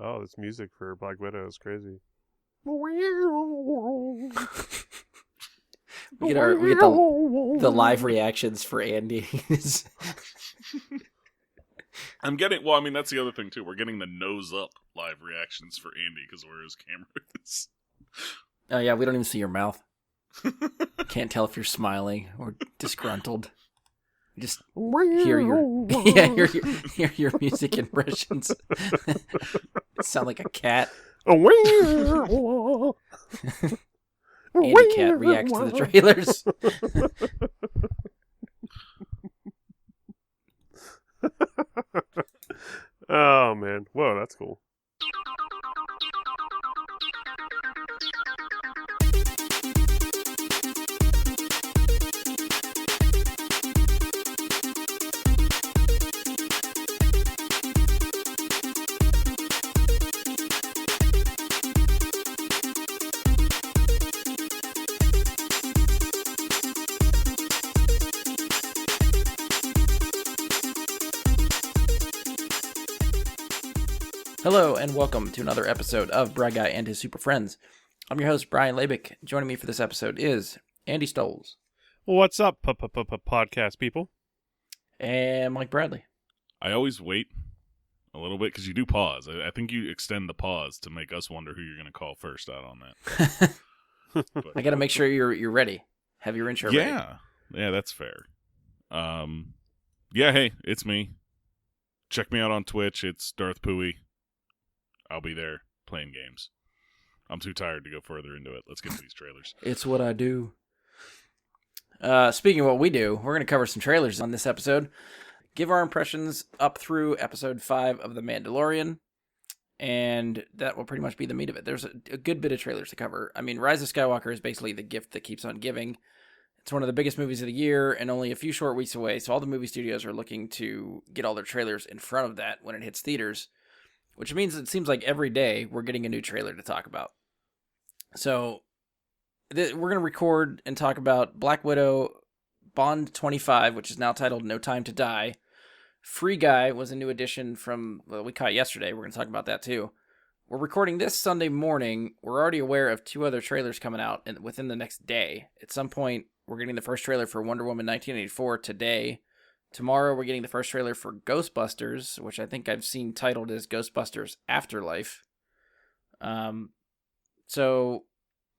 Oh, this music for Black Widow is crazy. We get the live reactions for Andy. I'm getting, well, I mean, that's the other thing, too. We're getting the nose up live reactions for Andy because where his camera is. Oh, yeah, we don't even see your mouth. Can't tell if you're smiling or disgruntled. You just hear your music impressions. Sound like a cat. Andy Cat reacts to the trailers. Oh, man. Whoa, that's cool. Hello, and welcome to another episode of Bry Guy and His Super Friends. I'm your host, Brian Labick. Joining me for this episode is Andy Stoles. What's up, podcast people? And Mike Bradley. I always wait a little bit because you do pause. I think you extend the pause to make us wonder who you're going to call first out on that. But, I got to make sure you're ready. Have your intro ready. Yeah, that's fair. Yeah, hey, it's me. Check me out on Twitch. It's Darth Pooey. I'll be there playing games. I'm too tired to go further into it. Let's get to these trailers. It's what I do. Speaking of what we do, we're going to cover some trailers on this episode. Give our impressions up through episode 5 of The Mandalorian. And that will pretty much be the meat of it. There's a good bit of trailers to cover. I mean, Rise of Skywalker is basically the gift that keeps on giving. It's one of the biggest movies of the year and only a few short weeks away. So all the movie studios are looking to get all their trailers in front of that when it hits theaters. Which means it seems like every day we're getting a new trailer to talk about. So we're going to record and talk about Black Widow, Bond 25, which is now titled No Time to Die. Free Guy was a new addition from, well, we caught yesterday. We're going to talk about that too. We're recording this Sunday morning. We're already aware of 2 other trailers coming out within the next day. At some point, we're getting the first trailer for Wonder Woman 1984 today. Tomorrow, we're getting the first trailer for Ghostbusters, which I think I've seen titled as Ghostbusters Afterlife. So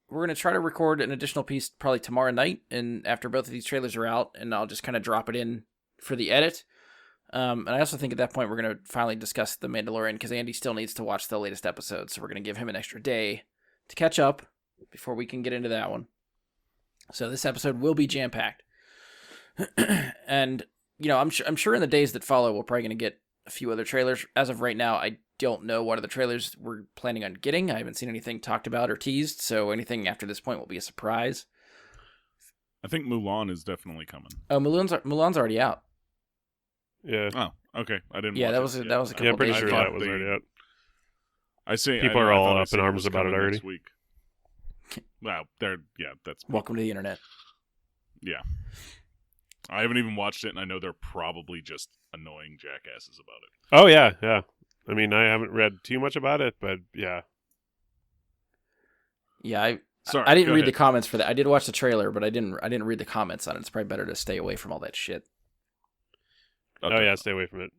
we're going to try to record an additional piece probably tomorrow night, and after both of these trailers are out, and I'll just kind of drop it in for the edit. And I also think at that point, we're going to finally discuss The Mandalorian, because Andy still needs to watch the latest episode, so we're going to give him an extra day to catch up before we can get into that one. So this episode will be jam-packed. And you know, I'm sure in the days that follow, we're probably going to get a few other trailers. As of right now, I don't know what other trailers we're planning on getting. I haven't seen anything talked about or teased, so anything after this point will be a surprise. I think Mulan is definitely coming. Oh, Mulan's already out. Yeah. Oh, okay. I didn't. Yeah, watch that was it that was a yet. couple Yeah, I'm pretty days sure ago. that was already out. I see. People are all up in arms about it already. Next week. Wow, that's Welcome to the internet. yeah. I haven't even watched it, and I know they're probably just annoying jackasses about it. Oh, yeah. I mean, I haven't read too much about it, but yeah. Yeah, I didn't read the comments for that. I did watch the trailer, but I didn't read the comments on it. It's probably better to stay away from all that shit. Okay. Oh, yeah, stay away from it.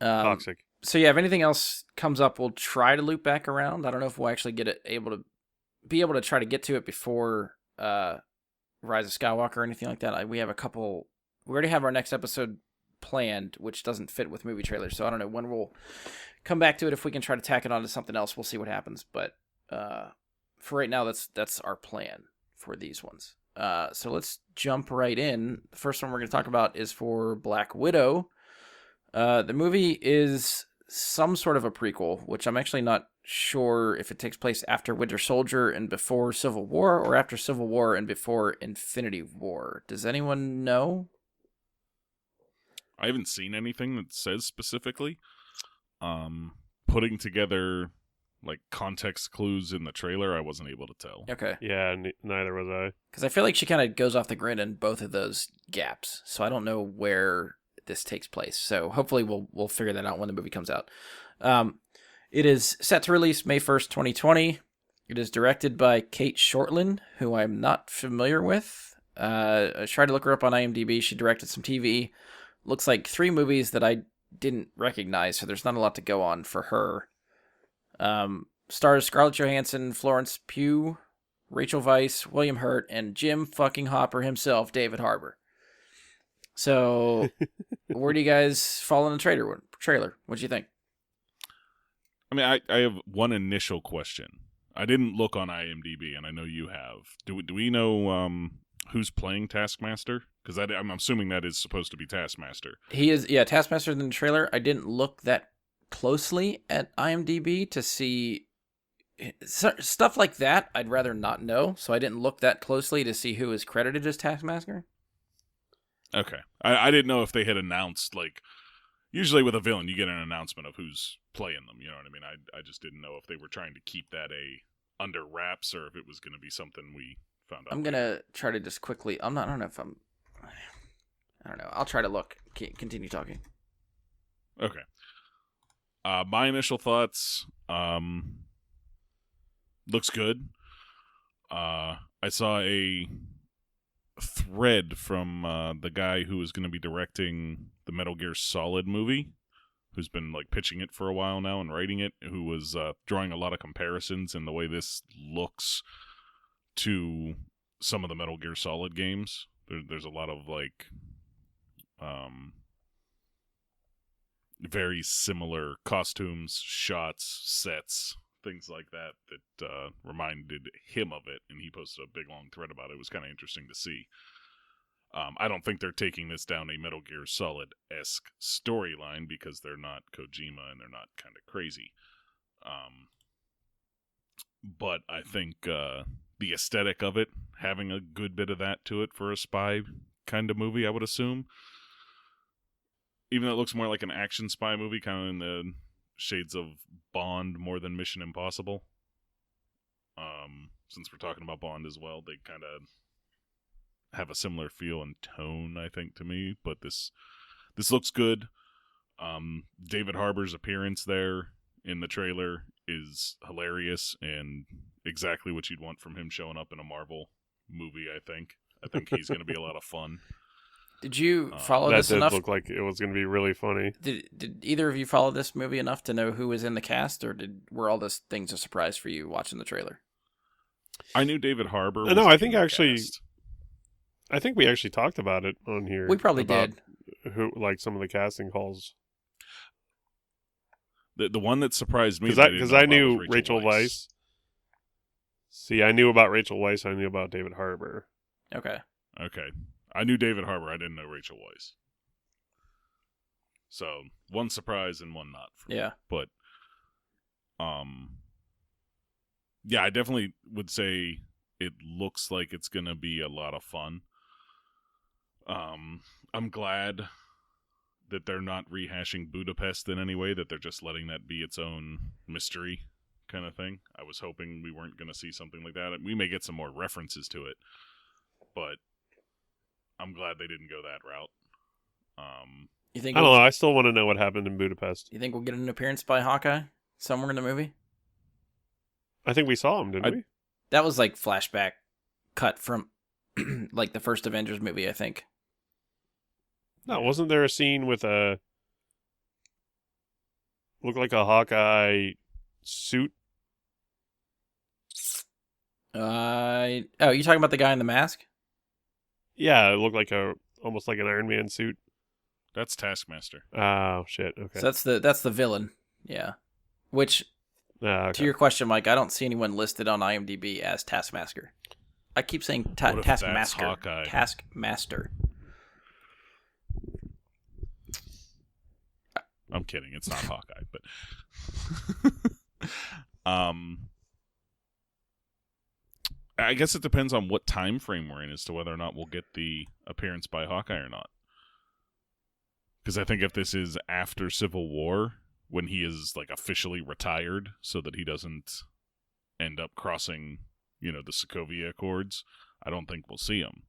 Toxic. So yeah, if anything else comes up, we'll try to loop back around. I don't know if we'll actually able to try to get to it before Rise of Skywalker or anything like that. We already have our next episode planned, which doesn't fit with movie trailers. So I don't know when we'll come back to it. If we can try to tack it onto something else, we'll see what happens. But for right now, that's our plan for these ones. So let's jump right in. The first one we're going to talk about is for Black Widow. The movie is some sort of a prequel, which I'm actually not sure if it takes place after Winter Soldier and before Civil War, or after Civil War and before Infinity War. Does anyone know? I haven't seen anything that says specifically. Putting together like context clues in the trailer, I wasn't able to tell. Okay. Yeah, neither was I. Because I feel like she kind of goes off the grid in both of those gaps, so I don't know where this takes place. So hopefully we'll figure that out when the movie comes out. It is set to release May 1st, 2020. It is directed by Kate Shortland, who I'm not familiar with. I tried to look her up on IMDb. She directed some TV. Looks like 3 movies that I didn't recognize, so there's not a lot to go on for her. Stars Scarlett Johansson, Florence Pugh, Rachel Weisz, William Hurt, and Jim fucking Hopper himself, David Harbour. So, where do you guys fall in the trailer? What'd you think? I mean, I have one initial question. I didn't look on IMDb, and I know you have. Do we know who's playing Taskmaster? Because I'm assuming that is supposed to be Taskmaster. He is, Taskmaster in the trailer. I didn't look that closely at IMDb to see stuff like that. I'd rather not know, so I didn't look that closely to see who is credited as Taskmaster. Okay. I didn't know if they had announced, like, usually with a villain, you get an announcement of who's playing them, you know what I mean? I just didn't know if they were trying to keep that under wraps or if it was going to be something we found out. I'm going to try to just quickly, I don't know. I'll try to look. Continue talking. Okay. My initial thoughts, looks good. I saw a thread from the guy who is going to be directing the Metal Gear Solid movie, who's been like pitching it for a while now and writing it, who was drawing a lot of comparisons in the way this looks to some of the Metal Gear Solid games. There's a lot of like very similar costumes, shots, sets, things like that reminded him of it, and he posted a big long thread about it. It was kind of interesting to see. I don't think they're taking this down a Metal Gear Solid-esque storyline because they're not Kojima and they're not kind of crazy. But I think the aesthetic of it, having a good bit of that to it for a spy kind of movie, I would assume. Even though it looks more like an action spy movie, kind of in the shades of Bond more than Mission Impossible. Since we're talking about Bond as well, they kind of have a similar feel and tone, I think, to me. But this looks good. David Harbour's appearance there in the trailer is hilarious and exactly what you'd want from him showing up in a Marvel movie, I think. I think he's going to be a lot of fun. Did you follow this enough? That did look like it was going to be really funny. Did either of you follow this movie enough to know who was in the cast, or were all these things a surprise for you watching the trailer? I knew David Harbour. No, I think we actually talked about it on here. We probably did. Who, like, some of the casting calls. The one that surprised me because I knew Rachel Weisz. See, I knew about Rachel Weisz. I knew about David Harbour. Okay. I knew David Harbour. I didn't know Rachel Weisz. So one surprise and one not. For me. But, yeah, I definitely would say it looks like it's gonna be a lot of fun. I'm glad that they're not rehashing Budapest in any way, that they're just letting that be its own mystery kind of thing. I was hoping we weren't going to see something like that. We may get some more references to it, but I'm glad they didn't go that route. You think? I don't know. I still want to know what happened in Budapest. You think we'll get an appearance by Hawkeye somewhere in the movie? I think we saw him, didn't we? That was like flashback cut from like the first Avengers movie, I think. No, wasn't there a scene with looked like a Hawkeye suit? You talking about the guy in the mask? Yeah, it looked like almost like an Iron Man suit. That's Taskmaster. Oh shit! Okay, so that's the villain. Yeah, which okay. To your question, Mike, I don't see anyone listed on IMDb as Taskmaster. I keep saying Taskmaster. Taskmaster. I'm kidding. It's not Hawkeye, but I guess it depends on what time frame we're in as to whether or not we'll get the appearance by Hawkeye or not. Because I think if this is after Civil War, when he is like officially retired, so that he doesn't end up crossing, the Sokovia Accords, I don't think we'll see him.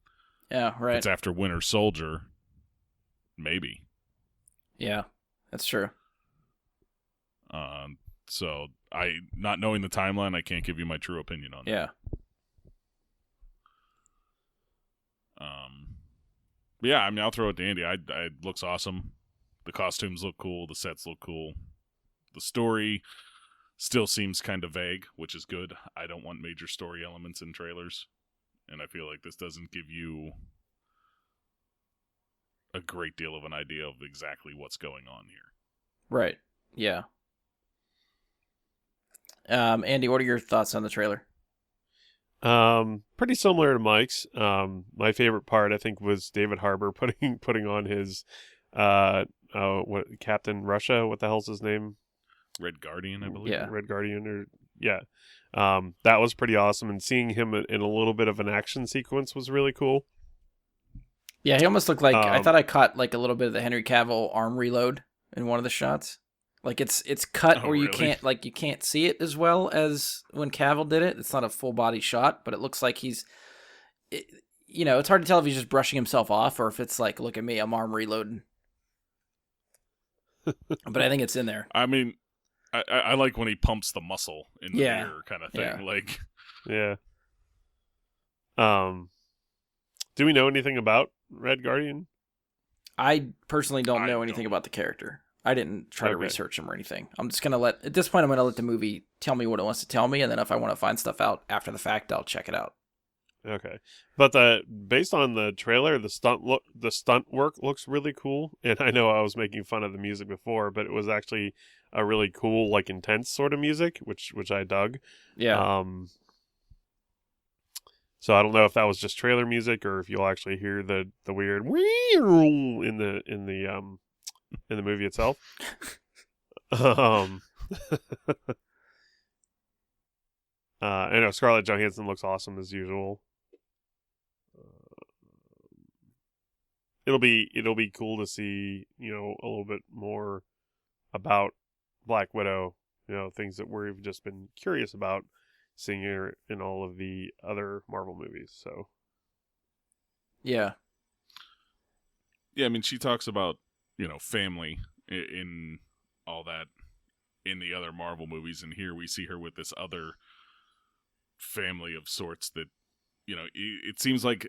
Yeah, right. If it's after Winter Soldier, maybe. Yeah, that's true. So not knowing the timeline, I can't give you my true opinion on that. Yeah. But yeah, I mean, I'll throw it to Andy. It looks awesome. The costumes look cool. The sets look cool. The story still seems kind of vague, which is good. I don't want major story elements in trailers, and I feel like this doesn't give you a great deal of an idea of exactly what's going on here. Right. Yeah. Andy, what are your thoughts on the trailer? Pretty similar to Mike's. My favorite part, I think, was David Harbour putting on his what Captain Russia? What the hell's his name? Red Guardian, I believe. Yeah. Red Guardian, or yeah. That was pretty awesome, and seeing him in a little bit of an action sequence was really cool. Yeah, he almost looked like I thought I caught like a little bit of the Henry Cavill arm reload in one of the shots. Like it's cut where you can't see it as well as when Cavill did it. It's not a full body shot, but it looks like it's hard to tell if he's just brushing himself off or if it's like, look at me, I'm arm reloading. But I think it's in there. I mean, I like when he pumps the muscle in the Yeah. mirror kind of thing. Yeah. Like, Yeah. Do we know anything about Red Guardian? I personally don't I know anything don't. about the character. I didn't try to Okay. research him or anything. I'm just gonna let the movie tell me what it wants to tell me, and then if I want to find stuff out after the fact, I'll check it out. Okay, but based on the trailer, the stunt work looks really cool. And I know I was making fun of the music before, but it was actually a really cool, like intense sort of music, which I dug. Yeah. So I don't know if that was just trailer music or if you'll actually hear the weird in the movie itself. I know Scarlett Johansson looks awesome as usual. It'll be cool to see, a little bit more about Black Widow, things that we've just been curious about seeing her in all of the other Marvel movies. So Yeah. yeah, I mean, she talks about, family in all that in the other Marvel movies, and here we see her with this other family of sorts that, it seems like,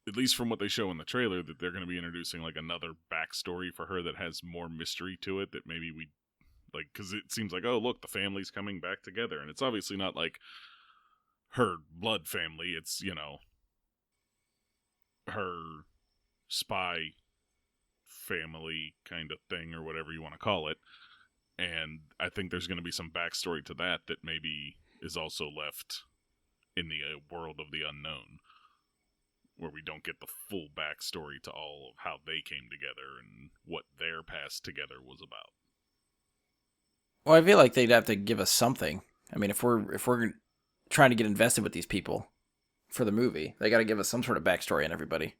at least from what they show in the trailer, that they're going to be introducing like another backstory for her that has more mystery to it, that maybe we like, because it seems like, oh look, the family's coming back together, and it's obviously not like her blood family, it's her spy family kind of thing, or whatever you want to call it. And I think there's going to be some backstory to that maybe is also left in the world of the unknown, where we don't get the full backstory to all of how they came together and what their past together was about. Well, I feel like they'd have to give us something. I mean, if we're trying to get invested with these people for the movie, they got to give us some sort of backstory on everybody.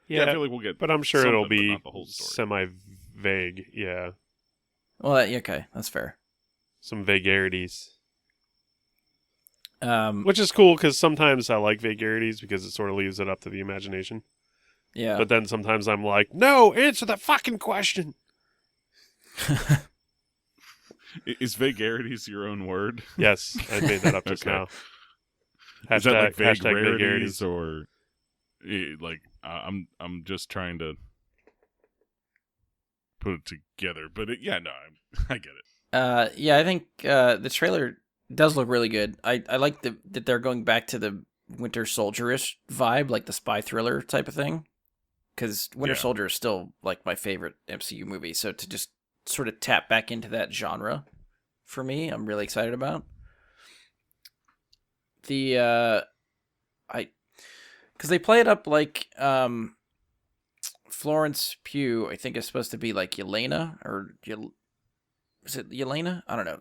Yeah, I feel like we'll get, but I'm sure it'll something, but be not the whole story. semi-vague. Yeah, Well, okay, that's fair. some vagaries. Um, Which is cool, because sometimes I like vagaries because it sort of leaves it up to the imagination. yeah. But then sometimes I'm like, no, answer the fucking question. Is vagarities your own word? Yes, I made that up just Okay. now. Is that like vague hashtag rarities, or like I'm just trying to put it together? But I get it. Yeah, I think the trailer does look really good. I like that they're going back to the Winter Soldier-ish vibe, like the spy thriller type of thing. Because Winter Yeah. Soldier is still like my favorite MCU movie, so to just sort of tap back into that genre for me, I'm really excited about. Because they play it up like Florence Pugh, I think, is supposed to be like Yelena, or is it Yelena? I don't know.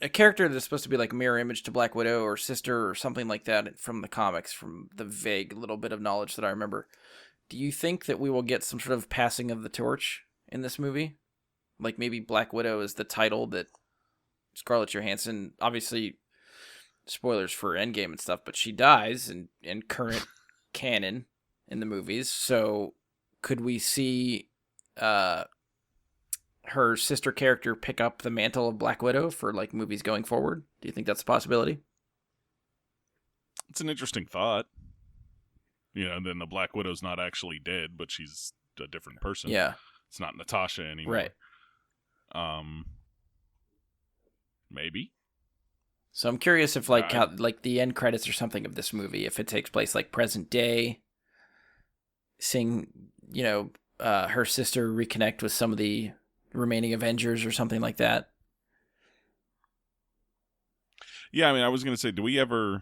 A character that's supposed to be like a mirror image to Black Widow or sister or something like that from the comics, from the vague little bit of knowledge that I remember. Do you think that we will get some sort of passing of the torch in this movie? Like maybe Black Widow is the title that Scarlett Johansson, obviously spoilers for Endgame and stuff, but she dies in current canon in the movies. So could we see her sister character pick up the mantle of Black Widow for like movies going forward? Do you think that's a possibility? It's an interesting thought. And then the Black Widow's not actually dead, but she's a different person. Yeah. It's not Natasha anymore. Right. Maybe. So I'm curious if like how like the end credits or something of this movie, if it takes place like present day, seeing her sister reconnect with some of the remaining Avengers or something like that. Yeah, I mean, I was gonna say, do we ever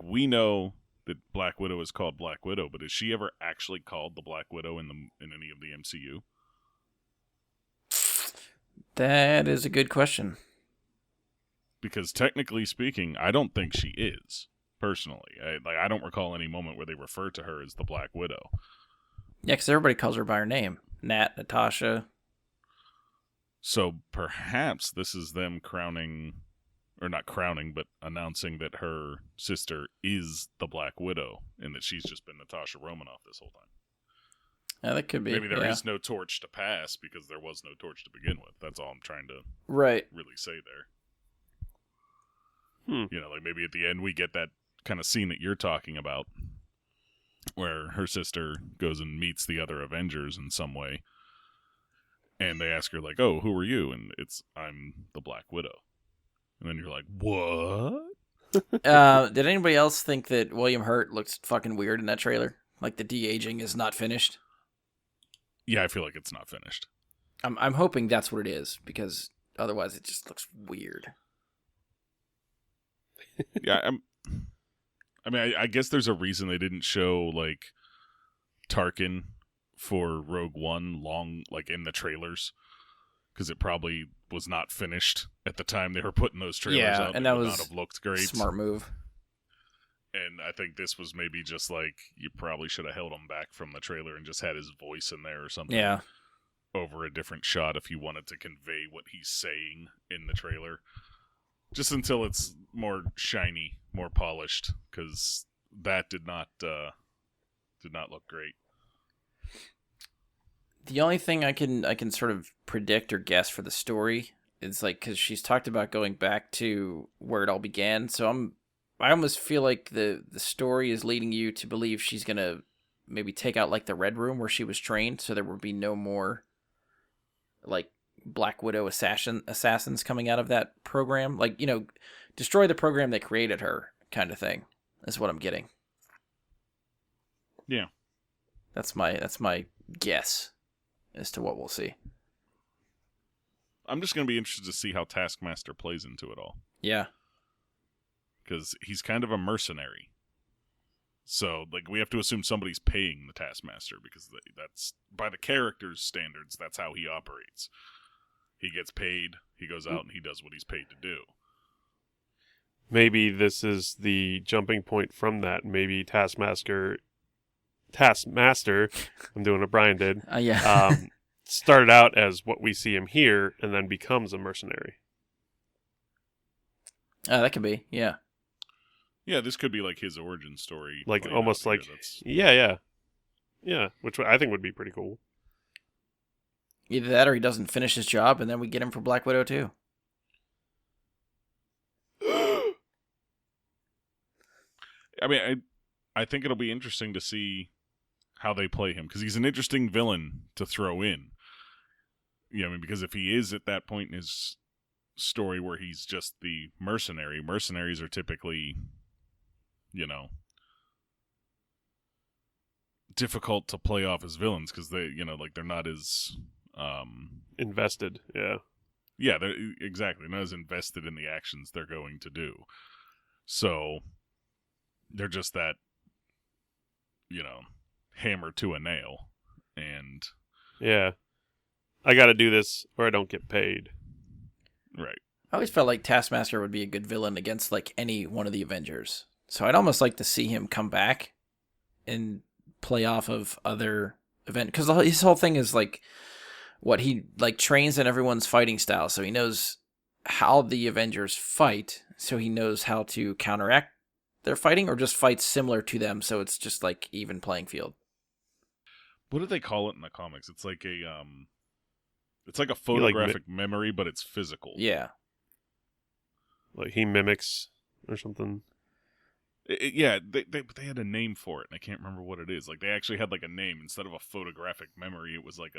we know that Black Widow is called Black Widow, but is she ever actually called the Black Widow in any of the MCU? That is a good question. Because technically speaking, I don't think she is, personally. I don't recall any moment where they refer to her as the Black Widow. Yeah, because everybody calls her by her name. Nat, Natasha. So perhaps this is them crowning, or not crowning, but announcing that her sister is the Black Widow, and that she's just been Natasha Romanoff this whole time. Yeah, that could be. Maybe there is no torch to pass because there was no torch to begin with. That's all I'm trying to really say there. Maybe at the end we get that kind of scene that you're talking about where her sister goes and meets the other Avengers in some way, and they ask her like, "Oh, who are you?" And I'm the Black Widow. And then you're like, "What?" Did anybody else think that William Hurt looks fucking weird in that trailer? Like the de-aging is not finished? Yeah, I feel like it's not finished. I'm hoping that's what it is, because otherwise it just looks weird. Yeah, I guess there's a reason they didn't show like Tarkin for Rogue One in the trailers, because it probably was not finished at the time they were putting those trailers out. And that was not have looked great. Smart move. And I think this was maybe just like you probably should have held him back from the trailer and just had his voice in there or something. Yeah. Over a different shot if you wanted to convey what he's saying in the trailer. Just until it's more shiny, more polished, because that did not look great. The only thing I can sort of predict or guess for the story is like, because she's talked about going back to where it all began. So I almost feel like the story is leading you to believe she's gonna maybe take out like the Red Room where she was trained, so there would be no more like Black Widow assassins coming out of that program. Like, destroy the program that created her kind of thing is what I'm getting. Yeah. That's my guess as to what we'll see. I'm just going to be interested to see how Taskmaster plays into it all. Yeah. Because he's kind of a mercenary. So, we have to assume somebody's paying the Taskmaster, because that's, by the character's standards, that's how he operates. He gets paid, he goes out, and he does what he's paid to do. Maybe this is the jumping point from that. Maybe Taskmaster, I'm doing what Brian did, started out as what we see him here, and then becomes a mercenary. That could be, yeah. Yeah, this could be like his origin story. Almost like, yeah, which I think would be pretty cool. Either that or he doesn't finish his job, and then we get him for Black Widow too. I mean, I think it'll be interesting to see how they play him, because he's an interesting villain to throw in. Because if he is at that point in his story where he's just the mercenary, mercenaries are typically, difficult to play off as villains, because they, they're not as invested. Yeah, they're exactly not as invested in the actions they're going to do. So they're just that, hammer to a nail. And yeah, I got to do this or I don't get paid. Right. I always felt like Taskmaster would be a good villain against like any one of the Avengers. So I'd almost like to see him come back and play off of other event, because his whole thing is like what he like trains in everyone's fighting style, so he knows how the Avengers fight, so he knows how to counteract their fighting or just fight similar to them, so it's just like even playing field. What do they call it in the comics? It's like It's like a He, like, photographic memory, but it's physical. Yeah. Like he mimics or something. Yeah, they had a name for it, and I can't remember what it is. Like, they actually had, like, a name. Instead of a photographic memory, it was like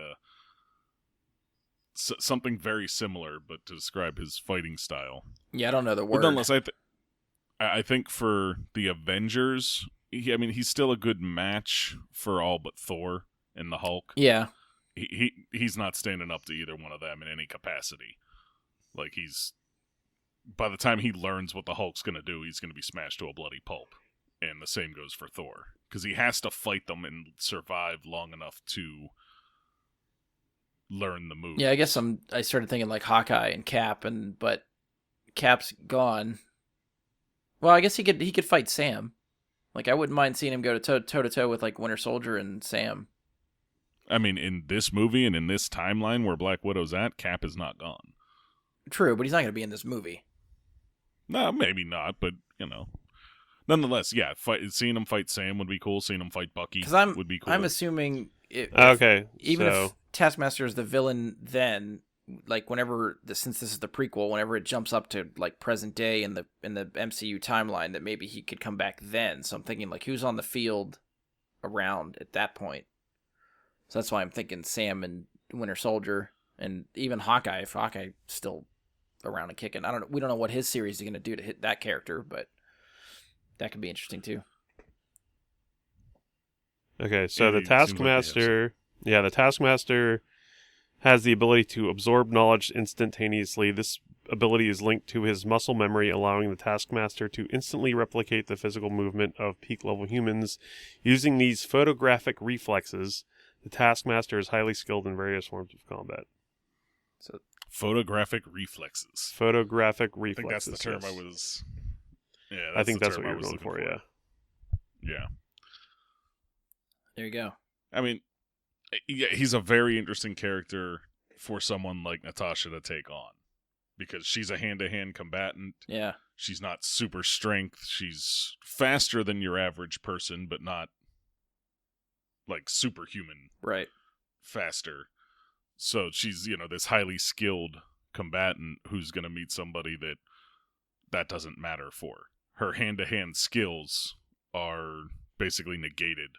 something very similar, but to describe his fighting style. Yeah, I don't know the word. But nonetheless, I think for the Avengers, he's still a good match for all but Thor and the Hulk. Yeah. He's not standing up to either one of them in any capacity. Like, by the time he learns what the Hulk's going to do, he's going to be smashed to a bloody pulp. And the same goes for Thor. Because he has to fight them and survive long enough to learn the move. Yeah, I guess I started thinking like Hawkeye and Cap, but Cap's gone. Well, I guess he could fight Sam. Like, I wouldn't mind seeing him go toe to toe with like Winter Soldier and Sam. I mean, in this movie and in this timeline where Black Widow's at, Cap is not gone. True, but he's not going to be in this movie. No, maybe not, but, nonetheless, yeah, seeing him fight Sam would be cool. Seeing him fight Bucky would be cool. I'm assuming... If Taskmaster is the villain then, like, since this is the prequel, whenever it jumps up to, like, present day in the MCU timeline, that maybe he could come back then. So I'm thinking, like, who's on the field around at that point? So that's why I'm thinking Sam and Winter Soldier, and even Hawkeye, if Hawkeye's still around and kicking. We don't know what his series is going to do to hit that character, but that could be interesting too. Okay, so the Taskmaster, the Taskmaster has the ability to absorb knowledge instantaneously. This ability is linked to his muscle memory, allowing the Taskmaster to instantly replicate the physical movement of peak-level humans. Using these photographic reflexes, the Taskmaster is highly skilled in various forms of combat. So, photographic reflexes. Photographic reflexes. I think that's the term I was... Yeah, I think that's what you're going for, yeah. Yeah. There you go. I mean, yeah, he's a very interesting character for someone like Natasha to take on. Because she's a hand-to-hand combatant. Yeah. She's not super strength. She's faster than your average person, but not, like, superhuman. Right. Faster. So she's, this highly skilled combatant who's going to meet somebody that doesn't matter for. Her hand-to-hand skills are basically negated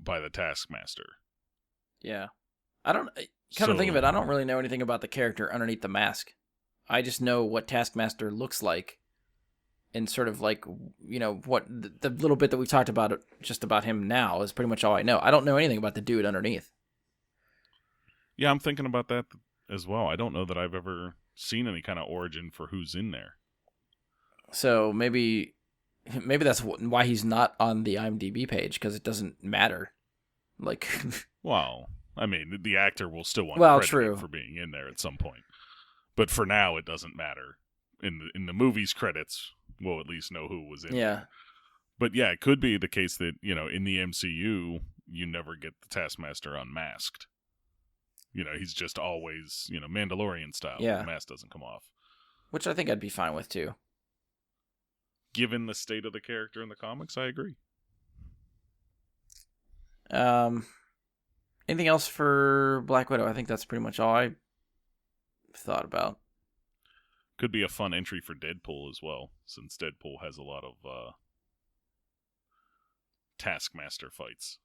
by the Taskmaster. Yeah. Come to think of it, I don't really know anything about the character underneath the mask. I just know what Taskmaster looks like, and sort of like, what the little bit that we talked about just about him now is pretty much all I know. I don't know anything about the dude underneath. Yeah, I'm thinking about that as well. I don't know that I've ever seen any kind of origin for who's in there. So maybe that's why he's not on the IMDb page, because it doesn't matter. Like, well, I mean, the actor will still want credit for being in there at some point, but for now, it doesn't matter. In the movie's credits, we'll at least know who was in there. But yeah, it could be the case that in the MCU, you never get the Taskmaster unmasked. He's just always Mandalorian style. Yeah. The mask doesn't come off, which I think I'd be fine with too. Given the state of the character in the comics, I agree. Anything else for Black Widow? I think that's pretty much all I thought about. Could be a fun entry for Deadpool as well, since Deadpool has a lot of Taskmaster fights.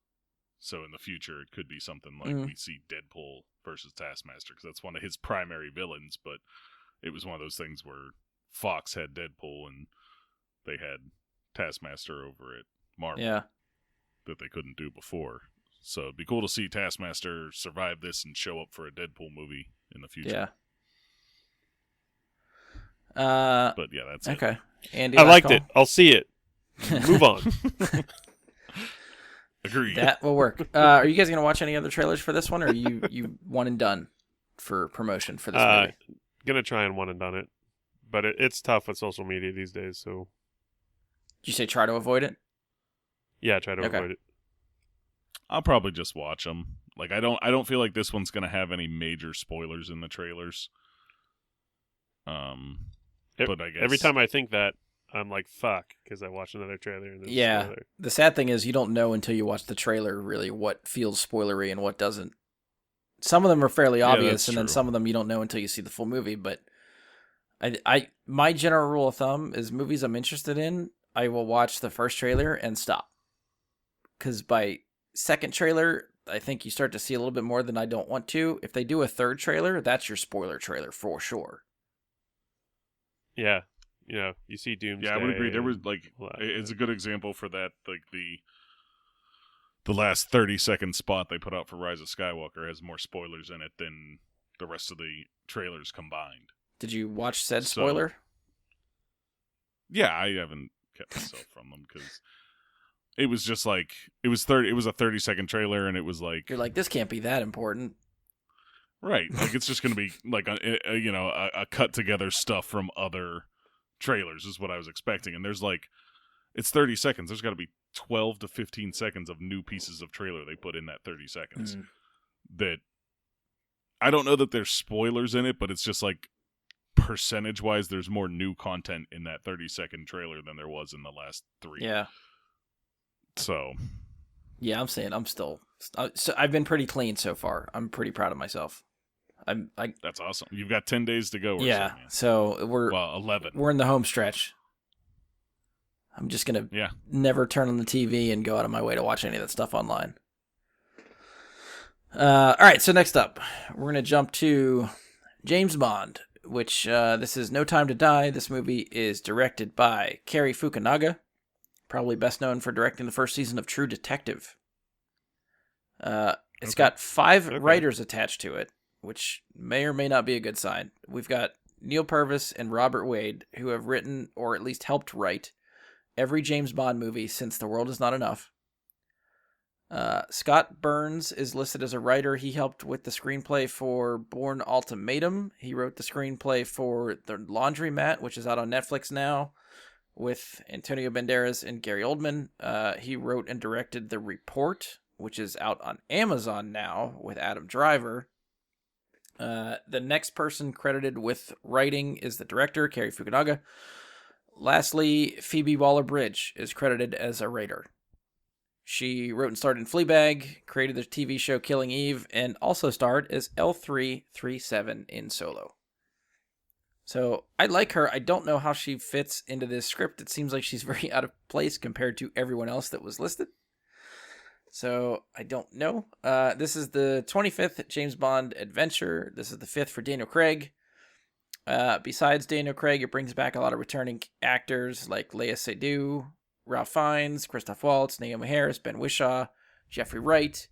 So in the future, it could be something like we see Deadpool versus Taskmaster, because that's one of his primary villains, but it was one of those things where Fox had Deadpool and they had Taskmaster over at Marvel that they couldn't do before. So it'd be cool to see Taskmaster survive this and show up for a Deadpool movie in the future. Yeah. But yeah, that's okay. it. Andy, I liked it. I'll see it. Move on. Agreed. That will work. Are you guys going to watch any other trailers for this one, or are you one and done for promotion for this movie? Gonna try and one and done it. But it's tough with social media these days, so... Did you say try to avoid it? Yeah, try to avoid it. I'll probably just watch them. Like, I don't feel like this one's gonna have any major spoilers in the trailers. But I guess every time I think that, I'm like, fuck, because I watched another trailer. And the sad thing is you don't know until you watch the trailer really what feels spoilery and what doesn't. some of them are fairly Yeah, obvious, that's and then true. some of them you don't know until you see the full movie. But my general rule of thumb is movies I'm interested in, I will watch the first trailer and stop. Because by second trailer, I think you start to see a little bit more than I don't want to. If they do a third trailer, that's your spoiler trailer for sure. Yeah. You see Doomsday. Yeah, I would agree. There was and like all that, it's a good example for that. Like the last 30-second spot they put out for Rise of Skywalker has more spoilers in it than the rest of the trailers combined. Did you watch said So- spoiler? Yeah, I haven't kept myself from them because it was just like it was a 30-second trailer, and it was like You're like, this can't be that important. right, like it's just gonna be like a cut together stuff from other trailers is what I was expecting, and there's like it's 30 seconds. There's got to be 12 to 15 seconds of new pieces of trailer they put in that 30 seconds. That I don't know that there's spoilers in it, but it's just like percentage-wise, there's more new content in that 30-second trailer than there was in the last 3. Yeah. So, Yeah, I'm saying I'm still. So I've been pretty clean so far. I'm pretty proud of myself. that's awesome. You've got 10 days to go. Or Yeah. so, man. So we're 11. We're in the home stretch. I'm just gonna Yeah. never turn on the TV and go out of my way to watch any of that stuff online. All right. So next up, we're gonna jump to James Bond, which this is No Time to Die. This movie is directed by Cary Fukunaga, probably best known for directing the first season of True Detective. It's got 5 writers attached to it, which may or may not be a good sign. We've got Neil Purvis and Robert Wade, who have written, or at least helped write, every James Bond movie since The World Is Not Enough. Scott Burns is listed as a writer. He helped with the screenplay for Bourne Ultimatum. He wrote the screenplay for The Laundromat, which is out on Netflix now, with Antonio Banderas and Gary Oldman. He wrote and directed The Report, which is out on Amazon now, with Adam Driver. The next person credited with writing is the director, Cary Fukunaga. Lastly, Phoebe Waller-Bridge is credited as a writer. She wrote and starred in Fleabag, created the TV show Killing Eve, and also starred as L337 in Solo. So, I like her. I don't know how she fits into this script. It seems like she's very out of place compared to everyone else that was listed. So, I don't know. This is the 25th James Bond adventure. This is the 5th for Daniel Craig. Besides Daniel Craig, it brings back a lot of returning actors like Léa Seydoux, Ralph Fiennes, Christoph Waltz, Naomi Harris, Ben Whishaw, Jeffrey Wright.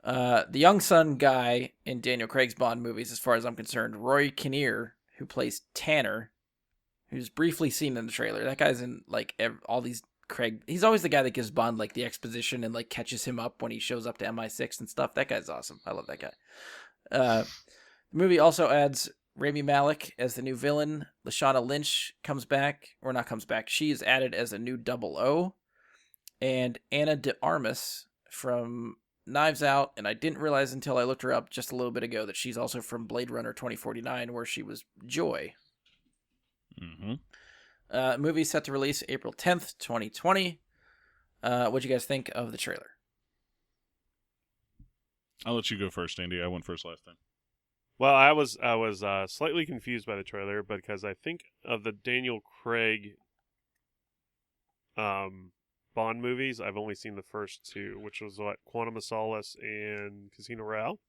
The young son guy in Daniel Craig's Bond movies, as far as I'm concerned, Roy Kinnear, who plays Tanner, who's briefly seen in the trailer. That guy's in like all these Craig. He's always the guy that gives Bond like the exposition and like catches him up when he shows up to MI6 and stuff. That guy's awesome. I love that guy. The movie also adds Rami Malek as the new villain. Lashana Lynch comes back, or not comes back. She is added as a new 00. And Anna de Armas from Knives Out, and I didn't realize until I looked her up just a little bit ago that she's also from Blade Runner 2049, where she was Joy. Mm-hmm. Movie set to release April 10th, 2020. What'd you guys think of the trailer? I'll let you go first, Andy. I went first last time. Well, I was slightly confused by the trailer because I think of the Daniel Craig Bond movies, I've only seen the first 2, which was what, Quantum of Solace and Casino Royale.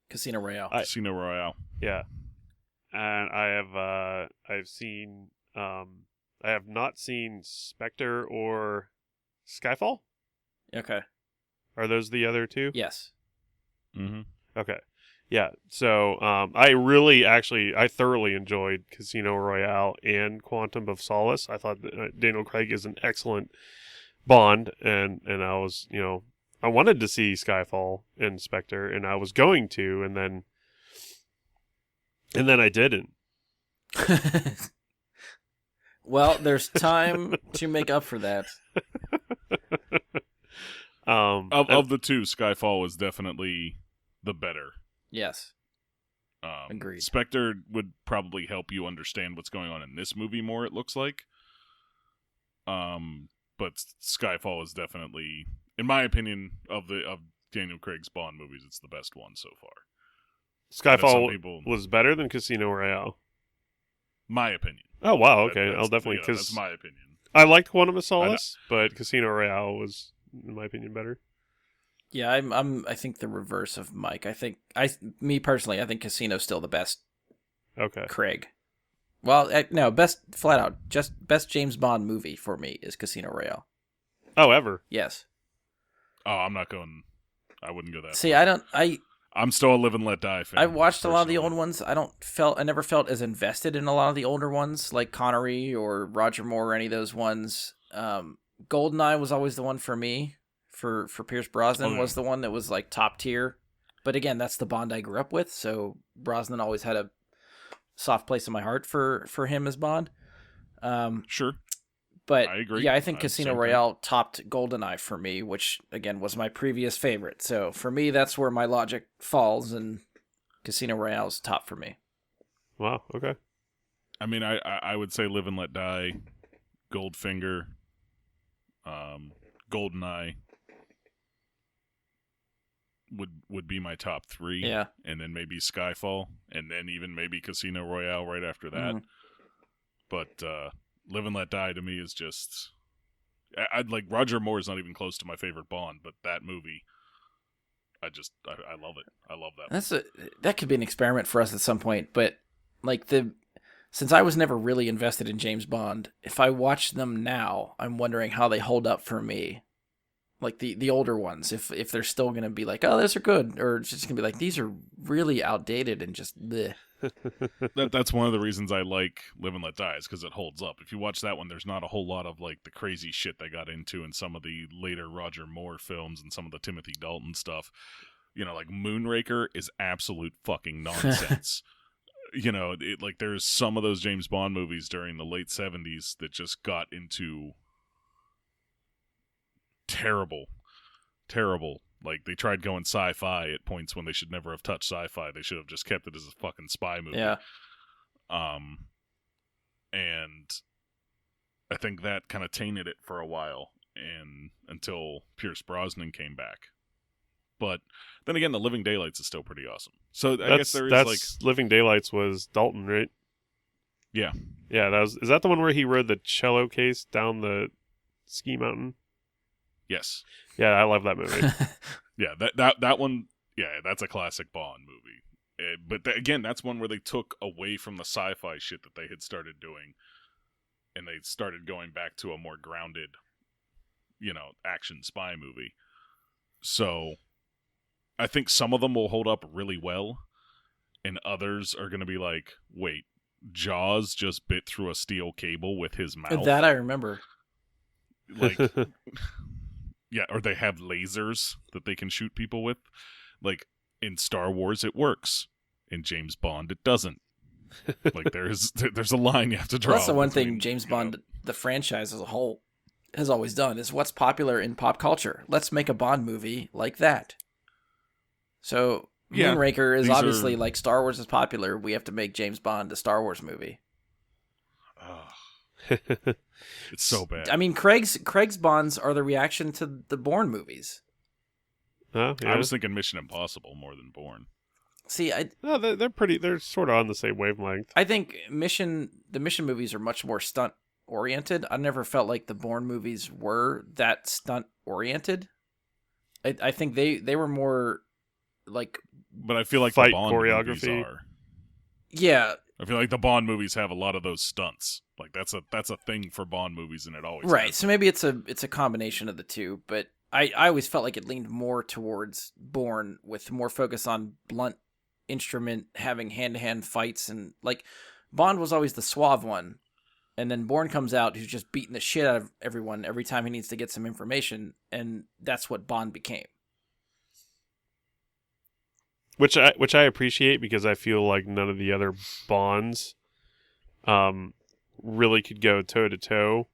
Casino Royale. Casino Royale. Yeah, and I've seen I have not seen Spectre or Skyfall. Okay. Are those the other 2? Yes. Mm-hmm. Okay. Yeah, so I thoroughly enjoyed Casino Royale and Quantum of Solace. I thought that Daniel Craig is an excellent Bond, and I was, I wanted to see Skyfall and Spectre, and I was going to, and then I didn't. Well, there's time to make up for that. Of the 2, Skyfall was definitely the better. Yes. Agreed. Spectre would probably help you understand what's going on in this movie more, it looks like. But Skyfall is definitely, in my opinion, of Daniel Craig's Bond movies, it's the best one so far. Skyfall was better than Casino Royale. My opinion. Oh wow, okay, I'll definitely that's my opinion. I liked Quantum of Solace, but Casino Royale was, in my opinion, better. Yeah, I think the reverse of Mike. Me personally, I think Casino's still the best. Okay. Craig. Well, no, best flat out, just best James Bond movie for me is Casino Royale. Oh, ever? Yes. Oh, I wouldn't go that. See, far. I'm still a Live and Let Die fan. I watched a lot of the personally. old ones. I never felt as invested in a lot of the older ones, like Connery or Roger Moore or any of those ones. GoldenEye was always the one for me. For Pierce Brosnan was the one that was like top tier. But again, that's the Bond I grew up with, so Brosnan always had a soft place in my heart for him as Bond. Sure. But I agree. Yeah, I think Casino Royale topped GoldenEye for me, which again was my previous favorite. So for me, that's where my logic falls, and Casino Royale's top for me. Wow. Okay. I mean, I would say Live and Let Die, Goldfinger, GoldenEye would be my top three. Yeah. And then maybe Skyfall, and then even maybe Casino Royale right after that. Mm-hmm. But Live and Let Die to me is just... I'd like Roger Moore is not even close to my favorite Bond, but that movie, I love it. I love that. That could be an experiment for us at some point, but like since I was never really invested in James Bond, if I watch them now, I'm wondering how they hold up for me. Like the older ones, if they're still going to be like, oh, those are good, or it's just going to be like, these are really outdated and just bleh. That's one of the reasons I like Live and Let Die, is because it holds up. If you watch that one, there's not a whole lot of like the crazy shit they got into in some of the later Roger Moore films and some of the Timothy Dalton stuff. Like Moonraker is absolute fucking nonsense. Like there's some of those James Bond movies during the late 70s that just got into terrible. Like, they tried going sci-fi at points when they should never have touched sci-fi. They should have just kept it as a fucking spy movie. Yeah. And I think that kind of tainted it for a while, and until Pierce Brosnan came back. But then again, The Living Daylights is still pretty awesome. So I guess there is Living Daylights was Dalton, right? Yeah. Yeah, is that the one where he rode the cello case down the ski mountain? Yes. Yeah, I love that movie. Yeah, that one, yeah, that's a classic Bond movie. But again, that's one where they took away from the sci-fi shit that they had started doing, and they started going back to a more grounded, action spy movie. So I think some of them will hold up really well, and others are going to be like, wait, Jaws just bit through a steel cable with his mouth? That I remember. Like... Yeah, or they have lasers that they can shoot people with. Like, in Star Wars, it works. In James Bond, it doesn't. Like, there's a line you have to draw. Well, that's the one thing James Bond, the franchise as a whole, has always done, is what's popular in pop culture. Let's make a Bond movie like that. So, Moonraker is obviously like Star Wars is popular. We have to make James Bond a Star Wars movie. It's so bad. I mean, Craig's Bonds are the reaction to the Bourne movies. Yeah. I was thinking Mission Impossible more than Bourne. See, they're sort of on the same wavelength. I think the Mission movies are much more stunt oriented. I never felt like the Bourne movies were that stunt oriented. I think they were more like. But I feel like fight the Bond choreography movies are. Yeah. I feel like the Bond movies have a lot of those stunts. Like that's a thing for Bond movies, and it always right. has. So maybe it's a combination of the two, but I always felt like it leaned more towards Bourne with more focus on blunt instrument, having hand-to-hand fights, and like Bond was always the suave one, and then Bourne comes out who's just beating the shit out of everyone every time he needs to get some information, and that's what Bond became. Which I appreciate, because I feel like none of the other Bonds really could go toe to toe.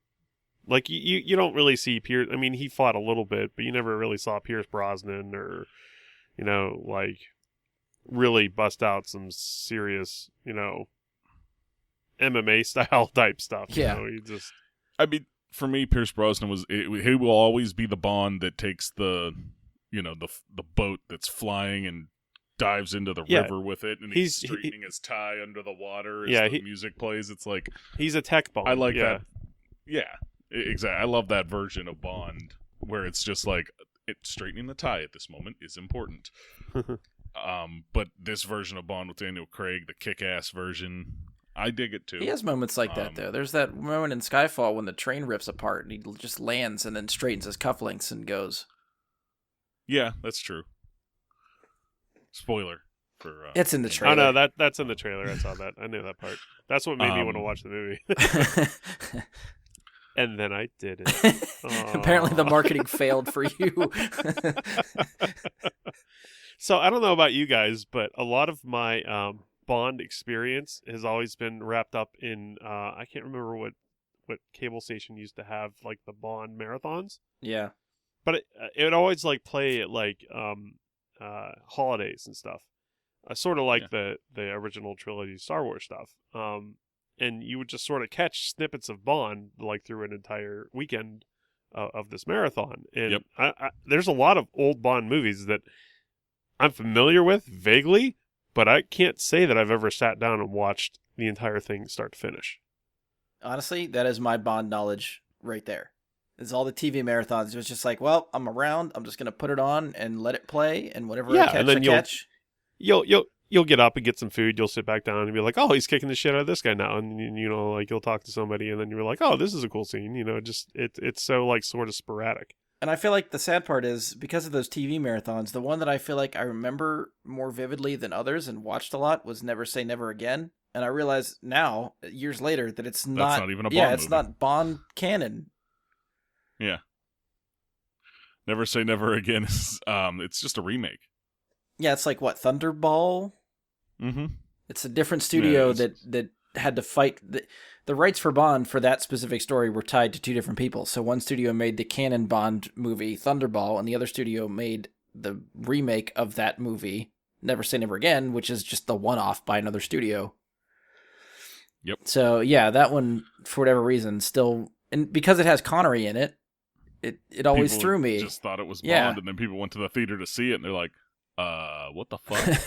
Like you don't really see Pierce. I mean, he fought a little bit, but you never really saw Pierce Brosnan or like really bust out some serious MMA style type stuff. Yeah. I mean, for me, Pierce Brosnan he will always be the Bond that takes the the boat that's flying and dives into the river with it, and he's straightening his tie under the water as the music plays. It's like he's a tech Bond. I like that. Yeah, exactly. I love that version of Bond where it's just like straightening the tie at this moment is important. But this version of Bond with Daniel Craig, the kick-ass version, I dig it too. He has moments like that though. There's that moment in Skyfall when the train rips apart and he just lands and then straightens his cufflinks and goes. Yeah, that's true. Spoiler for it's in the trailer. Oh no, that's in the trailer. I saw that. I knew that part. That's what made me want to watch the movie. And then I did it. Apparently the marketing failed for you. So I don't know about you guys, but a lot of my Bond experience has always been wrapped up in I can't remember what cable station used to have like the Bond marathons. Yeah. But it would always like play at like holidays and stuff, sort of like the original trilogy Star Wars stuff. And you would just sort of catch snippets of Bond like through an entire weekend of this marathon. And there's a lot of old Bond movies that I'm familiar with vaguely, but I can't say that I've ever sat down and watched the entire thing start to finish. Honestly, that is my Bond knowledge right there. It's all the TV marathons. It was just like, well, I'm around. I'm just going to put it on and let it play. And whatever I catch, and then I catch. You'll get up and get some food. You'll sit back down and be like, oh, he's kicking the shit out of this guy now. And, like you'll talk to somebody and then you're like, oh, this is a cool scene. It's so like sort of sporadic. And I feel like the sad part is because of those TV marathons, the one that I feel like I remember more vividly than others and watched a lot was Never Say Never Again. And I realize now, years later, that it's not. That's not even a Bond movie. It's not Bond canon. Yeah. Never Say Never Again is it's just a remake. Yeah, it's like what, Thunderball? Mm-hmm. It's a different studio that had to fight the rights for Bond for that specific story were tied to two different people. So one studio made the canon Bond movie Thunderball, and the other studio made the remake of that movie Never Say Never Again, which is just the one-off by another studio. Yep. So yeah, that one for whatever reason still, and because it has Connery in it, it always people threw me. Just thought it was Bond, and then people went to the theater to see it, and they're like, what the fuck?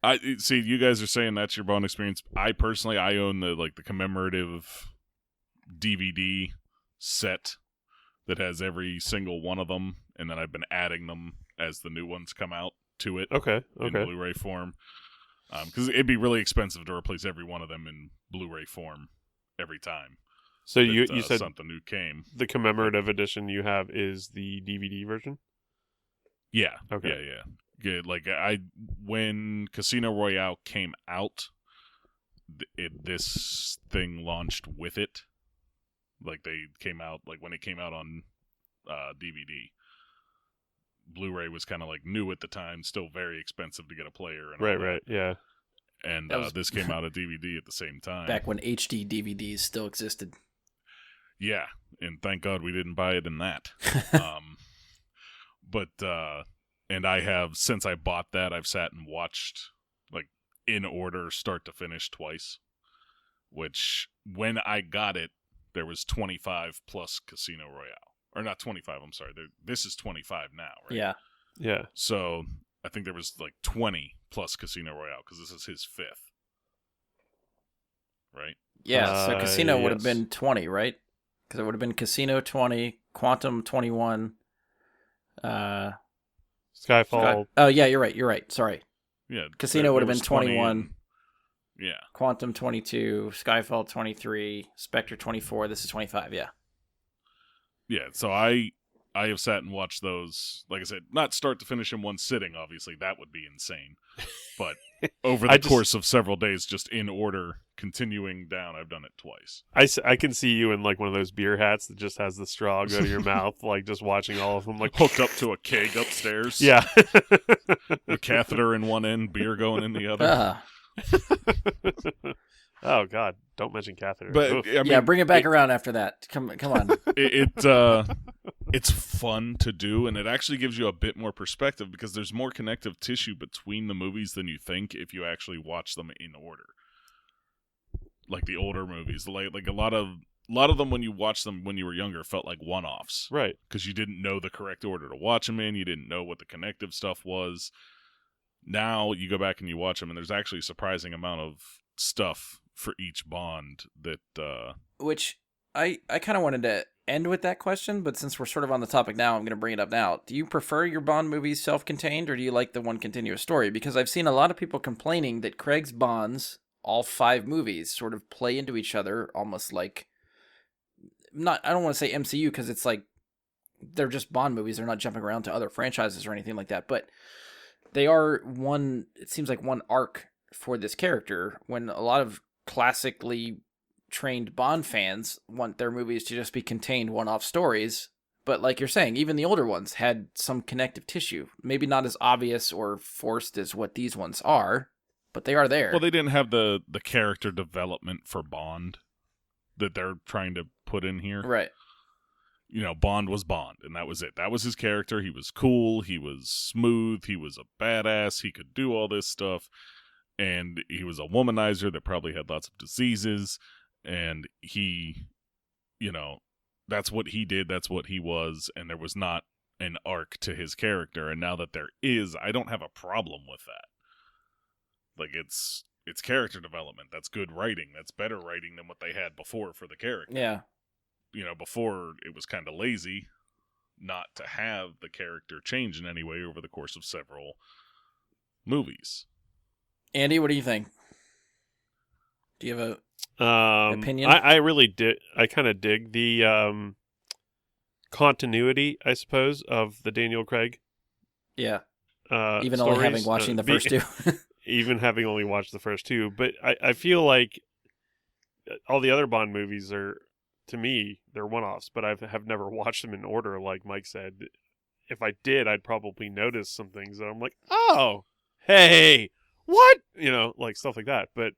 I see you guys are saying that's your Bond experience. I personally, I own the commemorative DVD set that has every single one of them, and then I've been adding them as the new ones come out to it. Okay. In Blu-ray form, because it'd be really expensive to replace every one of them in Blu-ray form every time. So you said something new came. The commemorative edition you have is the DVD version? Yeah. Okay. Yeah. Good. Like when Casino Royale came out, this thing launched with it. Like they came out when it came out on DVD. Blu-ray was kind of like new at the time, still very expensive to get a player. And right, yeah. And this came out on DVD at the same time. Back when HD DVDs still existed. Yeah, and thank God we didn't buy it in that. And I have, since I bought that, I've sat and watched, like, in order, start to finish twice. Which, when I got it, there was 25 plus Casino Royale. Or not 25, I'm sorry. This is 25 now, right? Yeah. So, I think there was, like, 20 plus Casino Royale, because this is his fifth. Right? Yeah, so Casino would have yes. been 20, right? Because it would have been Casino 20, Quantum 21, Skyfall. Oh, yeah, you're right. Sorry. Yeah. Casino would have been 21. Yeah. Quantum 22, Skyfall 23, Spectre 24. This is 25, yeah. Yeah, so I have sat and watched those, like I said, not start to finish in one sitting, obviously. That would be insane. But over the course of several days, just in order, continuing down, I've done it twice. I can see you in like one of those beer hats that just has the straw go to your mouth, like just watching all of them, like hooked up to a keg upstairs. Yeah. A catheter in one end, beer going in the other. Oh God! Don't mention catheter. But I mean, yeah, bring it back around after that. Come on. It's fun to do, and it actually gives you a bit more perspective because there's more connective tissue between the movies than you think if you actually watch them in order. Like the older movies, like a lot of a lot of them, when you watched them when you were younger, felt like one-offs. Right. Because you didn't know the correct order to watch them in. You didn't know what the connective stuff was. Now you go back and you watch them, and there's actually a surprising amount of stuff for each Bond that... Which I kind of wanted to end with that question, but since we're sort of on the topic now, I'm going to bring it up now. Do you prefer your Bond movies self-contained, or do you like the one continuous story? Because I've seen a lot of people complaining that Craig's Bonds, all 5 movies, sort of play into each other, almost like... I don't want to say MCU, because it's like, they're just Bond movies, they're not jumping around to other franchises or anything like that, but they are it seems like one arc for this character, when a lot of classically trained Bond fans want their movies to just be contained one-off stories. But like you're saying, even the older ones had some connective tissue. Maybe not as obvious or forced as what these ones are, but they are there. Well, they didn't have the character development for Bond that they're trying to put in here. Right. You know, Bond was Bond, and that was it. That was his character. He was cool. He was smooth. He was a badass. He could do all this stuff. And he was a womanizer that probably had lots of diseases. And he, you know, that's what he did. That's what he was. And there was not an arc to his character. And now that there is, I don't have a problem with that. Like, it's character development. That's good writing. That's better writing than what they had before for the character. Yeah. You know, before it was kind of lazy not to have the character change in any way over the course of several movies. Andy, what do you think? Do you have a opinion? I really did. I kind of dig the continuity, I suppose, of the Daniel Craig. Yeah. stories. Even only having watching the first 2. Even having only watched the first 2. But I feel like all the other Bond movies are, to me, they're one-offs, but I have never watched them in order, like Mike said. If I did, I'd probably notice some things that I'm like, oh, hey, what? You know, like stuff like that. But,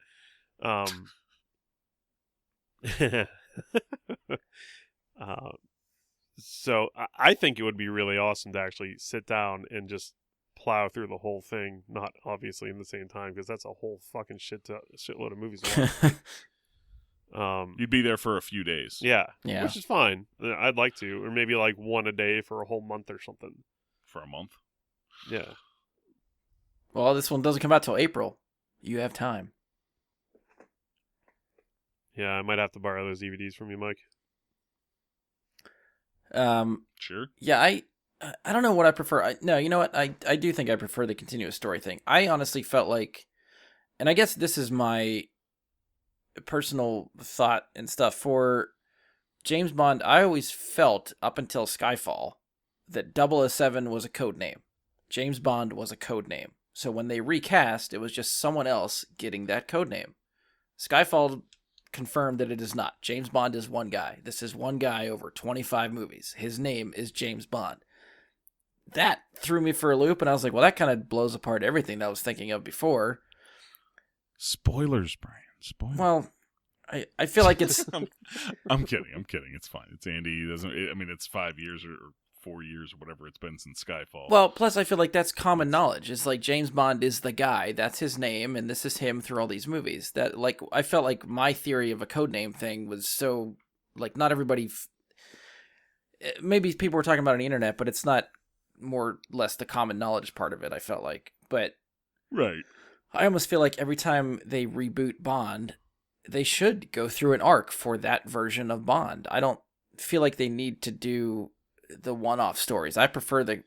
so I think it would be really awesome to actually sit down and just plow through the whole thing, not obviously in the same time, because that's a whole fucking shitload of movies to watch. You'd be there for a few days. Yeah, Yeah. which is fine. I'd like to, or maybe like one a day for a whole month or something. For a month? Yeah. Well, this one doesn't come out till April. You have time. Yeah, I might have to borrow those DVDs from you, Mike. Sure. Yeah, I don't know what I prefer. No, you know what? I do think I prefer the continuous story thing. I honestly felt like, and I guess this is my personal thought and stuff, for James Bond, I always felt up until Skyfall that 007 was a code name. James Bond was a code name. So when they recast, it was just someone else getting that code name. Skyfall confirmed that it is not. James Bond is one guy. This is one guy over 25 movies. His name is James Bond. That threw me for a loop, and I was like, well, that kind of blows apart everything that I was thinking of before. Spoilers, Brian. Spoilers. Well, I feel like it's... I'm kidding. It's fine. It's Andy. It's 5 years or 4 years or whatever it's been since Skyfall. Well, plus I feel like that's common knowledge. It's like James Bond is the guy. That's his name, and this is him through all these movies. That, like, I felt like my theory of a codename thing was so, like, not everybody... Maybe people were talking about it on the internet, but it's not more or less the common knowledge part of it, I felt like. But right. I almost feel like every time they reboot Bond, they should go through an arc for that version of Bond. I don't feel like they need to do the one-off stories. I prefer the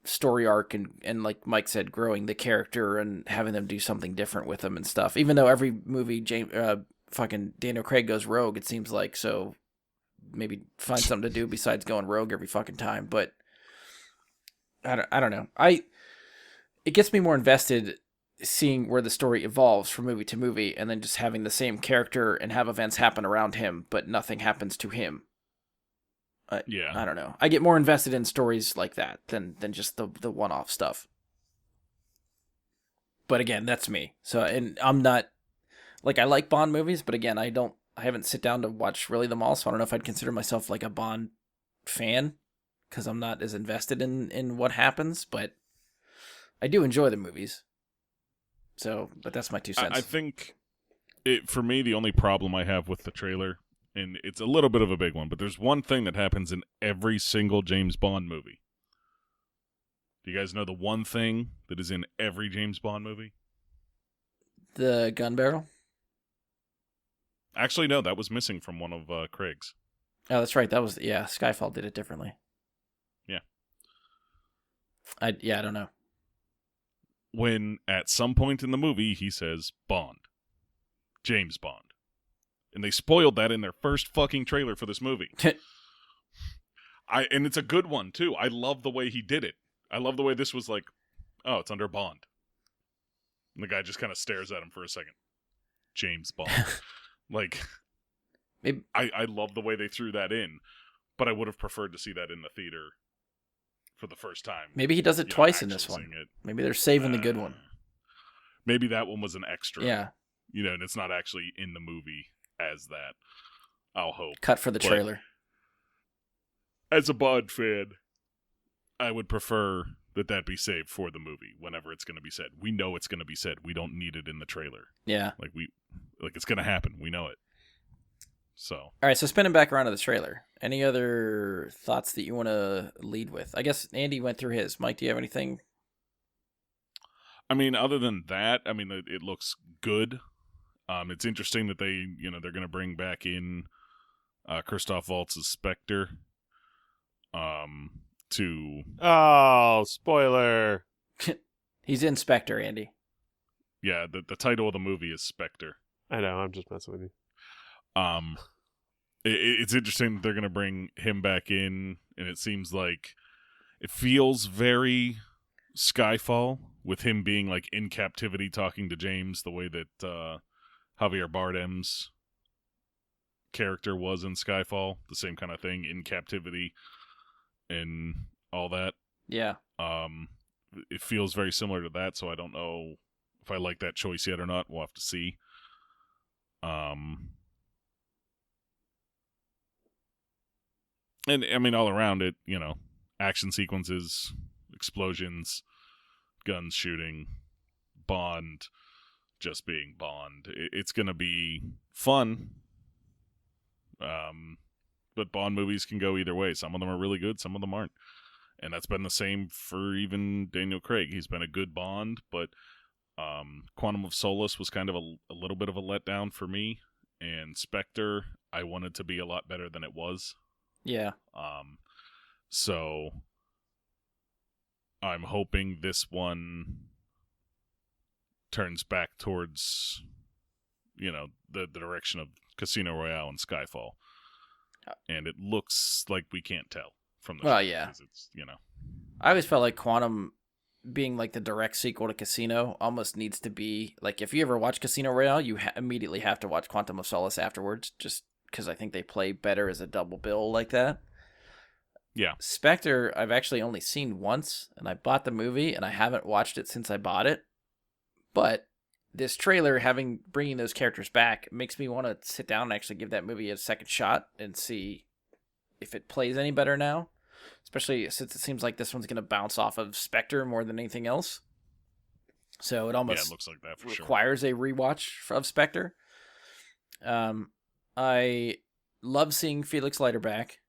story arc and like Mike said, growing the character and having them do something different with them and stuff. Even though every movie fucking Daniel Craig goes rogue, it seems like, so maybe find something to do besides going rogue every fucking time. But I don't know. It gets me more invested seeing where the story evolves from movie to movie, and then just having the same character and have events happen around him, but nothing happens to him. Yeah. I don't know. I get more invested in stories like that than just the one-off stuff. But again, that's me. So, and I'm not, like, I like Bond movies, but again, I haven't sit down to watch really them all, so I don't know if I'd consider myself like a Bond fan, because I'm not as invested in what happens, but I do enjoy the movies. So, but that's my 2 cents. I think, for me, the only problem I have with the trailer and it's a little bit of a big one, but there's one thing that happens in every single James Bond movie. Do you guys know the one thing that is in every James Bond movie? The gun barrel? Actually, no, that was missing from one of Craig's. Oh, that's right. That was, yeah, Skyfall did it differently. Yeah. I don't know. When at some point in the movie he says Bond. James Bond. And they spoiled that in their first fucking trailer for this movie. And it's a good one, too. I love the way he did it. I love the way this was like, oh, it's under Bond. And the guy just kind of stares at him for a second. James Bond. Like, Maybe, I love the way they threw that in, but I would have preferred to see that in the theater for the first time. maybe he does it twice in this one. Maybe they're saving the good one. Maybe that one was an extra. Yeah. You know, and it's not actually in the movie as that. I'll hope. Cut for the trailer. As a Bond fan, I would prefer that be saved for the movie whenever it's going to be said. We know it's going to be said. We don't need it in the trailer. Yeah. Like it's going to happen. We know it. So. All right, so spinning back around to the trailer. Any other thoughts that you want to lead with? I guess Andy went through his. Mike, do you have anything? I mean, other than that, I mean, it looks good. It's interesting that they're going to bring back in Christoph Waltz's Spectre. To Oh, spoiler! He's in Spectre, Andy. Yeah, the title of the movie is Spectre. I know, I'm just messing with you. It's interesting that they're going to bring him back in, and it seems like it feels very Skyfall with him being like in captivity talking to James the way that Javier Bardem's character was in Skyfall, the same kind of thing, in captivity and all that. Yeah. It feels very similar to that, so I don't know if I like that choice yet or not. We'll have to see. And I mean, all around it, action sequences, explosions, guns shooting, Bond just being Bond. It's going to be fun. But Bond movies can go either way. Some of them are really good, some of them aren't. And that's been the same for even Daniel Craig. He's been a good Bond, but Quantum of Solace was kind of a little bit of a letdown for me. And Spectre, I wanted to be a lot better than it was. Yeah. So I'm hoping this one turns back towards, the direction of Casino Royale and Skyfall. And it looks like we can't tell from the show. Yeah. It's, I always felt like Quantum being like the direct sequel to Casino almost needs to be, like, if you ever watch Casino Royale, you immediately have to watch Quantum of Solace afterwards, just because I think they play better as a double bill like that. Yeah. Spectre, I've actually only seen once, and I bought the movie, and I haven't watched it since I bought it. But this trailer, bringing those characters back, makes me want to sit down and actually give that movie a second shot and see if it plays any better now. Especially since it seems like this one's going to bounce off of Spectre more than anything else. So it almost looks like that for requires a rewatch of Spectre. I love seeing Felix Leiter back.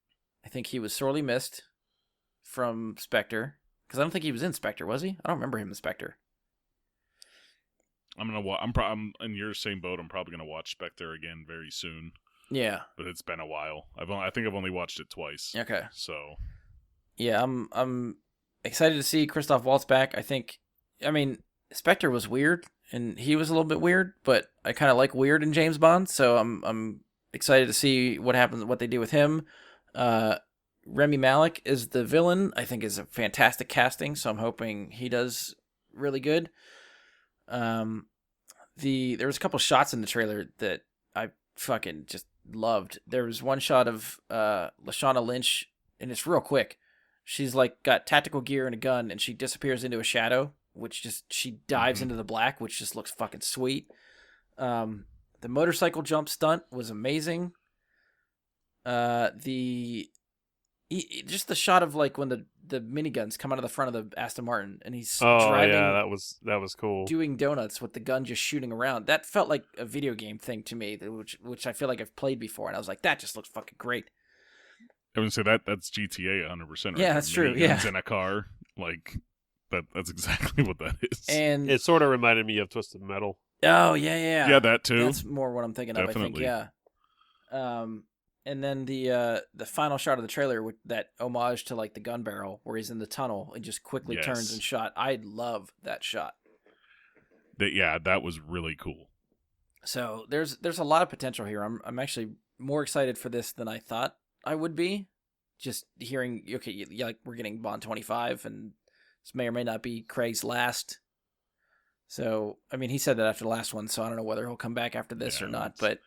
I think he was sorely missed from Spectre. Because I don't think he was in Spectre, was he? I don't remember him in Spectre. I'm in your same boat. I'm probably gonna watch Spectre again very soon. Yeah, but it's been a while. I think I've only watched it twice. Okay. So. Yeah, I'm excited to see Christoph Waltz back. I mean, Spectre was weird, and he was a little bit weird, but I kind of like weird in James Bond, so I'm excited to see what happens, what they do with him. Remy Malek is the villain. I think is a fantastic casting, so I'm hoping he does really good. There was a couple shots in the trailer that I fucking just loved. There was one shot of Lashana Lynch, and it's real quick. She's like got tactical gear and a gun, and she disappears into a shadow, which just she dives into the black, which just looks fucking sweet. The motorcycle jump stunt was amazing. The Just the shot of like when the miniguns come out of the front of the Aston Martin and he's Oh driving, yeah, that was cool. doing donuts with the gun just shooting around. That felt like a video game thing to me, which I feel like I've played before, and I was like, that just looks fucking great. I would say that's GTA 100%. Right? Yeah, that's true. Yeah, in a car, like that's exactly what that is. and It sort of reminded me of Twisted Metal. oh yeah, yeah, that too. that's more what I'm thinking of. I think, Definitely. yeah. And then the final shot of the trailer with that homage to like the gun barrel where he's in the tunnel and just quickly turns Yes. and shot. I love that shot. That was really cool. So there's a lot of potential here. I'm actually more excited for this than I thought I would be. Just hearing, okay, like we're getting Bond 25, and this may or may not be Craig's last. So I mean, he said that after the last one, so I don't know whether he'll come back after this or not. But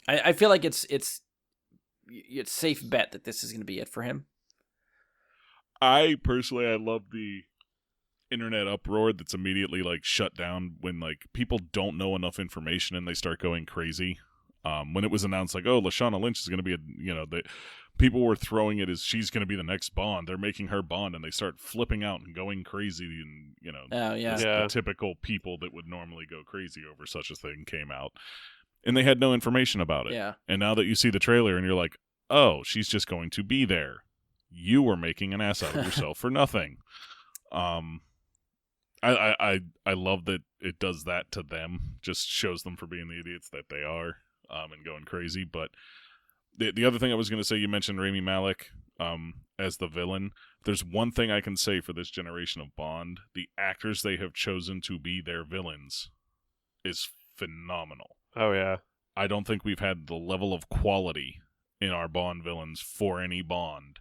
I feel like it's safe bet that this is going to be it for him. I love the internet uproar that's immediately like shut down when like people don't know enough information and they start going crazy. When it was announced like, oh, Lashana Lynch is going to be people were throwing it as she's going to be the next Bond. They're making her Bond, and they start flipping out and going crazy. And the typical people that would normally go crazy over such a thing came out, and they had no information about it. Yeah. And now that you see the trailer and you're like, oh, she's just going to be there. You were making an ass out of yourself for nothing. I love that it does that to them. Just shows them for being the idiots that they are, and going crazy. But the other thing I was going to say, you mentioned Rami Malek as the villain. There's one thing I can say for this generation of Bond: the actors they have chosen to be their villains is phenomenal. Oh yeah, I don't think we've had the level of quality in our Bond villains for any Bond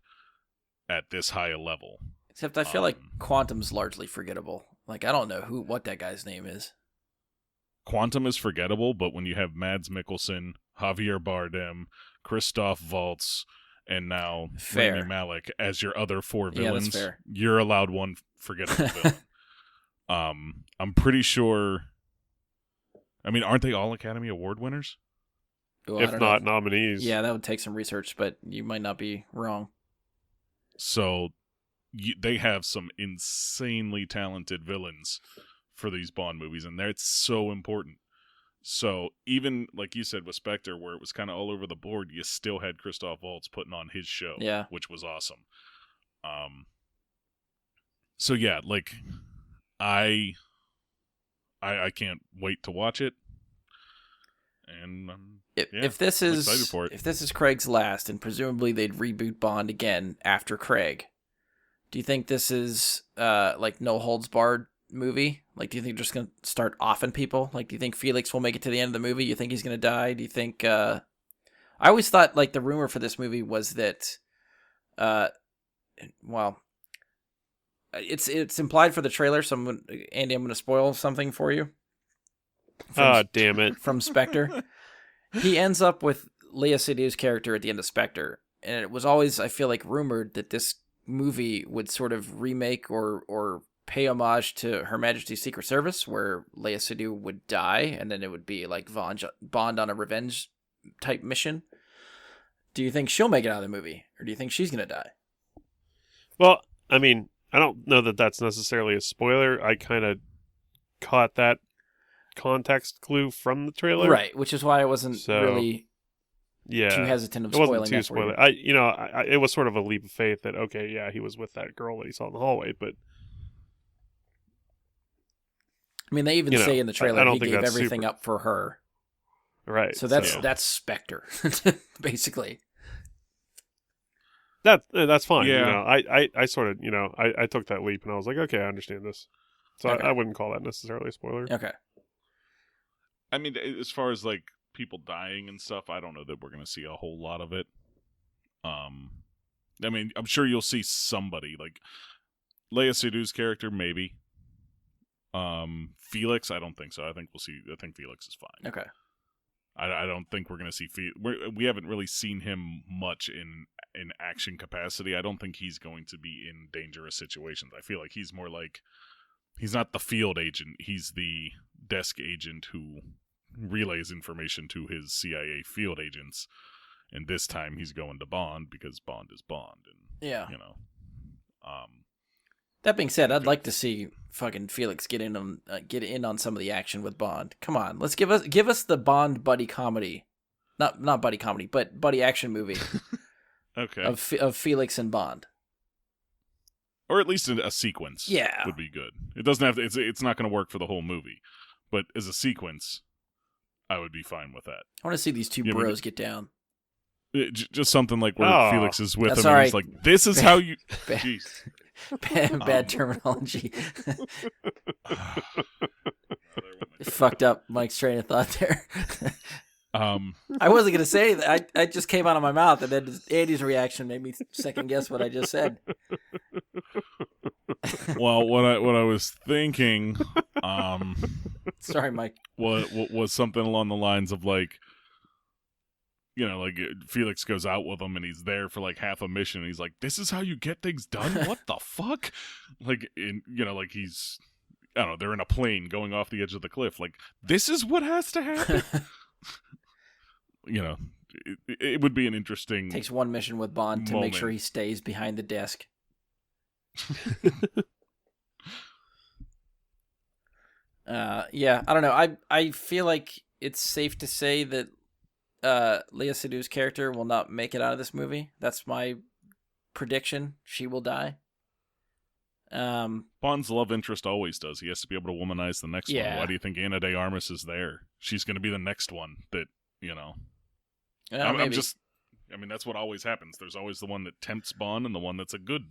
at this high a level. Except I feel like Quantum's largely forgettable. Like, I don't know what that guy's name is. Quantum is forgettable, but when you have Mads Mikkelsen, Javier Bardem, Christoph Waltz, and now Rami Malek as your other four villains, that's fair. You're allowed one forgettable villain. I'm pretty sure... I mean, aren't they all Academy Award winners? Well, if not nominees. Yeah, that would take some research, but you might not be wrong. So they have some insanely talented villains for these Bond movies, and that's so important. So even, like you said, with Spectre, where it was kind of all over the board, you still had Christoph Waltz putting on his show, which was awesome. So yeah, like, I can't wait to watch it. And if this is Craig's last, and presumably they'd reboot Bond again after Craig, do you think this is like no holds barred movie? Like, do you think they're just gonna start offing people? Like, do you think Felix will make it to the end of the movie? You think he's gonna die? Do you think? I always thought like the rumor for this movie was that, it's implied for the trailer. So Andy, I'm gonna spoil something for you. Damn it. From Spectre. He ends up with Lea Seydoux' character at the end of Spectre. And it was always, I feel like, rumored that this movie would sort of remake or pay homage to Her Majesty's Secret Service, where Lea Seydoux would die, and then it would be like Bond on a revenge type mission. Do you think she'll make it out of the movie? Or do you think she's going to die? Well, I mean, I don't know that that's necessarily a spoiler. I kind of caught that context clue from the trailer, right? Which is why I wasn't really too hesitant of spoiling. It wasn't too spoiler. It was sort of a leap of faith that he was with that girl that he saw in the hallway, but I mean, they even say in the trailer he gave everything up for her, right? So that's Spectre, basically. That's fine. Yeah. I sort of I took that leap and I was like, okay, I understand this. So I wouldn't call that necessarily a spoiler. Okay. I mean, as far as like people dying and stuff, I don't know that we're going to see a whole lot of it. I mean, I'm sure you'll see somebody like Lea Seydoux' character, maybe. Felix, I don't think so. I think Felix is fine. Okay. I don't think we're going to see we haven't really seen him much in action capacity. I don't think he's going to be in dangerous situations. I feel like he's more like, he's not the field agent. He's the desk agent who relays information to his CIA field agents. and this time he's going to Bond because Bond is Bond, and Yeah. That being said, I'd like to see fucking Felix get in on some of the action with Bond. Come on, let's give us the Bond buddy comedy, not buddy comedy, but buddy action movie. Okay. Of Felix and Bond, or at least a sequence. Yeah, would be good. It doesn't have to. It's not going to work for the whole movie, but as a sequence, I would be fine with that. I want to see these two bros get down. Just something like where Felix is with him, and he's like, "This is how you." Jeez. Bad terminology. Fucked up Mike's train of thought there. I wasn't going to say that. I just came out of my mouth, and then Andy's reaction made me second guess what I just said. Well, what I was thinking, sorry, Mike, was something along the lines of like, like Felix goes out with him and he's there for like half a mission and he's like, "This is how you get things done." What the fuck? Like, like he's, I don't know, they're in a plane going off the edge of the cliff. Like, this is what has to happen. It would be an interesting. Takes one mission with Bond to moment. Make sure he stays behind the desk. Yeah, I don't know. I feel like it's safe to say that Léa Seydoux' character will not make it out of this movie. That's my prediction. She will die. Bond's love interest always does. He has to be able to womanize the next one. Why do you think Ana de Armas is there? She's going to be the next one that, I'm just, that's what always happens. There's always the one that tempts Bond and the one that's a good,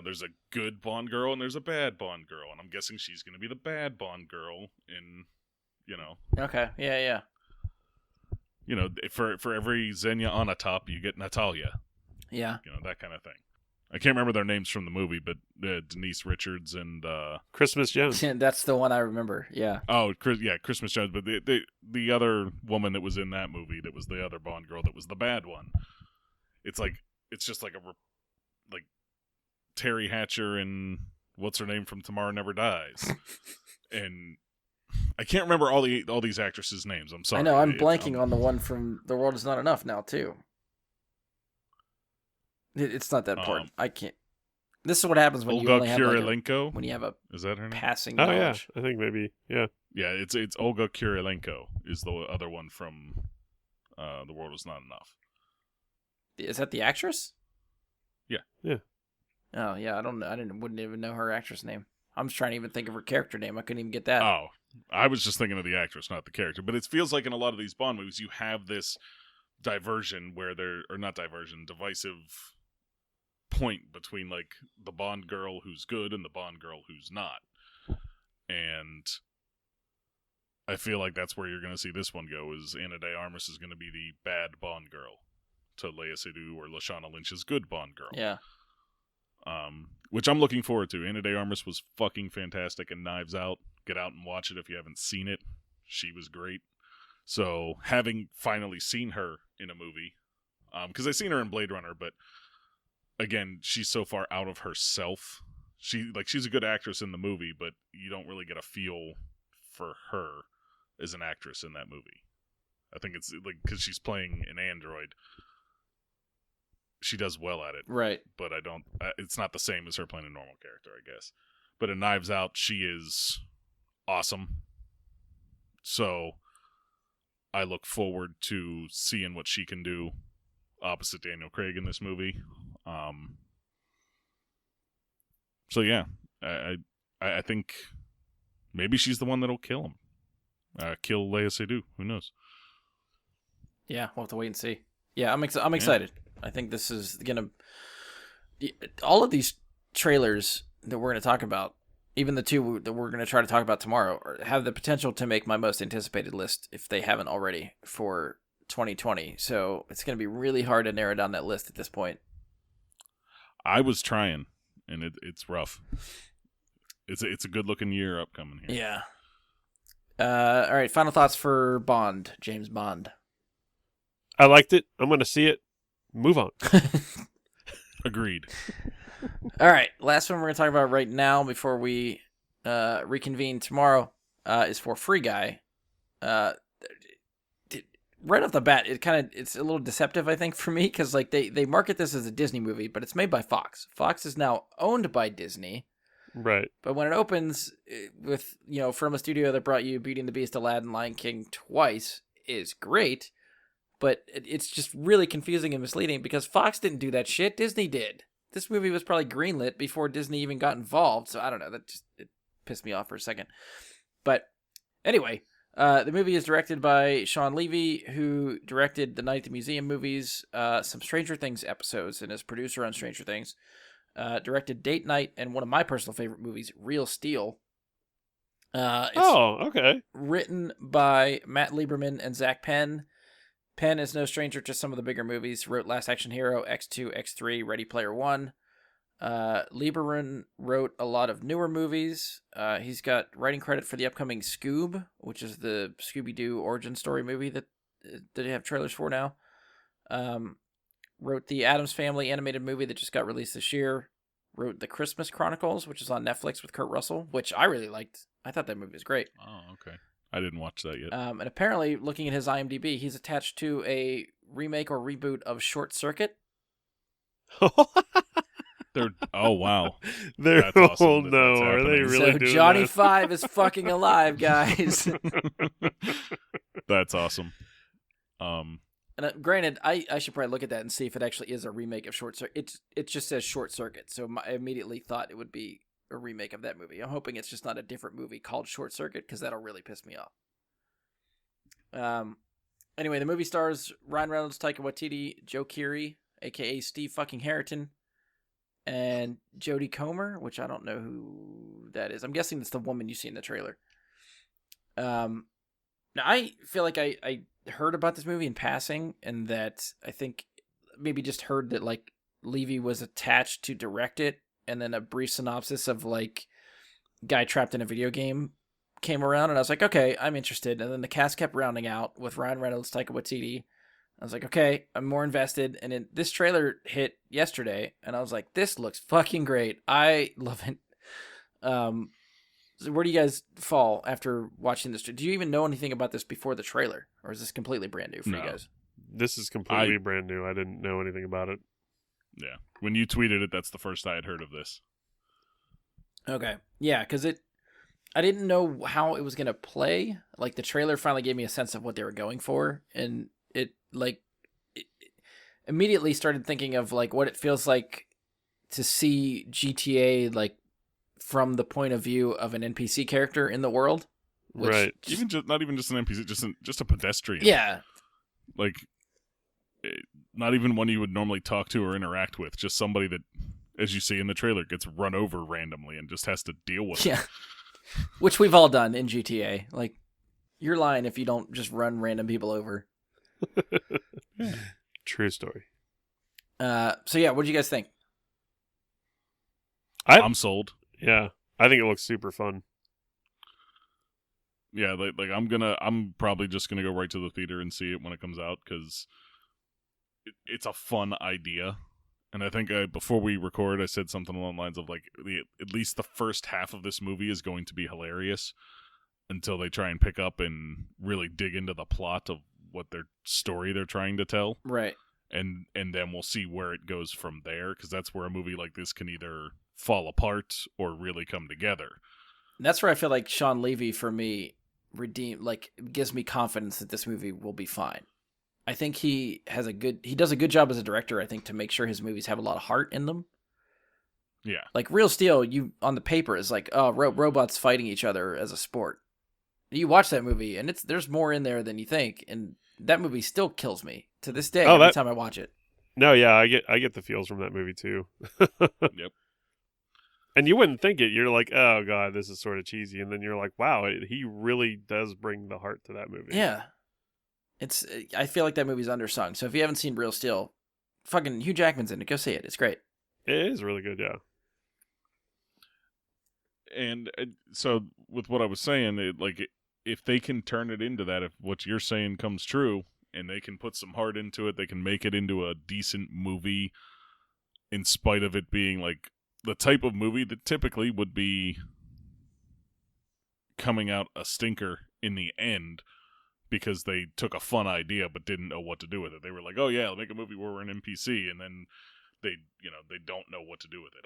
there's a good Bond girl and there's a bad Bond girl. And I'm guessing she's going to be the bad Bond girl in, Okay, yeah. For every Xenia Onatopp, you get Natalia. Yeah. That kind of thing. I can't remember their names from the movie, but Denise Richards and Christmas Jones. That's the one I remember. Yeah. Oh, Christmas Jones. But the other woman that was in that movie, that was the other Bond girl, that was the bad one. It's just like like Terry Hatcher and what's her name from Tomorrow Never Dies, and I can't remember all these actresses' names. I'm sorry. I know. I'm blanking on the one from The World Is Not Enough now too. It's not that important. I can't. This is what happens when you only have when you have a is that her name? Passing Oh knowledge. yeah, I think maybe yeah. Yeah, it's Olga Kurylenko is the other one from The World Is Not Enough. Is that the actress? Yeah. Oh yeah, wouldn't even know her actress name. I'm just trying to even think of her character name. I couldn't even get that. Oh, I was just thinking of the actress, not the character. But it feels like in a lot of these Bond movies, you have this diversion where divisive point between like the Bond girl who's good and the Bond girl who's not. And I feel like that's where you're going to see this one go, is Ana de Armas is going to be the bad Bond girl to Léa Seydoux or Lashana Lynch's good Bond girl. Yeah. Which I'm looking forward to. Ana de Armas was fucking fantastic in Knives Out. Get out and watch it if you haven't seen it. She was great. So having finally seen her in a movie, because I've seen her in Blade Runner, but again, she's so far out of herself. She's a good actress in the movie, but you don't really get a feel for her as an actress in that movie. I think it's like because she's playing an android. She does well at it, right? But it's not the same as her playing a normal character, I guess. But in Knives Out, she is awesome. So I look forward to seeing what she can do opposite Daniel Craig in this movie. So yeah, I think maybe she's the one that'll kill him. Kill Léa Seydoux. Who knows? Yeah, we'll have to wait and see. Yeah, I'm excited. I think this is gonna. All of these trailers that we're gonna talk about, even the two that we're gonna try to talk about tomorrow, have the potential to make my most anticipated list if they haven't already for 2020. So it's gonna be really hard to narrow down that list at this point. I was trying, and it's rough. It's a good looking year upcoming here. Yeah. All right. Final thoughts for Bond, James Bond. I liked it. I'm going to see it. Move on. Agreed. All right. Last one we're going to talk about right now before we reconvene tomorrow is for Free Guy. We're right off the bat, it's a little deceptive, I think, for me, because like they market this as a Disney movie, but it's made by Fox. Fox is now owned by Disney. Right. But when it opens with, from a studio that brought you Beauty and the Beast, Aladdin, Lion King twice is great, but it's just really confusing and misleading because Fox didn't do that shit. Disney did. This movie was probably greenlit before Disney even got involved. So I don't know. It pissed me off for a second. But anyway, the movie is directed by Sean Levy, who directed the Night at the Museum movies, some Stranger Things episodes, and is producer on Stranger Things. Directed Date Night and one of my personal favorite movies, Real Steel. Okay. Written by Matt Lieberman and Zach Penn. Penn is no stranger to some of the bigger movies. Wrote Last Action Hero, X2, X3, Ready Player One. Lieberman wrote a lot of newer movies. He's got writing credit for the upcoming Scoob, which is the Scooby-Doo origin story movie that they have trailers for now. Wrote the Addams Family animated movie that just got released this year. Wrote The Christmas Chronicles, which is on Netflix with Kurt Russell, which I really liked. I thought that movie was great. Oh, okay. I didn't watch that yet. And apparently, looking at his IMDb, he's attached to a remake or reboot of Short Circuit. Oh, wow. That's awesome oh, that no. that's Are they happening. really So doing Johnny that? Five is fucking alive, guys. That's awesome. And granted, I should probably look at that and see if it actually is a remake of Short Circuit. It just says Short Circuit, so I immediately thought it would be a remake of that movie. I'm hoping it's just not a different movie called Short Circuit, because that'll really piss me off. Anyway, the movie stars Ryan Reynolds, Taika Waititi, Joe Keery, a.k.a. Steve fucking Harrington, and Jodie Comer, which I don't know who that is. I'm guessing that's the woman you see in the trailer. Now, I feel like I heard about this movie in passing, and that I think maybe just heard that like Levy was attached to direct it, and then a brief synopsis of like guy trapped in a video game came around, and I was like, okay, I'm interested. And then the cast kept rounding out with Ryan Reynolds, Taika Waititi. I was like, okay, I'm more invested. And this trailer hit yesterday, and I was like, this looks fucking great. I love it. So where do you guys fall after watching this? Do you even know anything about this before the trailer, or is this completely brand new for you guys? This is completely brand new. I didn't know anything about it. Yeah. When you tweeted it, that's the first I had heard of this. Okay. Yeah, because I didn't know how it was going to play. Like, the trailer finally gave me a sense of what they were going for, and it immediately started thinking of, like, what it feels like to see GTA, like, from the point of view of an NPC character in the world. Right. Not even just an NPC, just a pedestrian. Yeah. Like, not even one you would normally talk to or interact with. Just somebody that, as you see in the trailer, gets run over randomly and just has to deal with it. Which we've all done in GTA. Like, you're lying if you don't just run random people over. Yeah. True story. So yeah, what do you guys think? I'm sold. Yeah, I think it looks super fun. Yeah, I'm probably just gonna go right to the theater and see it when it comes out, because it's a fun idea. And I think before we record, I said something along the lines of like at least the first half of this movie is going to be hilarious until they try and pick up and really dig into the plot of what their story they're trying to tell. Right. And then we'll see where it goes from there, because that's where a movie like this can either fall apart or really come together. And that's where I feel like Sean Levy, for me, gives me confidence that this movie will be fine. I think he does a good job as a director, I think, to make sure his movies have a lot of heart in them. Yeah. Like Real Steel, on the paper is like, oh, robots fighting each other as a sport. You watch that movie, and there's more in there than you think, and that movie still kills me to this day every time I watch it. No, yeah, I get the feels from that movie too. Yep. And you wouldn't think it. You're like, oh god, this is sort of cheesy, and then you're like, wow, he really does bring the heart to that movie. Yeah. I feel like that movie's undersung. So if you haven't seen Real Steel, fucking Hugh Jackman's in it. Go see it. It's great. It is really good, yeah. And so with what I was saying, if they can turn it into that, if what you're saying comes true, and they can put some heart into it, they can make it into a decent movie, in spite of it being like the type of movie that typically would be coming out a stinker in the end, because they took a fun idea but didn't know what to do with it. They were like, "Oh yeah, I'll make a movie where we're an NPC," and then they don't know what to do with it.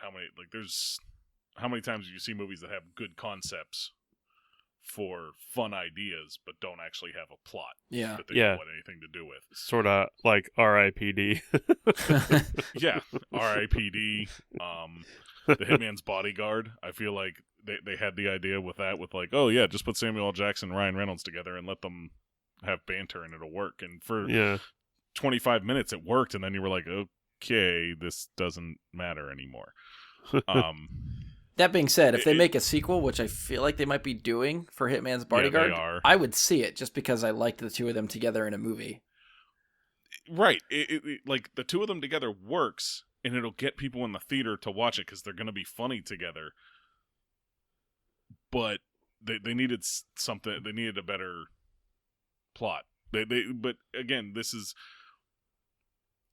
How many times do you see movies that have good concepts for fun ideas but don't actually have a plot that they don't want anything to do with? Sort of like R.I.P.D. Yeah, R.I.P.D. The Hitman's Bodyguard. I feel like they had the idea with like, oh yeah, just put Samuel L. Jackson and Ryan Reynolds together and let them have banter and it'll work. And for 25 minutes it worked, and then you were like, okay, this doesn't matter anymore. That being said, if they make a sequel, which I feel like they might be doing for Hitman's Bodyguard, I would see it just because I liked the two of them together in a movie. Right. Like, the two of them together works, and it'll get people in the theater to watch it because they're going to be funny together. But they needed something. They needed a better plot. But again, this is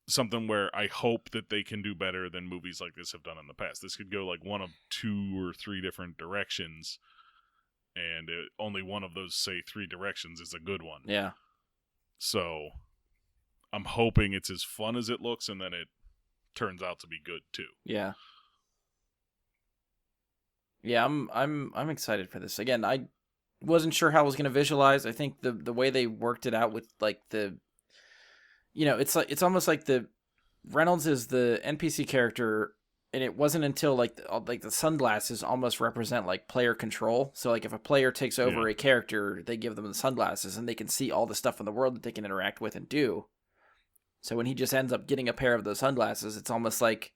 something where I hope that they can do better than movies like this have done in the past. This could go like one of 2 or 3 different directions, and only one of those, say, 3 directions is a good one. Yeah. So I'm hoping it's as fun as it looks, and then it turns out to be good too. Yeah. Yeah, I'm excited for this. Again, I wasn't sure how I was going to visualize. I think the way they worked it out with like the, it's almost like the Reynolds is the NPC character, and it wasn't until like the sunglasses almost represent like player control. So like if a player takes over a character, they give them the sunglasses and they can see all the stuff in the world that they can interact with and do. So when he just ends up getting a pair of those sunglasses, it's almost like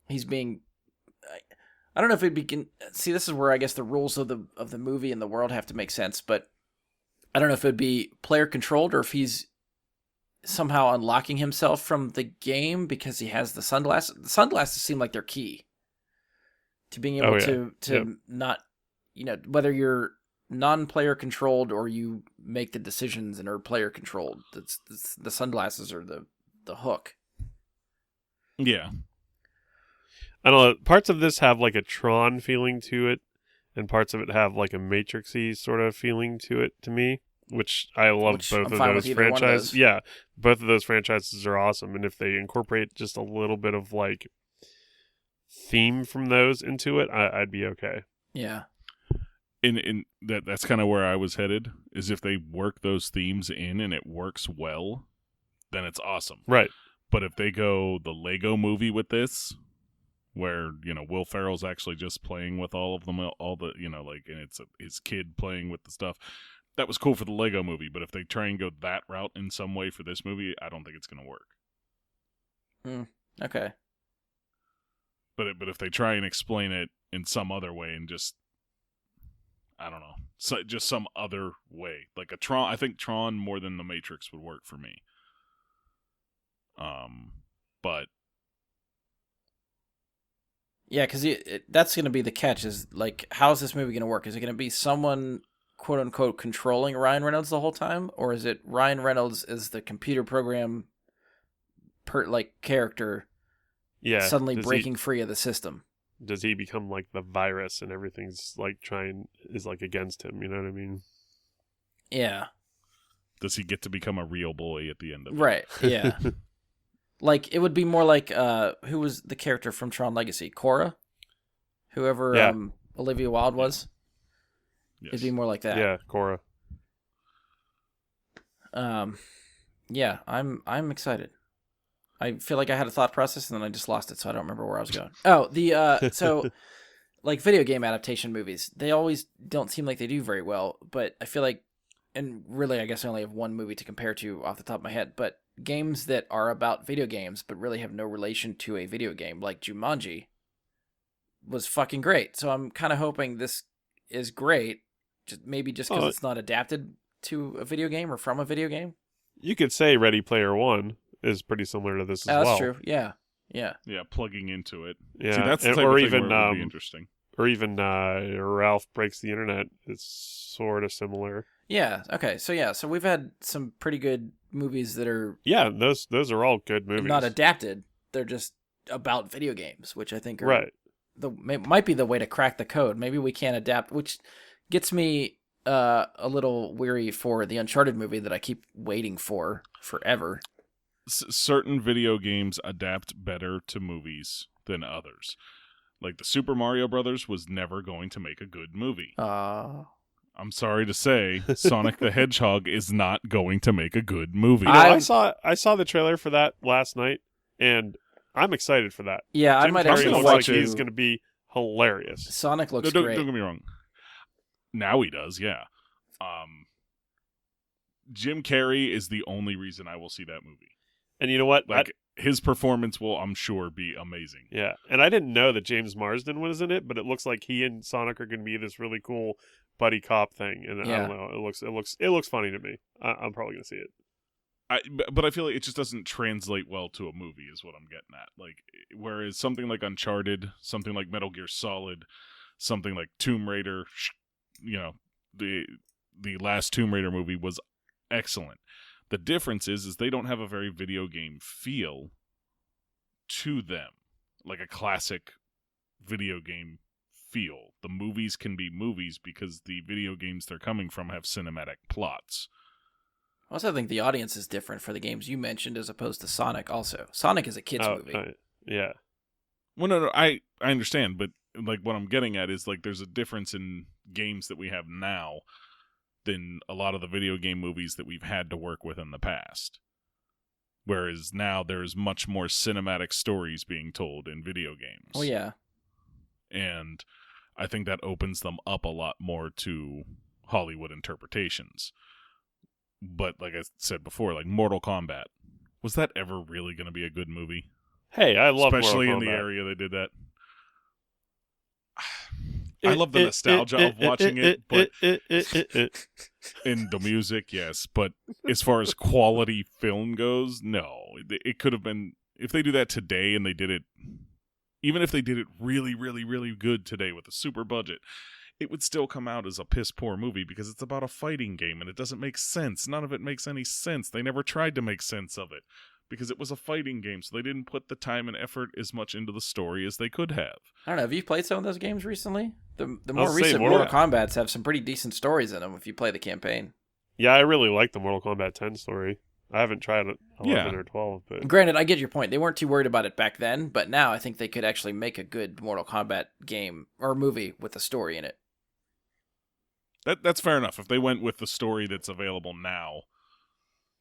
he's being, I don't know if it'd be, see, this is where I guess the rules of the movie and the world have to make sense, but I don't know if it'd be player controlled or if he's somehow unlocking himself from the game because he has the sunglasses. The sunglasses seem like they're key to being able to not, whether you're non-player controlled or you make the decisions and are player controlled. That's the sunglasses are the hook. Yeah. I don't know. Parts of this have like a Tron feeling to it, and parts of it have like a Matrixy sort of feeling to it to me, which I love both of those franchises. Yeah, both of those franchises are awesome, and if they incorporate just a little bit of like theme from those into it, I'd be okay. Yeah. In that's kind of where I was headed, is if they work those themes in and it works well, then it's awesome. Right. But if they go the Lego movie with this, where, Will Ferrell's actually just playing with all of them, all the, and it's his kid playing with the stuff, that was cool for the Lego movie, but if they try and go that route in some way for this movie, I don't think it's going to work. Okay. But if they try and explain it in some other way and just, I don't know, so just some other way, like a Tron, I think Tron more than the Matrix would work for me. But yeah, because that's going to be the catch. Is like, how is this movie going to work? Is it going to be someone "quote unquote" controlling Ryan Reynolds the whole time, or is it Ryan Reynolds is the computer program character? Yeah, suddenly breaking free of the system. Does he become like the virus and everything's like is against him? You know what I mean? Yeah. Does he get to become a real boy at the end of it? Right. Yeah. Like, it would be more like, who was the character from Tron Legacy? Korra? Whoever Olivia Wilde was? Yes. It'd be more like that. Yeah, Korra. Yeah, I'm excited. I feel like I had a thought process and then I just lost it, so I don't remember where I was going. Oh, so, like, video game adaptation movies, they always don't seem like they do very well, but I feel like, and really, I guess I only have one movie to compare to off the top of my head, but games that are about video games but really have no relation to a video game, like Jumanji, was fucking great. So I'm kind of hoping this is great, maybe just because it's not adapted to a video game or from a video game. You could say Ready Player One is pretty similar to this as well. That's true. Yeah. Plugging into it. Yeah, see, that's the type of thing where it would be interesting. Or even Ralph Breaks the Internet is sort of similar. Yeah. Okay. So we've had some pretty good movies that are those are all good movies. Not adapted. They're just about video games, which I think are might be the way to crack the code. Maybe we can't adapt, which gets me a little weary for the Uncharted movie that I keep waiting for forever. Certain video games adapt better to movies than others. Like the Super Mario Brothers was never going to make a good movie. I'm sorry to say, Sonic the Hedgehog is not going to make a good movie. I saw the trailer for that last night, and I'm excited for that. Yeah, Jim I might Carrey actually looks watch like it. he's going to be hilarious. Sonic looks don't, great. Don't get me wrong. Now he does, yeah. Jim Carrey is the only reason I will see that movie. And you know what? Like his performance will, I'm sure, be amazing. Yeah, and I didn't know that James Marsden was in it, but it looks like he and Sonic are going to be this really cool buddy cop thing. And I don't know, it looks funny to me. I'm probably going to see it. But I feel like it just doesn't translate well to a movie, is what I'm getting at. Like, whereas something like Uncharted, something like Metal Gear Solid, something like Tomb Raider, the last Tomb Raider movie was excellent. The difference is they don't have a very video game feel to them, like a classic video game feel. The movies can be movies because the video games they're coming from have cinematic plots. I also think the audience is different for the games you mentioned as opposed to Sonic also. Sonic is a kid's movie. Yeah. Well, no, I understand, but like what I'm getting at is like there's a difference in games that we have now than a lot of the video game movies that we've had to work with in the past. Whereas now there's much more cinematic stories being told in video games. Oh, yeah. And I think that opens them up a lot more to Hollywood interpretations. But like I said before, like Mortal Kombat, was that ever really going to be a good movie? Hey, I love especially Mortal in Kombat. the area they did that. I love the nostalgia of watching it, but in the music, yes. But as far as quality film goes, no. It could have been, if they do that today and they did it, even if they did it really, really, really good today with a super budget, it would still come out as a piss poor movie because it's about a fighting game and it doesn't make sense. None of it makes any sense. They never tried to make sense of it because it was a fighting game, so they didn't put the time and effort as much into the story as they could have. I don't know. Have you played some of those games recently? The more recent Mortal Kombats have some pretty decent stories in them if you play the campaign. Yeah, I really like the Mortal Kombat 10 story. I haven't tried 11 or 12. But granted, I get your point. They weren't too worried about it back then, but now I think they could actually make a good Mortal Kombat game or movie with a story in it. That's fair enough. If they went with the story that's available now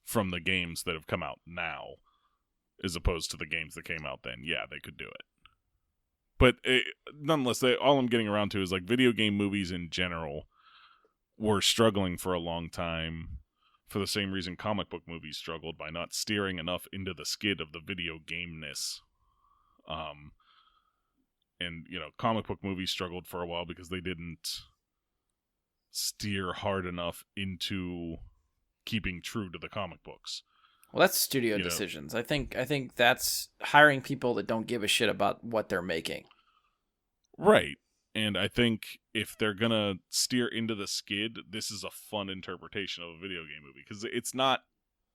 from the games that have come out now, as opposed to the games that came out then, yeah, they could do it. But nonetheless, all I'm getting around to is like video game movies in general were struggling for a long time for the same reason comic book movies struggled, by not steering enough into the skid of the video game-ness. And, comic book movies struggled for a while because they didn't steer hard enough into keeping true to the comic books. Well, that's studio decisions. I think that's hiring people that don't give a shit about what they're making. Right. And I think if they're going to steer into the skid, this is a fun interpretation of a video game movie. Because it's not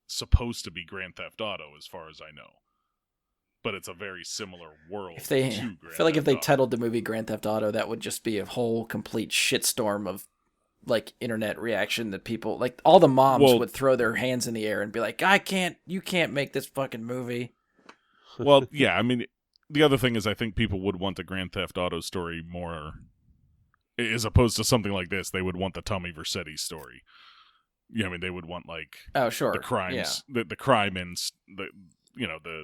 supposed to be Grand Theft Auto, as far as I know. But it's a very similar world to Grand Theft Auto. I feel like if they titled the movie Grand Theft Auto, that would just be a whole complete shitstorm of like internet reaction that people, like all the moms would throw their hands in the air and be like, you can't make this fucking movie. Well, yeah, I mean, the other thing is I think people would want the Grand Theft Auto story more, as opposed to something like this. They would want the Tommy Vercetti story. Yeah, I mean, they would want like the crimes, the crime and the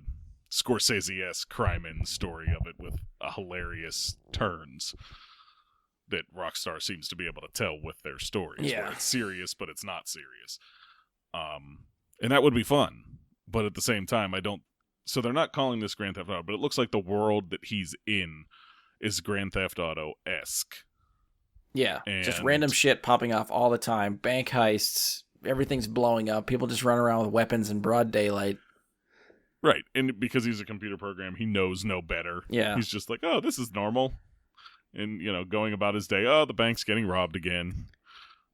Scorsese-esque crime and story of it with a hilarious turns that Rockstar seems to be able to tell with their stories. Yeah. Where it's serious, but it's not serious. And that would be fun. But at the same time, so they're not calling this Grand Theft Auto, but it looks like the world that he's in is Grand Theft Auto-esque. Yeah, just random shit popping off all the time. Bank heists, everything's blowing up. People just run around with weapons in broad daylight. Right, and because he's a computer program, he knows no better. Yeah. He's just like, oh, this is normal. And, going about his day, oh, the bank's getting robbed again.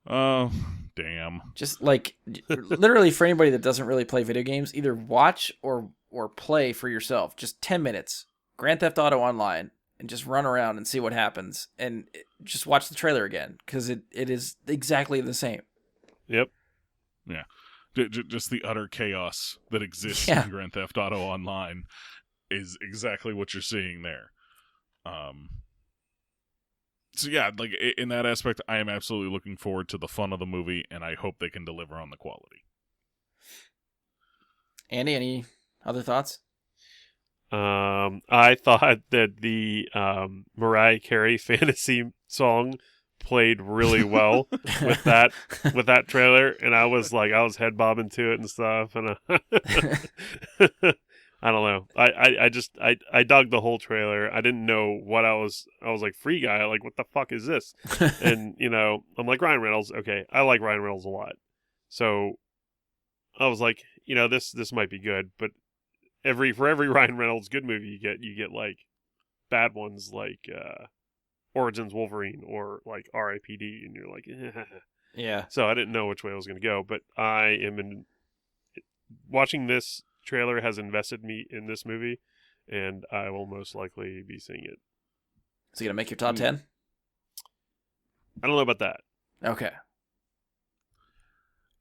Oh, damn. Just like, literally for anybody that doesn't really play video games, either watch or play for yourself. Just 10 minutes. Grand Theft Auto Online. and just run around and see what happens, and just watch the trailer again, because it is exactly the same. Yep. Yeah. Just the utter chaos that exists Yeah. in Grand Theft Auto Online is exactly what you're seeing there. So yeah, like in that aspect, I am absolutely looking forward to the fun of the movie, and I hope they can deliver on the quality. Andy, any other thoughts? I thought that the Mariah Carey fantasy song played really well with that trailer, and I was head bobbing to it and stuff, and I don't know. I dug the whole trailer. I didn't know what I was like, Free Guy, like, what the fuck is this? And I'm like, Ryan Reynolds. Okay, I like Ryan Reynolds a lot, so I was like, this might be good. But for every Ryan Reynolds good movie you get like bad ones, like Origins Wolverine or like R.I.P.D. and you're like, Yeah. So I didn't know which way I was going to go, but I am watching this trailer has invested me in this movie, and I will most likely be seeing it. Is it gonna make your top 10? I don't know about that. Okay.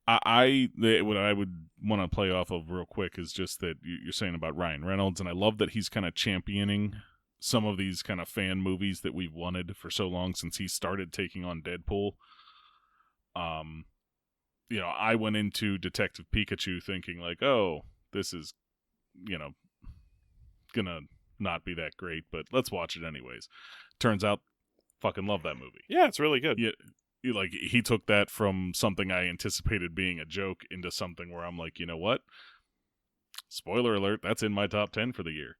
What I would want to play off of real quick is just that you're saying about Ryan Reynolds, and I love that he's kind of championing some of these kind of fan movies that we've wanted for so long since he started taking on Deadpool. I went into Detective Pikachu thinking like, oh, this is, gonna not be that great, but let's watch it anyways. Turns out, fucking love that movie. Yeah, it's really good. Yeah, he took that from something I anticipated being a joke into something where I'm like, you know what? Spoiler alert, that's in my top 10 for the year.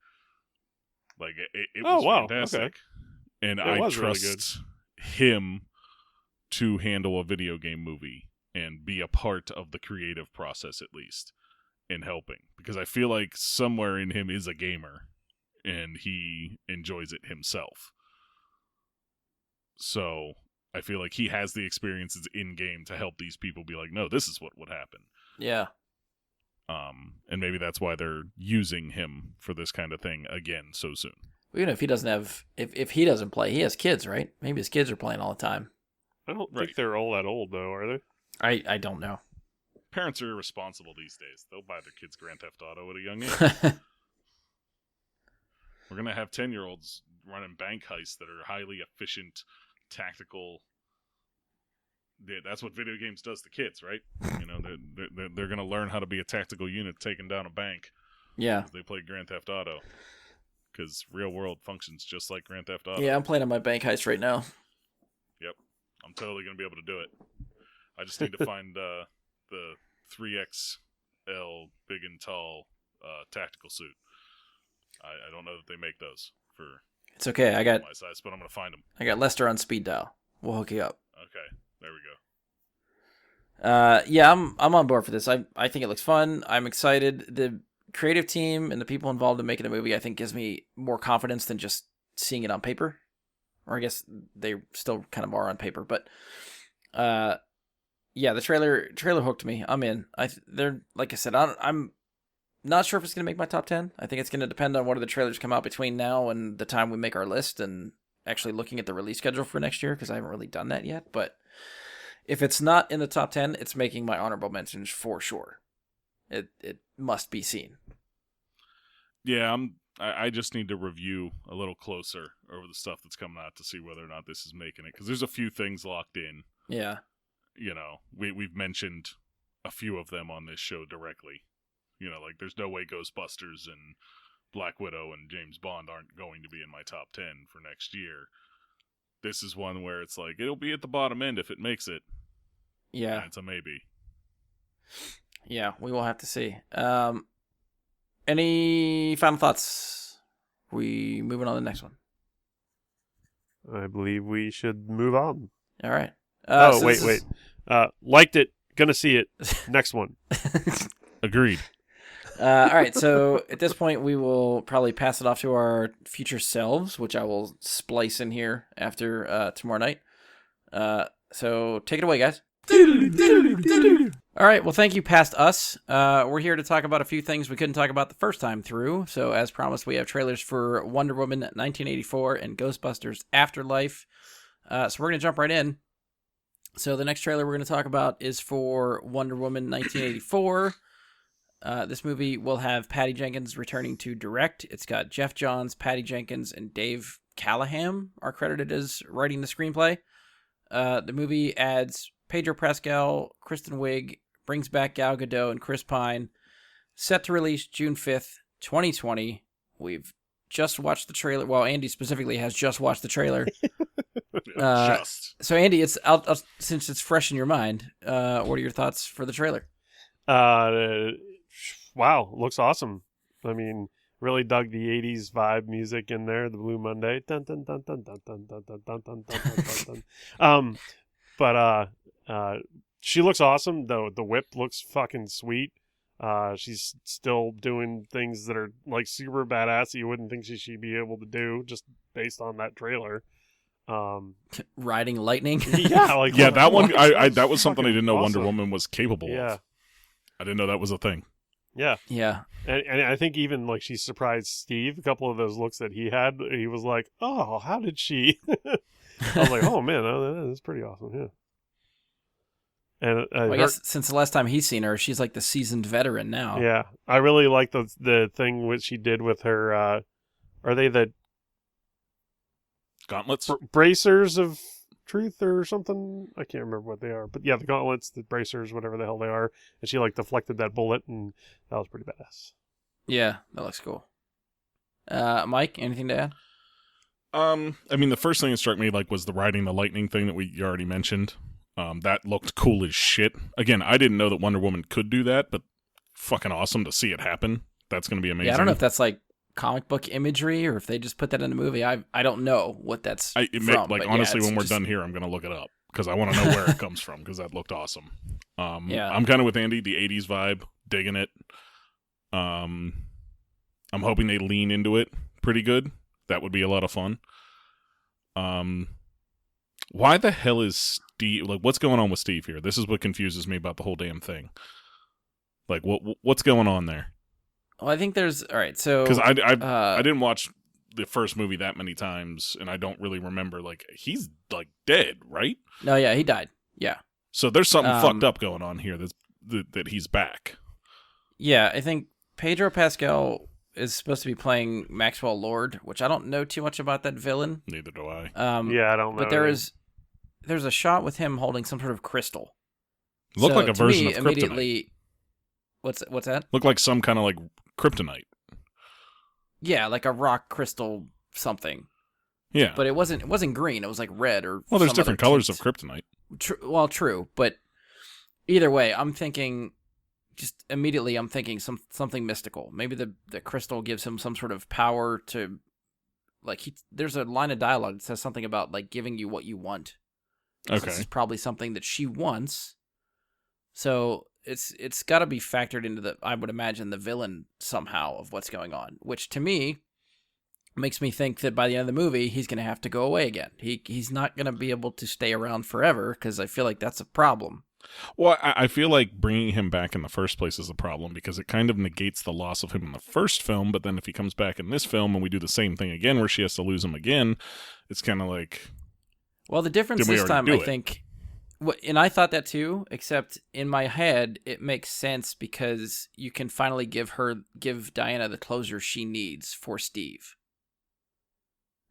Like, it was fantastic. Okay. And It I was really trust him to handle a video game movie and be a part of the creative process, at least, in helping. Because I feel like somewhere in him is a gamer, and he enjoys it himself. So I feel like he has the experiences in-game to help these people be like, no, this is what would happen. Yeah. And maybe that's why they're using him for this kind of thing again so soon. Even if he doesn't have, if he doesn't play, he has kids, right? Maybe his kids are playing all the time. I don't think they're all that old, though, are they? I don't know. Parents are irresponsible these days. They'll buy their kids Grand Theft Auto at a young age. We're going to have 10-year-olds running bank heists that are highly efficient, tactical. That's what video games does to kids, right? They're going to learn how to be a tactical unit taking down a bank. Yeah. As they play Grand Theft Auto. Because real world functions just like Grand Theft Auto. Yeah, I'm playing on my bank heist right now. Yep. I'm totally going to be able to do it. I just need to find the 3XL big and tall tactical suit. I don't know that they make those for It's okay. I got my size, but I'm going to find them. I got Lester on speed dial. We'll hook you up. Okay. There we go. Yeah, I'm on board for this. I think it looks fun. I'm excited. The creative team and the people involved in making the movie, I think, gives me more confidence than just seeing it on paper. Or I guess they still kind of are on paper, but yeah, the trailer hooked me. I'm in. They're like I said, I'm not sure if it's gonna make my top 10. I think it's gonna depend on what other trailers come out between now and the time we make our list, and actually looking at the release schedule for next year, because I haven't really done that yet. But if it's not in the top 10, it's making my honorable mentions for sure. It must be seen. Yeah, I just need to review a little closer over the stuff that's coming out to see whether or not this is making it, because there's a few things locked in. Yeah. We've mentioned a few of them on this show directly. Like there's no way Ghostbusters and Black Widow and James Bond aren't going to be in my top 10 for next year. This is one where it's like, it'll be at the bottom end if it makes it. Yeah. And it's a maybe. Yeah, we will have to see. Any final thoughts? We moving on to the next one. I believe we should move on. All right. Wait. Liked it. Gonna see it. Next one. Agreed. All right. So at this point, we will probably pass it off to our future selves, which I will splice in here after tomorrow night. So take it away, guys. All All right. Well, thank you, Past Us. We're here to talk about a few things we couldn't talk about the first time through. So, as promised, we have trailers for Wonder Woman 1984 and Ghostbusters Afterlife. So, we're going to jump right in. So, the next trailer we're going to talk about is for Wonder Woman 1984. This movie will have Patty Jenkins returning to direct. It's got Jeff Johns, Patty Jenkins, and Dave Callahan are credited as writing the screenplay. The movie adds Pedro Pascal, Kristen Wiig, brings back Gal Gadot and Chris Pine. Set to release June 5th, 2020. We've just watched the trailer. Well, Andy specifically has just watched the trailer. So, Andy, I'll, since it's fresh in your mind, what are your thoughts for the trailer? Wow, looks awesome. I mean, really dug the 80s vibe music in there, the Blue Monday. Dun, dun, dun, dun, dun, dun, dun, dun, dun, dun, dun, dun. But she looks awesome. The whip looks fucking sweet. She's still doing things that are like super badass that you wouldn't think she'd be able to do just based on that trailer. Riding lightning. Yeah, that one. That was something I didn't know awesome. Wonder Woman was capable of. I didn't know that was a thing. Yeah. And I think even like she surprised Steve. A couple of those looks that he had, he was like, "Oh, how did she?" I was like, "Oh man, that's pretty awesome." Yeah. And I guess since the last time he's seen her, she's like the seasoned veteran now. Yeah, I really like the thing which she did with her. Are they the gauntlets? Bracers of truth or something? I can't remember what they are, but yeah, the gauntlets, the bracers, whatever the hell they are, and she like deflected that bullet, and that was pretty badass. Yeah, that looks cool. Mike, anything to add? I mean, the first thing that struck me like was the riding the lightning thing that you already mentioned. That looked cool as shit. Again, I didn't know that Wonder Woman could do that, but fucking awesome to see it happen. That's going to be amazing. Yeah, I don't know if that's like comic book imagery or if they just put that in the movie. I don't know what that's from. Honestly, when we're done here, I'm going to look it up because I want to know where it comes from because that looked awesome. I'm kind of with Andy, the 80s vibe, digging it. I'm hoping they lean into it pretty good. That would be a lot of fun. Why the hell is Steve, like, what's going on with Steve here? This is what confuses me about the whole damn thing. Like, what's going on there? Well, I think there's, all right, so... Because I didn't watch the first movie that many times, and I don't really remember, like, he's, like, dead, right? No, yeah, he died, yeah. So there's something fucked up going on here that he's back. Yeah, I think Pedro Pascal is supposed to be playing Maxwell Lord, which I don't know too much about that villain. Neither do I. Yeah, I don't know. But there's a shot with him holding some sort of crystal. Looked like a version of kryptonite. What's that? Looked like some kind of like kryptonite. Yeah, like a rock crystal something. Yeah. But it wasn't green. It was like red or. Well, there's different colors of kryptonite. True, but either way, I'm thinking. Just immediately, I'm thinking something mystical. Maybe the crystal gives him some sort of power to, like there's a line of dialogue that says something about like giving you what you want. Okay, so this is probably something that she wants. So it's got to be factored into I would imagine, the villain somehow of what's going on, which to me makes me think that by the end of the movie he's going to have to go away again. He's not going to be able to stay around forever because I feel like that's a problem. Well, I feel like bringing him back in the first place is a problem because it kind of negates the loss of him in the first film, but then if he comes back in this film and we do the same thing again where she has to lose him again, it's kind of like... Well, the difference this time, I think... And I thought that too, except in my head, it makes sense because you can finally give Diana the closure she needs for Steve.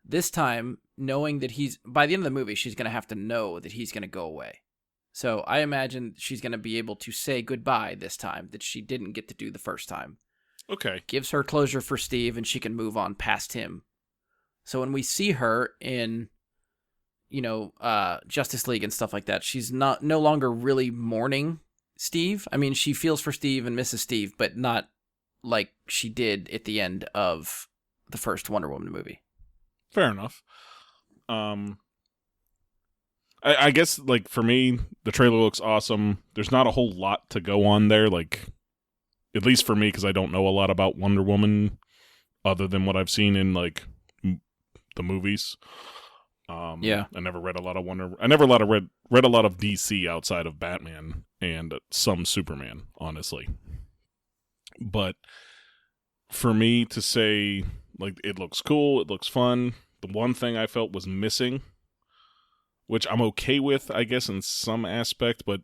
This time, knowing that by the end of the movie, she's going to have to know that he's going to go away. So I imagine she's going to be able to say goodbye this time that she didn't get to do the first time. Okay. Gives her closure for Steve, and she can move on past him. So when we see her in, Justice League and stuff like that, she's no longer really mourning Steve. I mean, she feels for Steve and misses Steve, but not like she did at the end of the first Wonder Woman movie. Fair enough. I guess, like, for me, the trailer looks awesome. There's not a whole lot to go on there, like, at least for me, because I don't know a lot about Wonder Woman other than what I've seen in, like, the movies. Yeah. I never read a lot of I never read a lot of DC outside of Batman and some Superman, honestly. But for me to say, like, it looks cool, it looks fun, the one thing I felt was missing, which I'm okay with, I guess, in some aspect, but,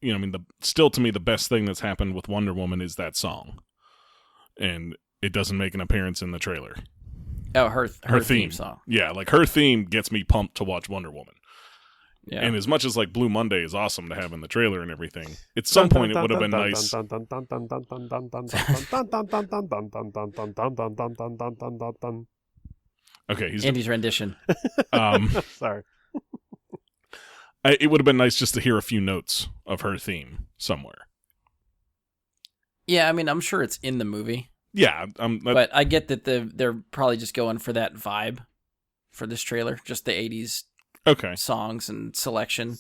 you know, I mean, still to me, the best thing that's happened with Wonder Woman is that song. And it doesn't make an appearance in the trailer. Oh, her theme song. Yeah, like, her theme gets me pumped to watch Wonder Woman. Yeah. And as much as, like, Blue Monday is awesome to have in the trailer and everything, at some point it would have been nice. Okay, Andy's rendition. Sorry. It would have been nice just to hear a few notes of her theme somewhere. Yeah, I mean, I'm sure it's in the movie. Yeah, but I get that they're probably just going for that vibe for this trailer, just the 80s songs and selection.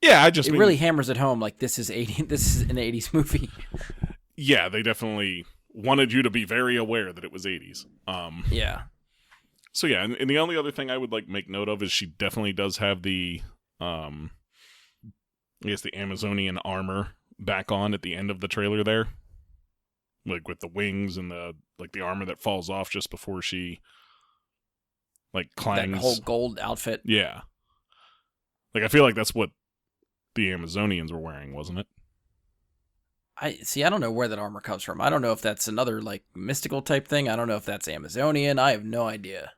Yeah, it really hammers it home like this is an 80s movie. Yeah, they definitely wanted you to be very aware that it was 80s. Yeah. So yeah, and the only other thing I would like make note of is she definitely does have the I guess the Amazonian armor back on at the end of the trailer there. Like with the wings and the armor that falls off just before she like clangs. That whole gold outfit. Yeah. Like I feel like that's what the Amazonians were wearing, wasn't it? I don't know where that armor comes from. I don't know if that's another like mystical type thing. I don't know if that's Amazonian. I have no idea.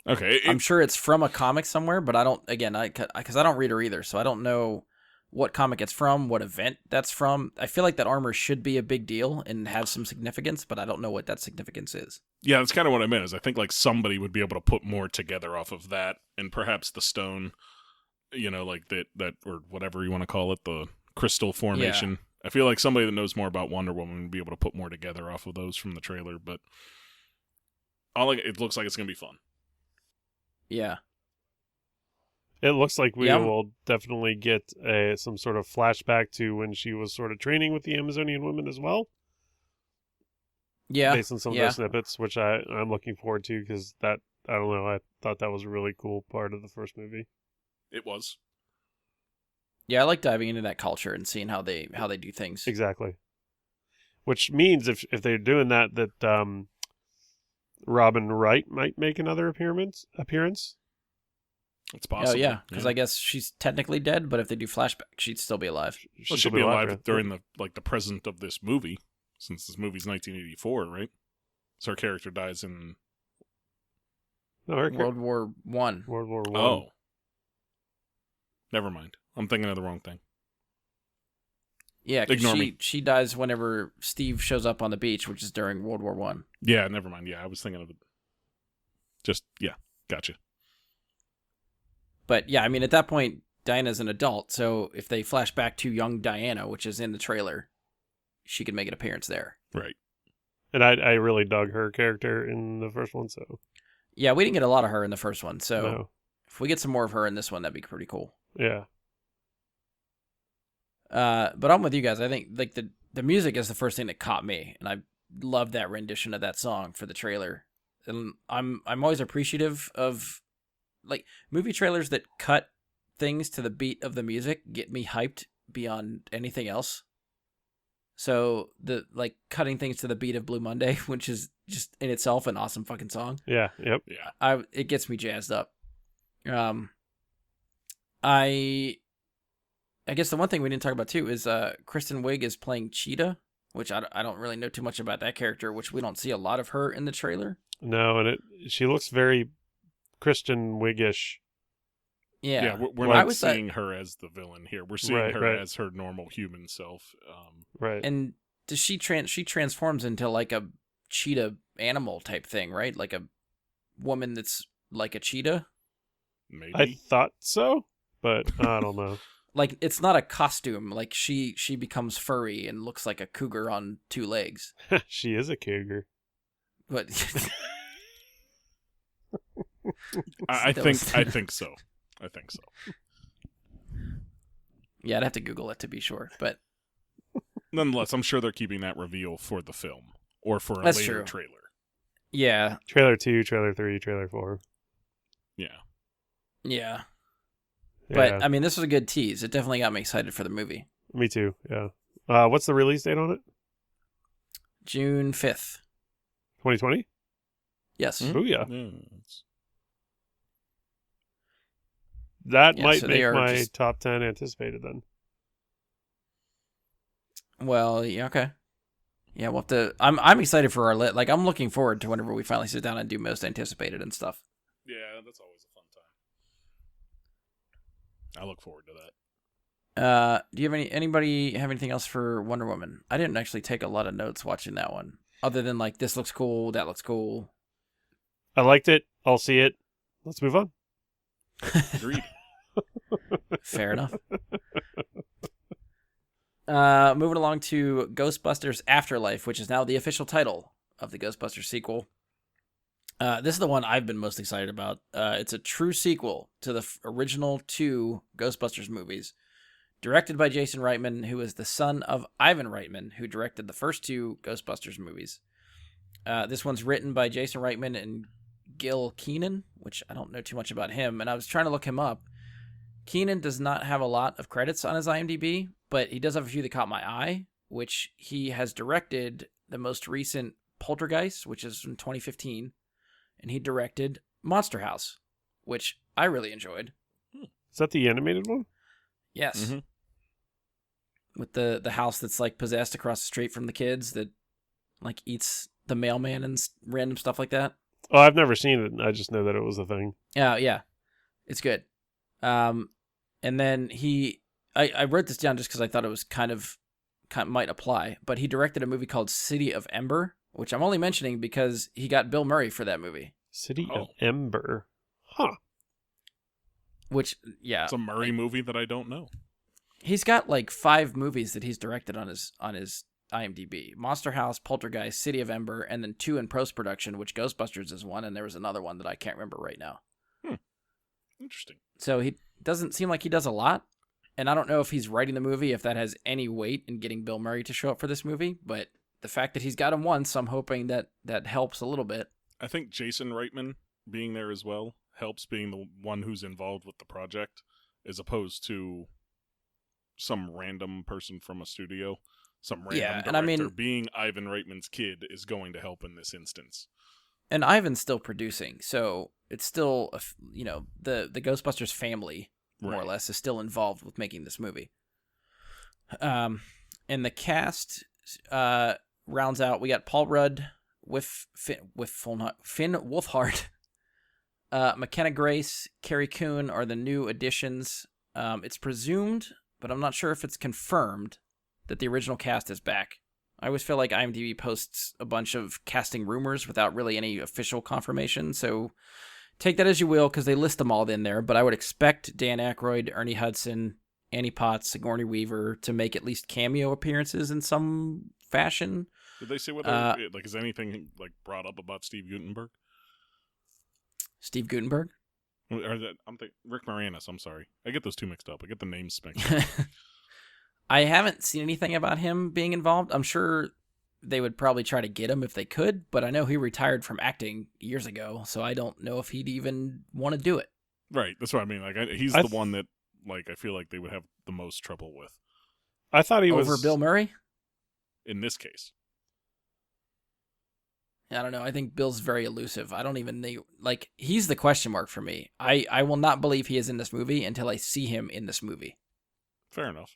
Okay. I'm sure it's from a comic somewhere, but I don't, because I don't read her either, so I don't know what comic it's from, what event that's from. I feel like that armor should be a big deal and have some significance, but I don't know what that significance is. Yeah, that's kind of what I meant, is I think like somebody would be able to put more together off of that, and perhaps the stone, you know, like that or whatever you want to call it, the crystal formation. Yeah. I feel like somebody that knows more about Wonder Woman would be able to put more together off of those from the trailer, but it looks like it's going to be fun. Yeah. It looks like we will definitely get some sort of flashback to when she was sort of training with the Amazonian women as well. Yeah. Based on some of those snippets, which I'm looking forward to because I don't know, I thought that was a really cool part of the first movie. It was. Yeah, I like diving into that culture and seeing how they do things. Exactly. Which means if they're doing that Robin Wright might make another appearance. It's possible. Oh, yeah, because I guess she's technically dead, but if they do flashback, she'd still be alive. She'll be alive during the present of this movie, since this movie's 1984, right? So her character dies in World War I. World War I. Oh. Never mind. I'm thinking of the wrong thing. Yeah, because she dies whenever Steve shows up on the beach, which is during World War I. Yeah, never mind. Yeah, I was thinking of it. Gotcha. But yeah, I mean, at that point, Diana's an adult, so if they flash back to young Diana, which is in the trailer, she could make an appearance there. Right. And I really dug her character in the first one, so. Yeah, we didn't get a lot of her in the first one, so if we get some more of her in this one, that'd be pretty cool. Yeah. But I'm with you guys. I think like the music is the first thing that caught me, and I loved that rendition of that song for the trailer. And I'm always appreciative of like movie trailers that cut things to the beat of the music get me hyped beyond anything else. So the like cutting things to the beat of Blue Monday, which is just in itself an awesome fucking song. Yeah. Yep. Yeah. It gets me jazzed up. I guess the one thing we didn't talk about too is Kristen Wiig is playing Cheetah, which I don't really know too much about that character, which we don't see a lot of her in the trailer. No, and she looks very Kristen Wiig-ish. Yeah, we're not seeing her as the villain here. We're seeing her as her normal human self. Right. And does she transforms into like a cheetah animal type thing, right? Like a woman that's like a cheetah? Maybe. I thought so, but I don't know. Like, it's not a costume. Like, she becomes furry and looks like a cougar on two legs. She is a cougar. But I think so. Yeah, I'd have to Google it to be sure. But nonetheless, I'm sure they're keeping that reveal for the film or for a later trailer. Yeah. Trailer 2, Trailer 3, Trailer 4. Yeah. Yeah. Yeah, But, I mean, this was a good tease. It definitely got me excited for the movie. me too. Yeah. What's the release date on it? June 5th. 2020? Yes. Mhm. Booyah. Yeah, That Yeah, might so they make are my just- top 10 anticipated then. Well, yeah, okay. Yeah, we'll have to... I'm excited for our lit. Like, I'm looking forward to whenever we finally sit down and do most anticipated and stuff. yeah, that's always a fun time. I look forward to that. Do you have anybody have anything else for Wonder Woman? I didn't actually take a lot of notes watching that one, other than like this looks cool, that looks cool. I liked it. I'll see it. Let's move on. Agreed. Fair enough. Moving along to Ghostbusters Afterlife, which is now the official title of the Ghostbusters sequel. This is the one I've been most excited about. It's a true sequel to the original 2 Ghostbusters movies. Directed by Jason Reitman, who is the son of Ivan Reitman, who directed the first 2 Ghostbusters movies. This one's written by Jason Reitman and Gil Keenan, which I don't know too much about him, and I was trying to look him up. Keenan does not have a lot of credits on his IMDb, but he does have a few that caught my eye, which he has directed the most recent Poltergeist, which is from 2015, and he directed Monster House, which I really enjoyed. Is that the animated one? Yes. Mm-hmm. With the house that's like possessed across the street from the kids that like eats the mailman and random stuff like that. Oh, I've never seen it. I just know that it was a thing. Yeah. It's good. And then I wrote this down just because I thought it was kind of might apply, but he directed a movie called City of Ember, which I'm only mentioning because he got Bill Murray for that movie. City of Ember. Huh. Which, yeah. It's a Murray movie that I don't know. He's got like 5 movies that he's directed on his IMDb. Monster House, Poltergeist, City of Ember, and then 2 in post-production, which Ghostbusters is one, and there was another one that I can't remember right now. Interesting. So he doesn't seem like he does a lot, and I don't know if he's writing the movie, if that has any weight in getting Bill Murray to show up for this movie, but the fact that he's got him once, I'm hoping that helps a little bit. I think Jason Reitman being there as well helps, being the one who's involved with the project, as opposed to some random person from a studio. Some random director. And I mean, being Ivan Reitman's kid is going to help in this instance. And Ivan's still producing, so it's still, the Ghostbusters family, more or less, is still involved with making this movie. And the cast rounds out, we got Paul Rudd with Finn Wolfhard, McKenna Grace, Carrie Coon are the new additions. It's presumed, but I'm not sure if it's confirmed, that the original cast is back. I always feel like IMDb posts a bunch of casting rumors without really any official confirmation, so take that as you will, because they list them all in there, but I would expect Dan Aykroyd, Ernie Hudson, Annie Potts, Sigourney Weaver to make at least cameo appearances in some fashion. Did they say whether, is anything brought up about Steve Guttenberg? Steve Guttenberg? Or I'm thinking Rick Moranis, I'm sorry. I get those two mixed up. I get the names mixed up. I haven't seen anything about him being involved. I'm sure they would probably try to get him if they could, but I know he retired from acting years ago, so I don't know if he'd even want to do it. Right, that's what I mean. He's the one that, I feel like they would have the most trouble with. I thought he was... Over Bill Murray? In this case. I don't know. I think Bill's very elusive. I don't even think... he's the question mark for me. I will not believe he is in this movie until I see him in this movie. Fair enough.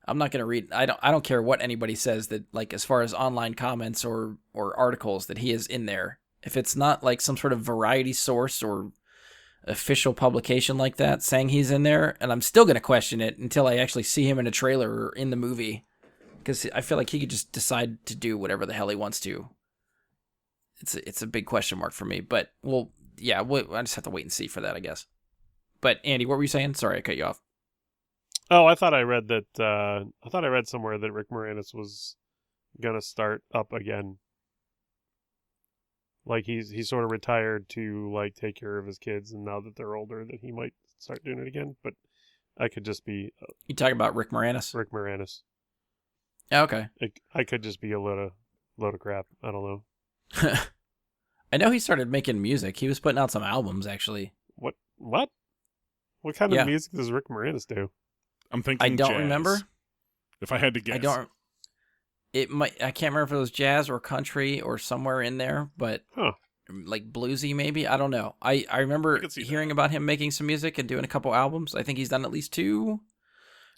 I'm not going to read... I don't care what anybody says that, as far as online comments or articles, that he is in there. If it's not, some sort of variety source or official publication like that saying he's in there, and I'm still going to question it until I actually see him in a trailer or in the movie, because I feel like he could just decide to do whatever the hell he wants to. It's a big question mark for me, but I just have to wait and see for that, I guess. But Andy, what were you saying? Sorry, I cut you off. Oh, I thought I read that. I thought I read somewhere that Rick Moranis was gonna start up again. He's sort of retired to take care of his kids, and now that they're older, that he might start doing it again. But I could just be. You talking about Rick Moranis? Rick Moranis. Oh, okay. I could just be a load of crap. I don't know. I know he started making music. He was putting out some albums, actually. What? What kind of music does Rick Moranis do? I'm thinking I don't jazz. remember. If I had to guess. I don't. It might. I can't remember if it was jazz or country or somewhere in there, but like bluesy maybe. I don't know. I remember hearing about him making some music and doing a couple albums. I think he's done at least 2,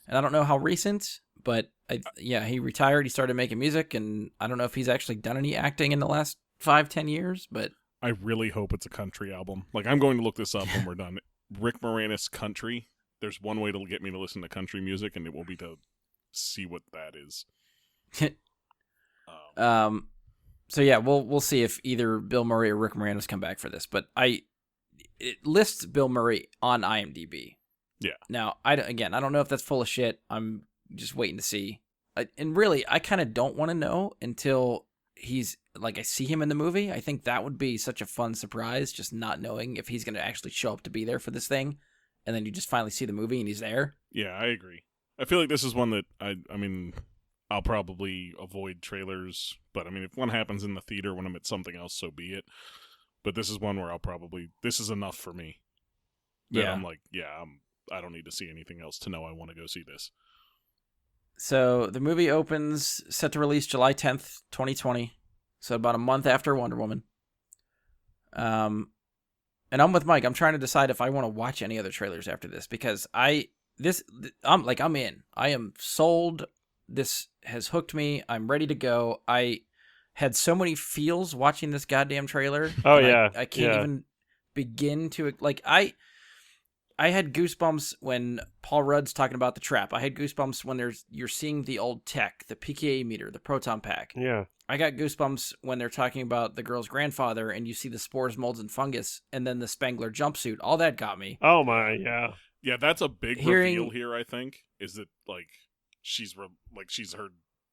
and I don't know how recent. But he retired. He started making music, and I don't know if he's actually done any acting in the last 5-10 years. But I really hope it's a country album. Like, I'm going to look this up when we're done. Rick Moranis country. There's one way to get me to listen to country music, and it will be to see what that is. So yeah, we'll see if either Bill Murray or Rick Moranis come back for this. But it lists Bill Murray on IMDb. Yeah. Now I don't know if that's full of shit. I'm just waiting to see. And really, I kind of don't want to know until he's like I see him in the movie. I think that would be such a fun surprise, just not knowing if he's going to actually show up to be there for this thing, and then you just finally see the movie and he's there. Yeah, I agree. I feel like this is one that I mean, I'll probably avoid trailers, but I mean, if one happens in the theater when I'm at something else, so be it. But this is one where this is enough for me. Yeah. I'm like, I don't need to see anything else to know I want to go see this. So the movie opens, set to release July 10th, 2020. So about a month after Wonder Woman. And I'm with Mike. I'm trying to decide if I want to watch any other trailers after this because I'm in. I am sold. This has hooked me. I'm ready to go. I had so many feels watching this goddamn trailer. Oh yeah. I can't even begin to I had goosebumps when Paul Rudd's talking about the trap. I had goosebumps when you're seeing the old tech, the PKA meter, the proton pack. Yeah. I got goosebumps when they're talking about the girl's grandfather and you see the spores, molds, and fungus, and then the Spangler jumpsuit. All that got me. Oh my, yeah. Yeah, that's a big reveal here, I think, is that, like, she's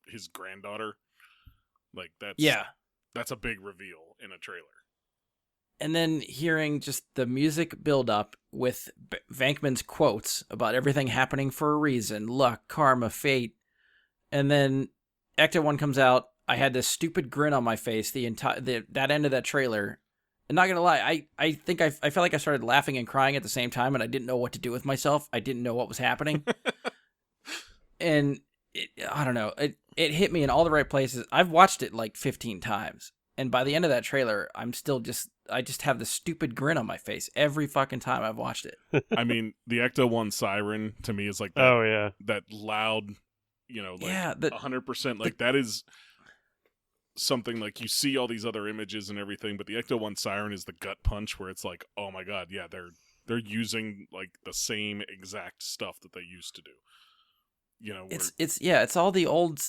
his granddaughter. Like, that's a big reveal in a trailer. And then hearing just the music build up with Venkman's quotes about everything happening for a reason, luck, karma, fate. And then Ecto 1 comes out. I had this stupid grin on my face that end of that trailer. And not gonna lie, I think I felt like I started laughing and crying at the same time, and I didn't know what to do with myself. I didn't know what was happening. And I don't know, it hit me in all the right places. I've watched it like 15 times. And by the end of that trailer, I just have the stupid grin on my face every fucking time I've watched it. I mean, the Ecto 1 siren to me is like that, that loud, 100%. Like, that is something like you see all these other images and everything, but the Ecto 1 siren is the gut punch where it's like, oh my God, yeah, they're using like the same exact stuff that they used to do. It's all the old.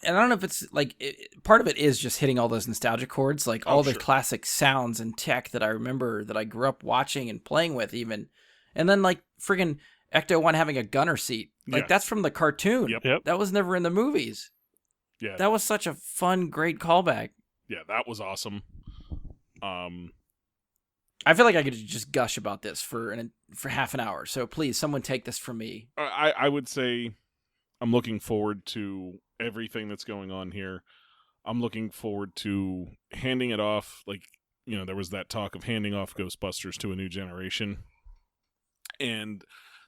And I don't know if it's like part of it is just hitting all those nostalgia chords, like all the classic sounds and tech that I remember that I grew up watching and playing with even. And then like friggin' Ecto 1 having a gunner seat. Like that's from the cartoon. Yep. That was never in the movies. Yeah. That was such a fun, great callback. Yeah, that was awesome. I feel like I could just gush about this for half an hour. So please, someone take this from me. I would say I'm looking forward to everything that's going on here. I'm looking forward to handing it off. Like, there was that talk of handing off Ghostbusters to a new generation. And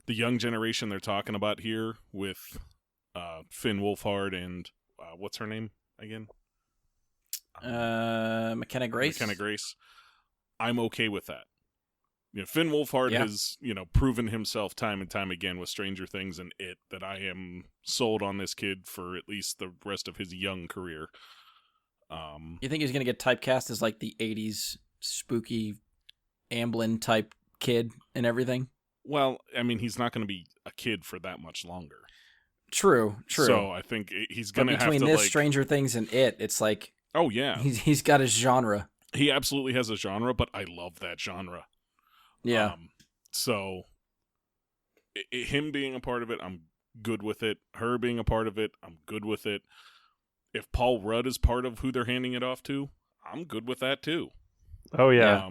the young generation they're talking about here with Finn Wolfhard and what's her name again? McKenna Grace. McKenna Grace. I'm okay with that. Finn Wolfhard has, proven himself time and time again with Stranger Things and It that I am sold on this kid for at least the rest of his young career. You think he's going to get typecast as like the 80s spooky Amblin type kid and everything? Well, I mean, he's not going to be a kid for that much longer. True. So I think he's going to have to between this, Stranger Things, and It, it's like... Oh, yeah. He's got his genre. He absolutely has a genre, but I love that genre. Yeah. So him being a part of it, I'm good with it. Her being a part of it, I'm good with it. If Paul Rudd is part of who they're handing it off to, I'm good with that too. Oh yeah.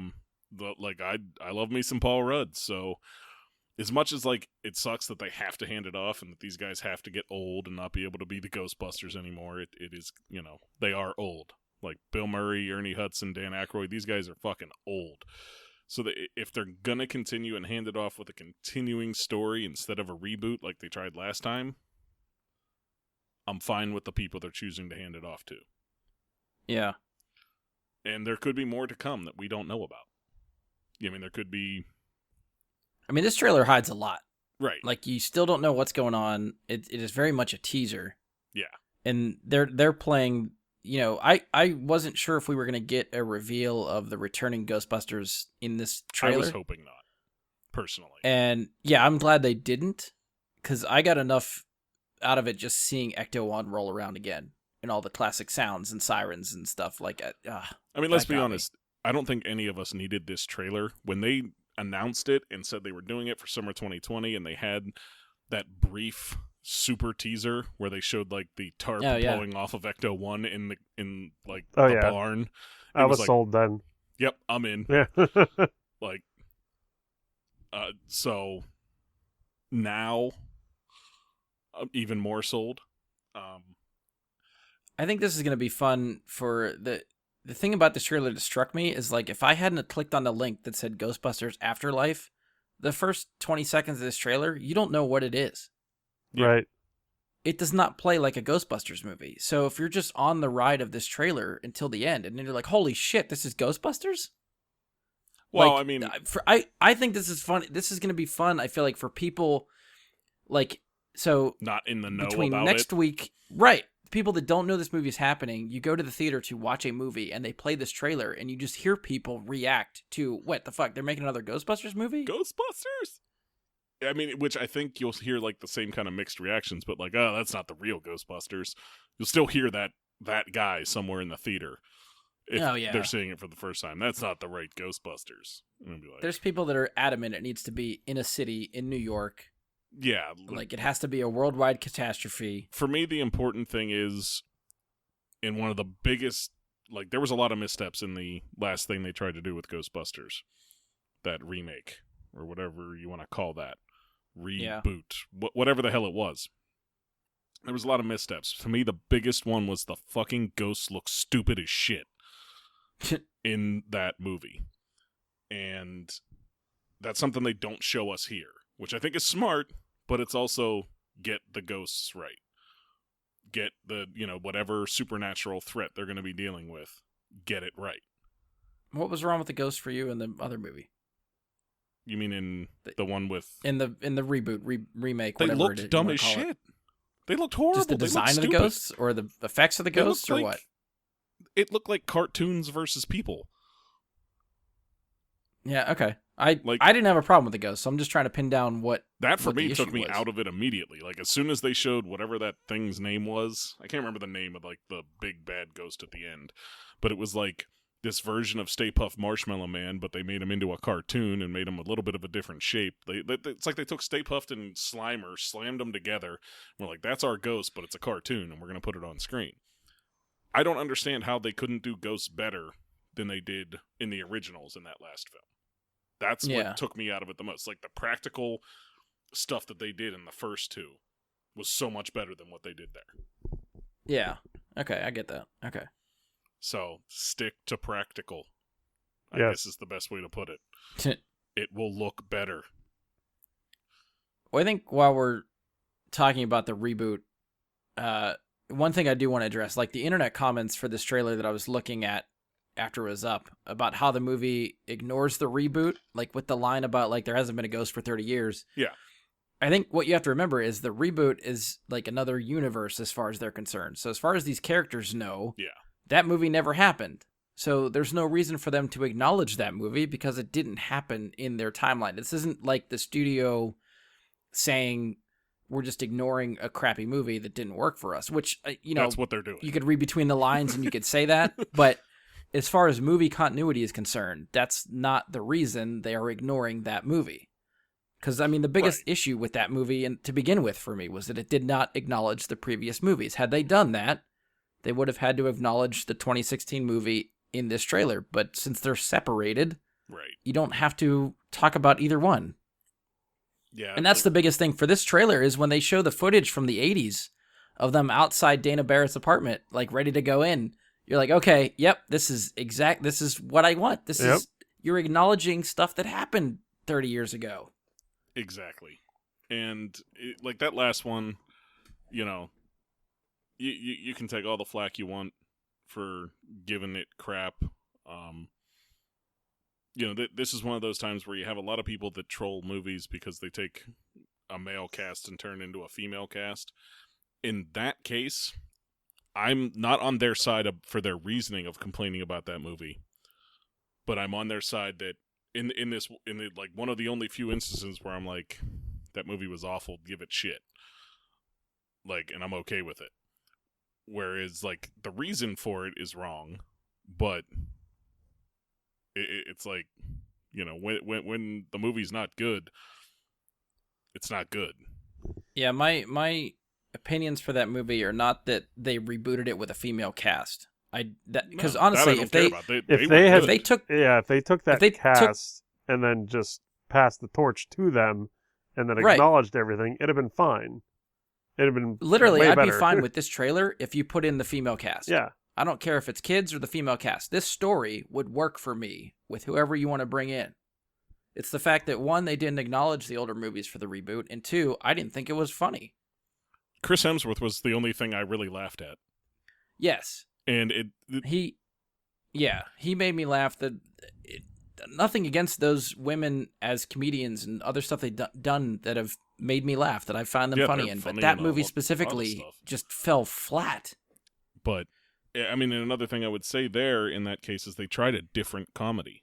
I love me some Paul Rudd. So as much as like it sucks that they have to hand it off and that these guys have to get old and not be able to be the Ghostbusters anymore, it is, they are old. Like Bill Murray, Ernie Hudson, Dan Aykroyd, these guys are fucking old. So that if they're going to continue and hand it off with a continuing story instead of a reboot like they tried last time, I'm fine with the people they're choosing to hand it off to. Yeah. And there could be more to come that we don't know about. I mean, there could be... I mean, this trailer hides a lot. Right. Like, you still don't know what's going on. It is very much a teaser. Yeah. And they're playing... You know, I wasn't sure if we were going to get a reveal of the returning Ghostbusters in this trailer. I was hoping not, personally. And yeah, I'm glad they didn't, because I got enough out of it just seeing Ecto-1 roll around again and all the classic sounds and sirens and stuff like that. I mean, let's be honest. I don't think any of us needed this trailer. When they announced it and said they were doing it for summer 2020 and they had that brief super teaser where they showed like the tarp blowing off of Ecto-1 in the barn. I was sold then. Yep, I'm in. Yeah. Like, so now I'm even more sold. I think this is going to be fun for the thing about this trailer that struck me is like if I hadn't clicked on the link that said Ghostbusters Afterlife, the first 20 seconds of this trailer, you don't know what it is. Yeah. Right. It does not play like a Ghostbusters movie. So if you're just on the ride of this trailer until the end, and then you're like, holy shit, this is Ghostbusters? Well, like, I mean... I think this is fun. This is going to be fun, I feel like, for people, like, so... Not in the know between about next it. week... Right. People that don't know this movie is happening, you go to the theater to watch a movie, and they play this trailer, and you just hear people react to, what the fuck, they're making another Ghostbusters movie? Ghostbusters? I mean, which I think you'll hear like the same kind of mixed reactions, but like, oh, that's not the real Ghostbusters. You'll still hear that guy somewhere in the theater if they're seeing it for the first time. That's not the right Ghostbusters. And be like, there's people that are adamant it needs to be in a city in New York. Yeah. Like it has to be a worldwide catastrophe. For me, the important thing is in one of the biggest, like there was a lot of missteps in the last thing they tried to do with Ghostbusters, that remake or whatever you want to call that. Reboot, whatever the hell it was. There was a lot of missteps. To me, the biggest one was the fucking ghosts look stupid as shit in that movie. And that's something they don't show us here, which I think is smart, but it's also get the ghosts right. Get the, whatever supernatural threat they're going to be dealing with, get it right. What was wrong with the ghosts for you in the other movie? You mean in the one with... In the reboot, remake, they whatever looked dumb as shit. They looked horrible. Just the design of the ghosts? Or the effects of the ghosts? Or what? It looked like cartoons versus people. Yeah, okay. I didn't have a problem with the ghosts, so I'm just trying to pin down what that for what me the took me issue was. out of it immediately. Like as soon as they showed whatever that thing's name was, I can't remember the name of like the big bad ghost at the end, but it was like this version of Stay Puft Marshmallow Man, but they made him into a cartoon and made him a little bit of a different shape. It's like they took Stay Puft and Slimer, slammed them together. We're like, that's our ghost, but it's a cartoon, and we're going to put it on screen. I don't understand how they couldn't do ghosts better than they did in the originals in that last film. That's what took me out of it the most. Like, the practical stuff that they did in the first two was so much better than what they did there. Yeah. Okay, I get that. Okay. So, stick to practical. I guess is the best way to put it. It will look better. Well, I think while we're talking about the reboot, one thing I do want to address, like the internet comments for this trailer that I was looking at after it was up, about how the movie ignores the reboot, like with the line about like there hasn't been a ghost for 30 years. Yeah. I think what you have to remember is the reboot is like another universe as far as they're concerned. So as far as these characters know, that movie never happened. So there's no reason for them to acknowledge that movie because it didn't happen in their timeline. This isn't like the studio saying we're just ignoring a crappy movie that didn't work for us, which, that's what they're doing. You could read between the lines and you could say that, but as far as movie continuity is concerned, that's not the reason they are ignoring that movie. Because, I mean, the biggest issue with that movie, and to begin with for me, was that it did not acknowledge the previous movies. Had they done that, they would have had to acknowledge the 2016 movie in this trailer. But since they're separated, you don't have to talk about either one. Yeah, and that's the biggest thing for this trailer is when they show the footage from the 80s of them outside Dana Barrett's apartment, like ready to go in. You're like, okay, yep, this is what I want. This is, You're acknowledging stuff that happened 30 years ago. Exactly. And like that last one, you know, you can take all the flack you want for giving it crap. You know, this is one of those times where you have a lot of people that troll movies because they take a male cast and turn it into a female cast. In that case, I'm not on their side for their reasoning of complaining about that movie, but I'm on their side that in like one of the only few instances where I'm like, that movie was awful, give it shit. Like, and I'm okay with it. Whereas, like, the reason for it is wrong, but it's like, you know, when the movie's not good, it's not good. Yeah, my opinions for that movie are not that they rebooted it with a female cast. Because honestly, if they took that cast and then just passed the torch to them and then acknowledged everything, it'd have been fine. It'd have been literally, way I'd better. be fine with this trailer if you put in the female cast. Yeah. I don't care if it's kids or the female cast. This story would work for me with whoever you want to bring in. It's the fact that, one, they didn't acknowledge the older movies for the reboot, and two, I didn't think it was funny. Chris Hemsworth was the only thing I really laughed at. Yes. And he made me laugh. Nothing against those women as comedians and other stuff they've done that have made me laugh, that I find them funny in, but that movie specifically just fell flat. But, I mean, another thing I would say there in that case is they tried a different comedy.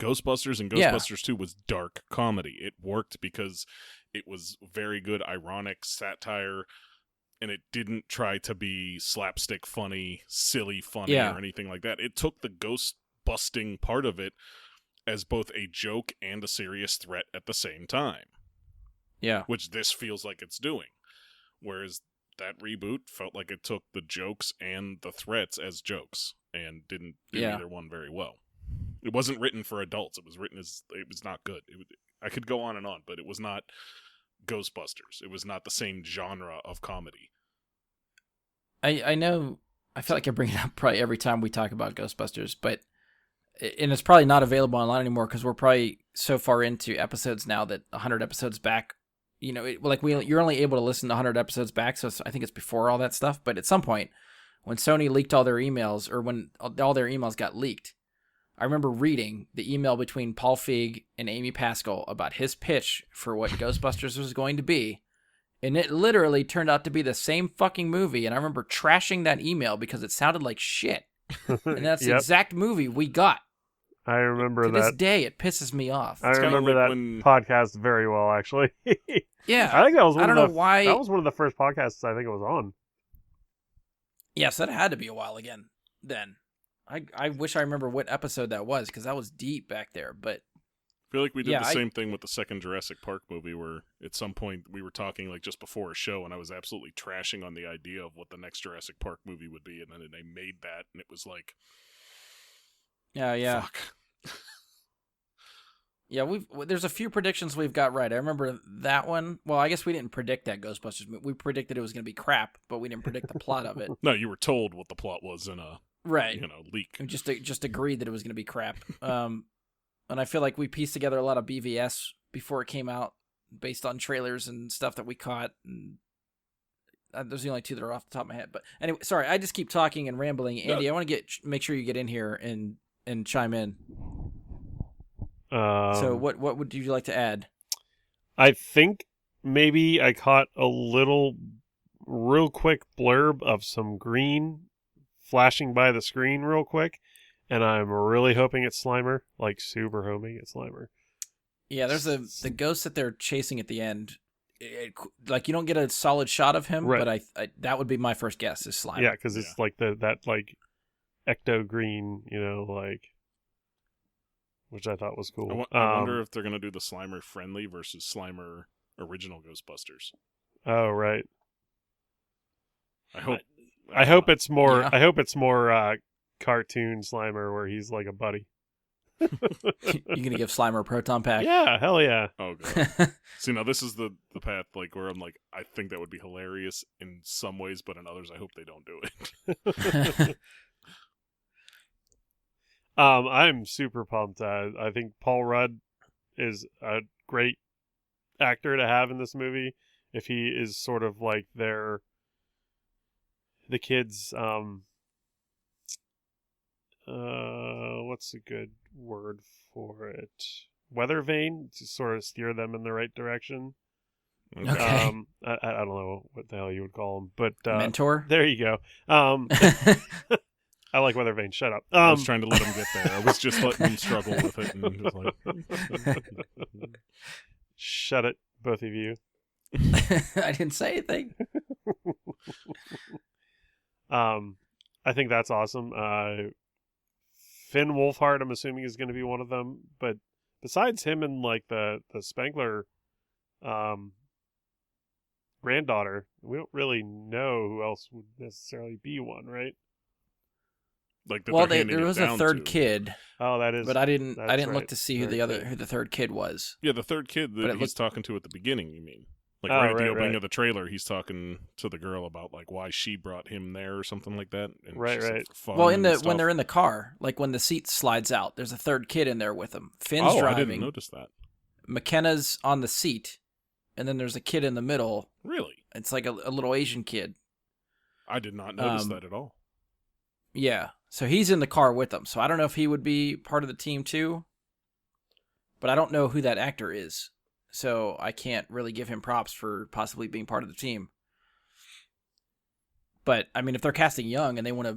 Ghostbusters and Ghostbusters 2 was dark comedy. It worked because it was very good ironic satire, and it didn't try to be slapstick funny, silly funny, or anything like that. It took the ghost busting part of it as both a joke and a serious threat at the same time. Yeah. Which this feels like it's doing. Whereas that reboot felt like it took the jokes and the threats as jokes and didn't do either one very well. It wasn't written for adults. It was written as, it was not good. I could go on, but it was not Ghostbusters. It was not the same genre of comedy. I know, I feel like I bring it up probably every time we talk about Ghostbusters, and it's probably not available online anymore because we're probably so far into episodes now that 100 episodes back, you know, you're only able to listen to 100 episodes back, so I think it's before all that stuff. But at some point, when Sony leaked all their emails, or when all their emails got leaked, I remember reading the email between Paul Feig and Amy Pascal about his pitch for what Ghostbusters was going to be, and it literally turned out to be the same fucking movie, and I remember trashing that email because it sounded like shit. And that's the exact movie we got. I remember to that. To this day, it pisses me off. I remember that podcast very well, actually. Yeah. I think that was I don't know why. That was one of the first podcasts I think it was on. Yes, that had to be a while again then. I wish I remember what episode that was, because that was deep back there. But I feel like we did the same thing with the second Jurassic Park movie, where at some point we were talking like just before a show, and I was absolutely trashing on the idea of what the next Jurassic Park movie would be, and then they made that, and it was like, yeah. Fuck. Yeah, there's a few predictions we've got right. I remember that one. Well, I guess we didn't predict that Ghostbusters movie. We predicted it was going to be crap, but we didn't predict the plot of it. No, you were told what the plot was in a leak. We just agreed that it was going to be crap. And I feel like we pieced together a lot of BVS before it came out, based on trailers and stuff that we caught. And those are the only two that are off the top of my head. But anyway, sorry, I just keep talking and rambling. Andy, I want to make sure you get in here and chime in. So what would you like to add? I think maybe I caught a real quick blurb of some green flashing by the screen real quick, and I'm really hoping it's Slimer, like super hoping it's Slimer. Yeah, there's the ghost that they're chasing at the end. Like, you don't get a solid shot of him, right. But I that would be my first guess is Slimer. Yeah, because it's like that like ecto green, like. Which I thought was cool. I wonder if they're going to do the Slimer friendly versus Slimer original Ghostbusters. Oh, right. I hope it's more. Yeah. I hope it's more cartoon Slimer where he's like a buddy. You gonna give Slimer a proton pack? Yeah, hell yeah. Oh god. See, now this is the path like where I'm like, I think that would be hilarious in some ways, but in others, I hope they don't do it. I'm super pumped. I think Paul Rudd is a great actor to have in this movie. If he is sort of like the kids, what's a good word for it? Weather vane, to sort of steer them in the right direction. Okay. I don't know what the hell you would call him, but Mentor. there you go. I like weather vane. Shut up. I was trying to let him get there. I was just letting him struggle with it, and just like, shut it, both of you. I didn't say anything. I think that's awesome. Finn Wolfhard, I'm assuming, is going to be one of them. But besides him and like the Spengler granddaughter, we don't really know who else would necessarily be one, right? like that Well, they're handing there it was a down third to. kid, Oh, that is. but I didn't that's look right. to see who the third kid was. Yeah, the third kid But that it he's looked- talking to at the beginning, you mean? Like Oh, right at the right, opening right. of the trailer, he's talking to the girl about like why she brought him there or something like that. And Right, she said right. for fun Well, and when stuff. they're in the car, like when the seat slides out, there's a third kid in there with him. Finn's I driving. didn't notice that. McKenna's on the seat, and then there's a kid in the middle. Really, It's like a little Asian kid. I did not notice that at all. Yeah, so he's in the car with them. So I don't know if he would be part of the team too, but I don't know who that actor is. So I can't really give him props for possibly being part of the team. But I mean, if they're casting young and they want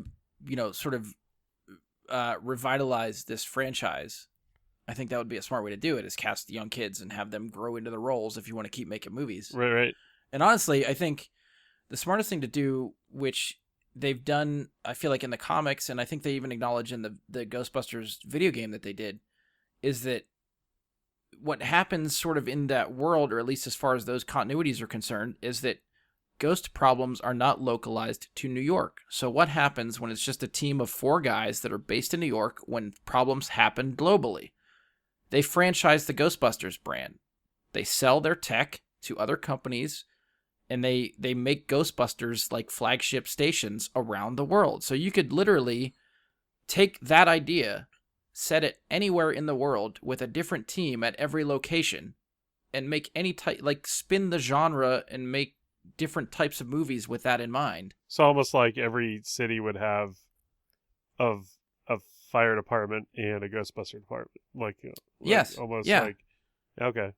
to, sort of revitalize this franchise, I think that would be a smart way to do it, is cast young kids and have them grow into the roles if you want to keep making movies. Right. And honestly, I think the smartest thing to do, which they've done, I feel like in the comics, and I think they even acknowledge in the Ghostbusters video game that they did, is that what happens sort of in that world, or at least as far as those continuities are concerned, is that ghost problems are not localized to New York. So what happens when it's just a team of 4 guys that are based in New York when problems happen globally? They franchise the Ghostbusters brand. They sell their tech to other companies, and they make Ghostbusters like flagship stations around the world. So you could literally take that idea, set it anywhere in the world with a different team at every location, and make any type, like spin the genre and make different types of movies with that in mind. So almost like every city would have a fire department and a Ghostbuster department. Yes. Almost Yeah. like, okay.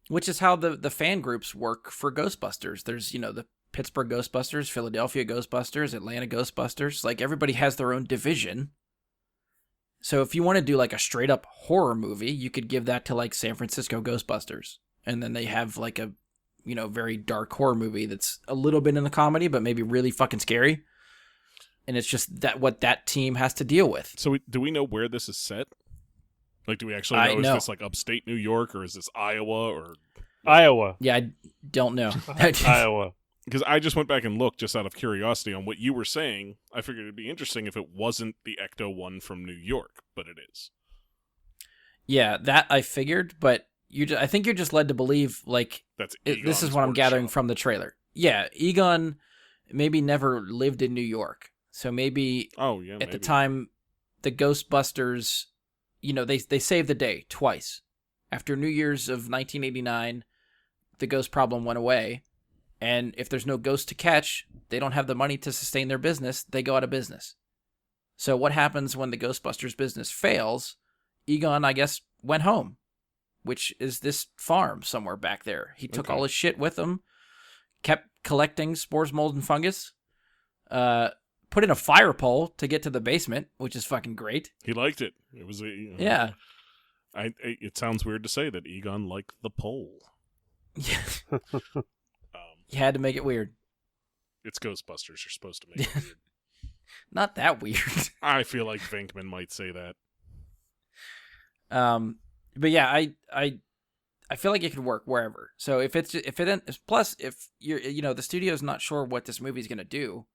Which is how the fan groups work for Ghostbusters. There's, the Pittsburgh Ghostbusters, Philadelphia Ghostbusters, Atlanta Ghostbusters. Like, everybody has their own division. So if you want to do like a straight up horror movie, you could give that to like San Francisco Ghostbusters. And then they have like a, very dark horror movie that's a little bit in the comedy, but maybe really fucking scary. And it's just what that team has to deal with. So do we know where this is set? Like, do we actually know? No. Is this like upstate New York, or is this Iowa, or Iowa. Yeah, I don't know. Iowa. because I just went back and looked just out of curiosity on what you were saying. I figured it'd be interesting if it wasn't the Ecto one from New York, but it is. Yeah, that I figured, but I think you're just led to believe like That's this is Egon's what I'm gathering workshop. from the trailer. Yeah, Egon maybe never lived in New York, so maybe Oh yeah, at the time the Ghostbusters, they saved the day twice. After New Year's of 1989, the ghost problem went away, and if there's no ghost to catch, they don't have the money to sustain their business. They go out of business. So what happens when the Ghostbusters business fails? Egon, I guess, went home, which is this farm somewhere back there. He took Okay. all his shit with him, kept collecting spores, mold, and fungus, put in a fire pole to get to the basement, which is fucking great. He liked it. It was Yeah. It sounds weird to say that Egon liked the pole. You had to make it weird. It's Ghostbusters. You're supposed to make it weird. Not that weird. I feel like Venkman might say that. But yeah, I feel like it could work wherever. So if you're, the studio's not sure what this movie's gonna do,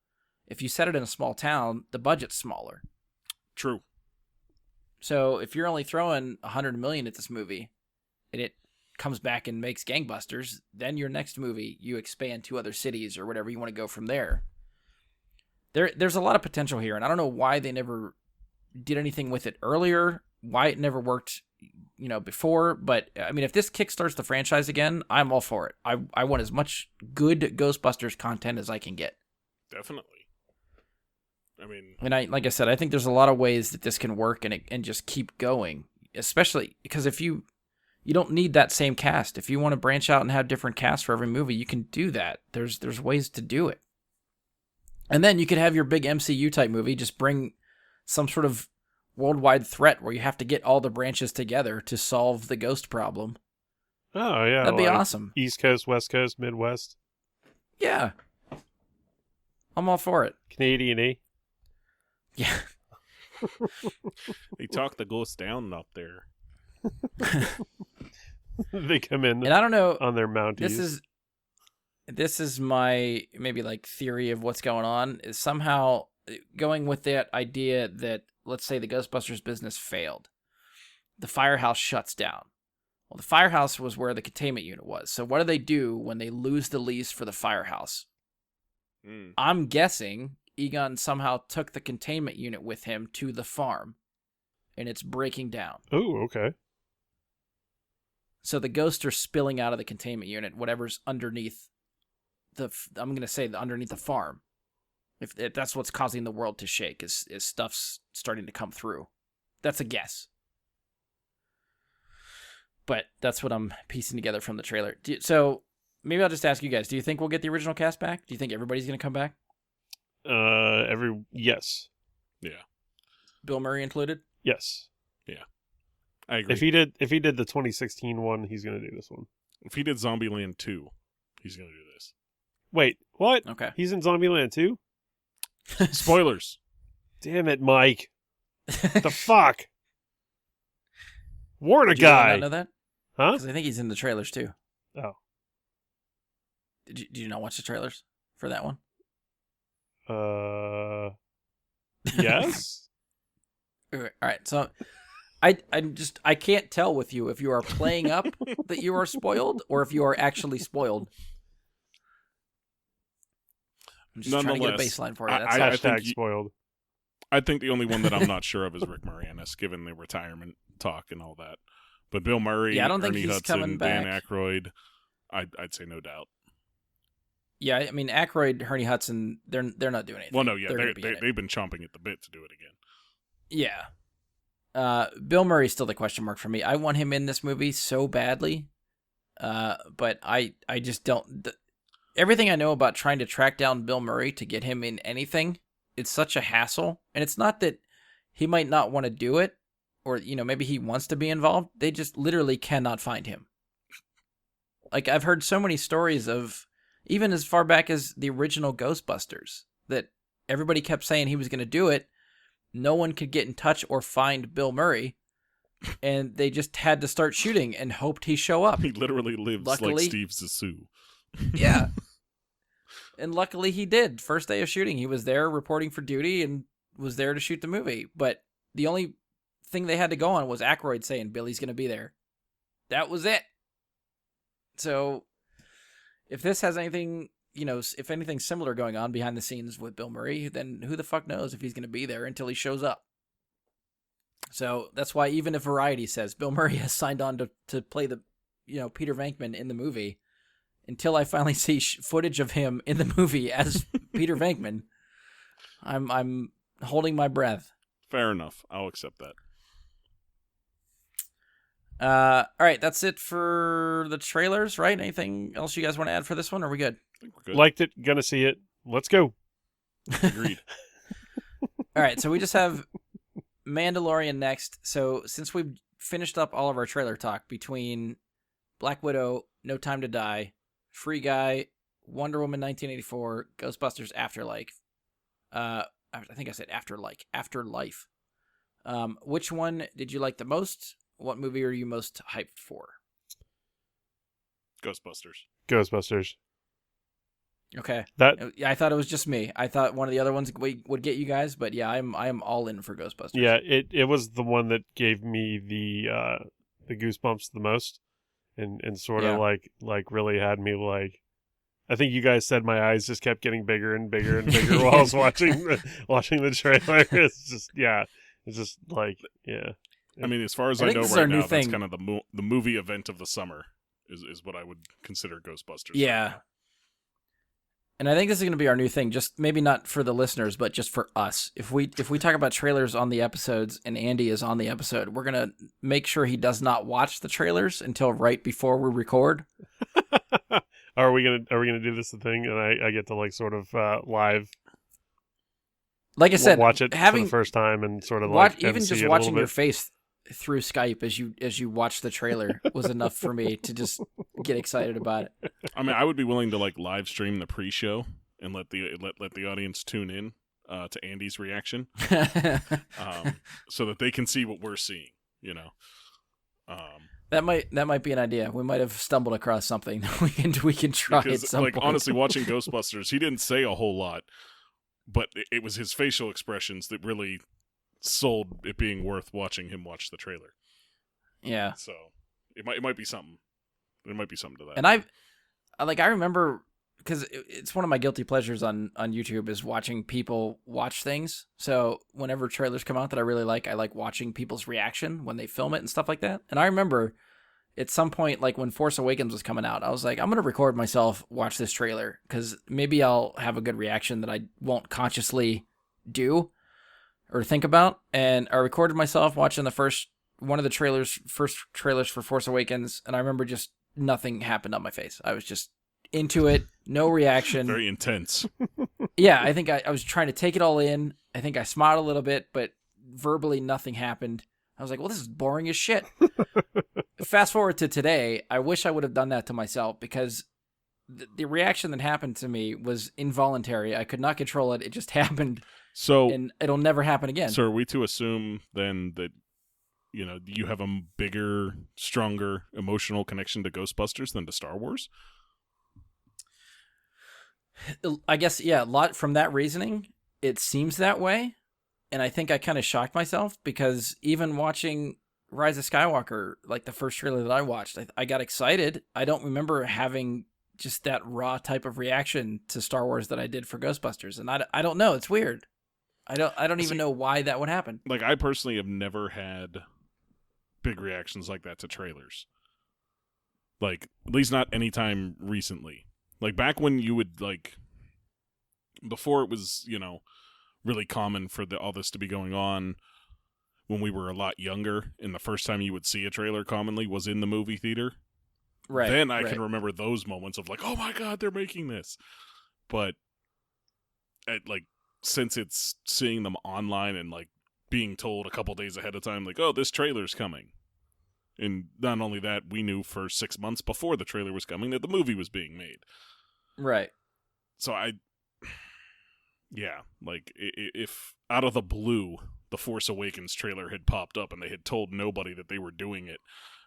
if you set it in a small town, the budget's smaller. True. So if you're only throwing $100 million at this movie, and it comes back and makes gangbusters, then your next movie you expand to other cities or whatever you want to go from there. There's a lot of potential here, and I don't know why they never did anything with it earlier, why it never worked, before. But I mean, if this kickstarts the franchise again, I'm all for it. I want as much good Ghostbusters content as I can get. Definitely. I mean, and like I said, I think there's a lot of ways that this can work and just keep going. Especially because if you don't need that same cast. If you want to branch out and have different casts for every movie, you can do that. There's ways to do it. And then you could have your big MCU type movie, just bring some sort of worldwide threat where you have to get all the branches together to solve the ghost problem. Oh, yeah. That'd be awesome. East Coast, West Coast, Midwest. Yeah. I'm all for it. Canadian-y. Yeah. they talk the ghost down up there. They come in and I don't know, on their Mounties. This is my maybe like theory of what's going on, is somehow going with that idea that, let's say the Ghostbusters business failed. The firehouse shuts down. Well, the firehouse was where the containment unit was. So what do they do when they lose the lease for the firehouse? I'm guessing Egon somehow took the containment unit with him to the farm, and it's breaking down. Oh, okay. So the ghosts are spilling out of the containment unit, whatever's underneath I'm going to say underneath the farm. If that's what's causing the world to shake, is stuff's starting to come through. That's a guess. But that's what I'm piecing together from the trailer. So maybe I'll just ask you guys, do you think we'll get the original cast back? Do you think everybody's going to come back? Yes. Yeah. Bill Murray included? Yes. Yeah. I agree. If he did the 2016 one, he's going to do this one. If he did Zombieland 2, he's going to do this. Wait, what? Okay. He's in Zombieland 2? Spoilers. Damn it, Mike. The fuck? Warn a Did guy. you not know that? Huh? Because I think he's in the trailers too. Oh. Did you not watch the trailers for that one? Yes. All right. So I can't tell with you if you are playing up that you are spoiled or if you are actually spoiled. I'm just trying to get a baseline for you. That's I all. think spoiled. I think the only one that I'm not sure of is Rick Moranis, given the retirement talk and all that. But Bill Murray, I don't think Ernie he's Hudson, coming back. Dan Aykroyd, I'd say no doubt. Yeah, I mean Aykroyd, Ernie Hudson, they're not doing anything. Well, no, yeah, they've been chomping at the bit to do it again. Yeah. Bill Murray's still the question mark for me. I want him in this movie so badly, but I just don't. Everything I know about trying to track down Bill Murray to get him in anything, it's such a hassle. And it's not that he might not want to do it, or maybe he wants to be involved. They just literally cannot find him. Like, I've heard so many stories of, even as far back as the original Ghostbusters, that everybody kept saying he was going to do it. No one could get in touch or find Bill Murray, and they just had to start shooting and hoped he'd show up. He literally lives like Steve Zissou. Yeah. And luckily he did. First day of shooting, he was there reporting for duty and was there to shoot the movie. But the only thing they had to go on was Aykroyd saying Billy's going to be there. That was it. So if this has anything, if anything similar going on behind the scenes with Bill Murray, then who the fuck knows if he's going to be there until he shows up. So that's why even if Variety says Bill Murray has signed on to play the, Peter Venkman in the movie, until I finally see footage of him in the movie as Peter Venkman, I'm holding my breath. Fair enough. I'll accept that. All right, that's it for the trailers, right? Anything else you guys want to add for this one, or are we good? I think we're good. Liked it. Gonna see it. Let's go. Agreed. All right, so we just have Mandalorian next. So since we've finished up all of our trailer talk between Black Widow, No Time to Die, Free Guy, Wonder Woman 1984, Ghostbusters Afterlife. I think I said Afterlife. Which one did you like the most? What movie are you most hyped for? Ghostbusters. Okay. I thought it was just me. I thought one of the other ones would get you guys, but yeah, I am all in for Ghostbusters. Yeah, it was the one that gave me the goosebumps the most. And sort of like really had me like, I think you guys said my eyes just kept getting bigger and bigger and bigger while I was watching the trailer. It's just, yeah, It's just like, yeah. I mean, as far as I I think know this is right our new now, that's thing. kind of the movie event of the summer is what I would consider Ghostbusters. Yeah. Right now. And I think this is going to be our new thing, just maybe not for the listeners, but just for us. If we talk about trailers on the episodes and Andy is on the episode, we're going to make sure he does not watch the trailers until right before we record. Are we gonna do this thing, and I get to like sort of live, Like I said, watch it for the first time and sort of like even MC just it a watching little your bit? face through Skype as you watch the trailer was enough for me to just get excited about it. I mean, I would be willing to like live stream the pre-show and let the audience tune in to Andy's reaction, so that they can see what we're seeing. You know, That might be an idea. We might have stumbled across something we can try at because some like point. honestly, watching Ghostbusters, he didn't say a whole lot, but it was his facial expressions that really sold it being worth watching him watch the trailer. Yeah. So it might be something. There might be something to that. And I remember, because it's one of my guilty pleasures on YouTube is watching people watch things. So whenever trailers come out that I really like, I like watching people's reaction when they film it and stuff like that. And I remember at some point, like when Force Awakens was coming out, I was like, I'm going to record myself watch this trailer because maybe I'll have a good reaction that I won't consciously do or think about. And I recorded myself watching the first trailers for Force Awakens. And I remember just nothing happened on my face. I was just into it, no reaction. Very intense. Yeah, I think I was trying to take it all in. I think I smiled a little bit, but verbally nothing happened. I was like, well, this is boring as shit. Fast forward to today, I wish I would have done that to myself because the reaction that happened to me was involuntary. I could not control it. It just happened. So, and it'll never happen again. So are we to assume then that, you know, you have a bigger, stronger emotional connection to Ghostbusters than to Star Wars? I guess, yeah, a lot from that reasoning, it seems that way. And I think I kind of shocked myself because even watching Rise of Skywalker, like the first trailer that I watched, I got excited. I don't remember having just that raw type of reaction to Star Wars that I did for Ghostbusters. And I don't know. It's weird. I don't even know why that would happen. Like, I personally have never had big reactions like that to trailers. Like, at least not anytime recently. Like, back when you would, like, before it was, you know, really common for all this to be going on, when we were a lot younger, and the first time you would see a trailer commonly was in the movie theater. Right. Then I can remember those moments of like, oh my God, they're making this. But since it's seeing them online and like being told a couple days ahead of time, like, oh, this trailer's coming. And not only that, we knew for 6 months before the trailer was coming that the movie was being made. Right. So if out of the blue, the Force Awakens trailer had popped up and they had told nobody that they were doing it,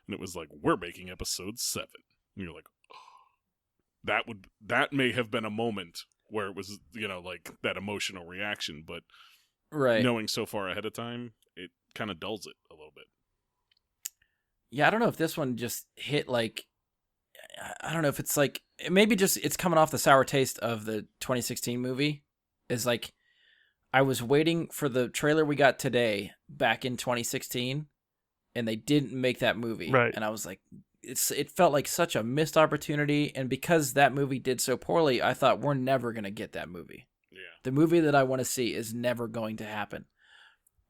and it was like, we're making episode 7. And you're like, oh, that may have been a moment where it was, you know, like that emotional reaction, but right. knowing so far ahead of time, it kind of dulls it a little bit. Yeah, I don't know if this one just hit like, I don't know if it's like, maybe just it's coming off the sour taste of the 2016 movie. Is like, I was waiting for the trailer we got today back in 2016, and they didn't make that movie. Right. And I was like, it felt like such a missed opportunity. And because that movie did so poorly, I thought we're never going to get that movie. Yeah. The movie that I want to see is never going to happen.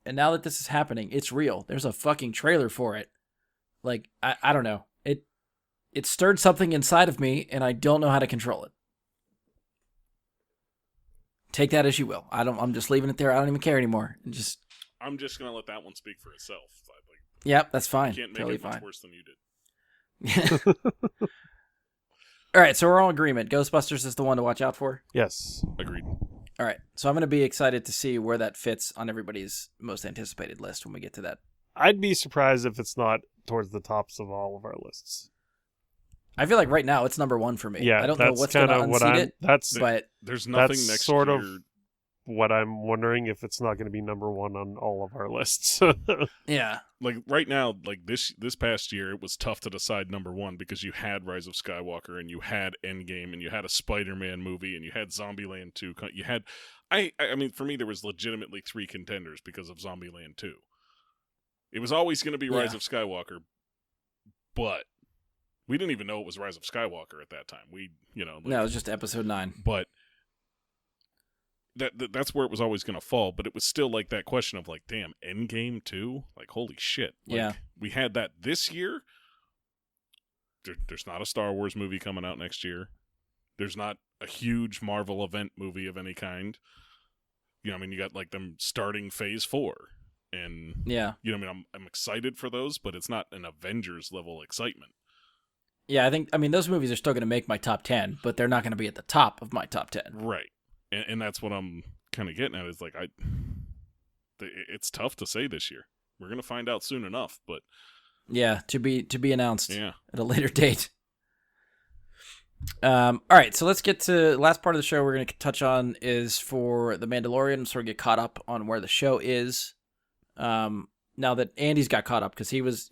And now that this is happening, it's real. There's a fucking trailer for it. Like, I don't know. It stirred something inside of me, and I don't know how to control it. Take that as you will. I'm just leaving it there. I don't even care anymore. I'm just gonna let that one speak for itself. Yep, that's fine. You can't make totally it much fine. worse than you did. All right, so we're all in agreement. Ghostbusters is the one to watch out for? Yes. Agreed. All right, so I'm going to be excited to see where that fits on everybody's most anticipated list when we get to that. I'd be surprised if it's not towards the tops of all of our lists. I feel like right now it's number one for me. Yeah, I don't know what's going to unseat it. But There's nothing next sort year. of what I'm wondering if it's not going to be number one on all of our lists. Yeah. Like right now, like this past year, it was tough to decide number one because you had Rise of Skywalker and you had Endgame and you had a Spider-Man movie and you had Zombieland 2. You had, I mean, for me, there was legitimately 3 contenders because of Zombieland 2. It was always going to be Rise of Skywalker, but we didn't even know it was Rise of Skywalker at that time. We, No, it was just episode 9. But that's where it was always going to fall. But it was still like that question of like, damn, Endgame 2? Like, holy shit. Like, yeah. We had that this year. There's not a Star Wars movie coming out next year. There's not a huge Marvel event movie of any kind. I mean, you got like them starting Phase 4. And, yeah. I mean, I'm excited for those, but it's not an Avengers level excitement. Yeah, I mean, those movies are still going to make my top 10, but they're not going to be at the top of my top 10. Right. And that's what I'm kind of getting at is like, it's tough to say this year. We're going to find out soon enough, but. Yeah, to be announced at a later date. All right, so let's get to the last part of the show we're going to touch on is for The Mandalorian, sort of get caught up on where the show is. Now that Andy's got caught up, because he was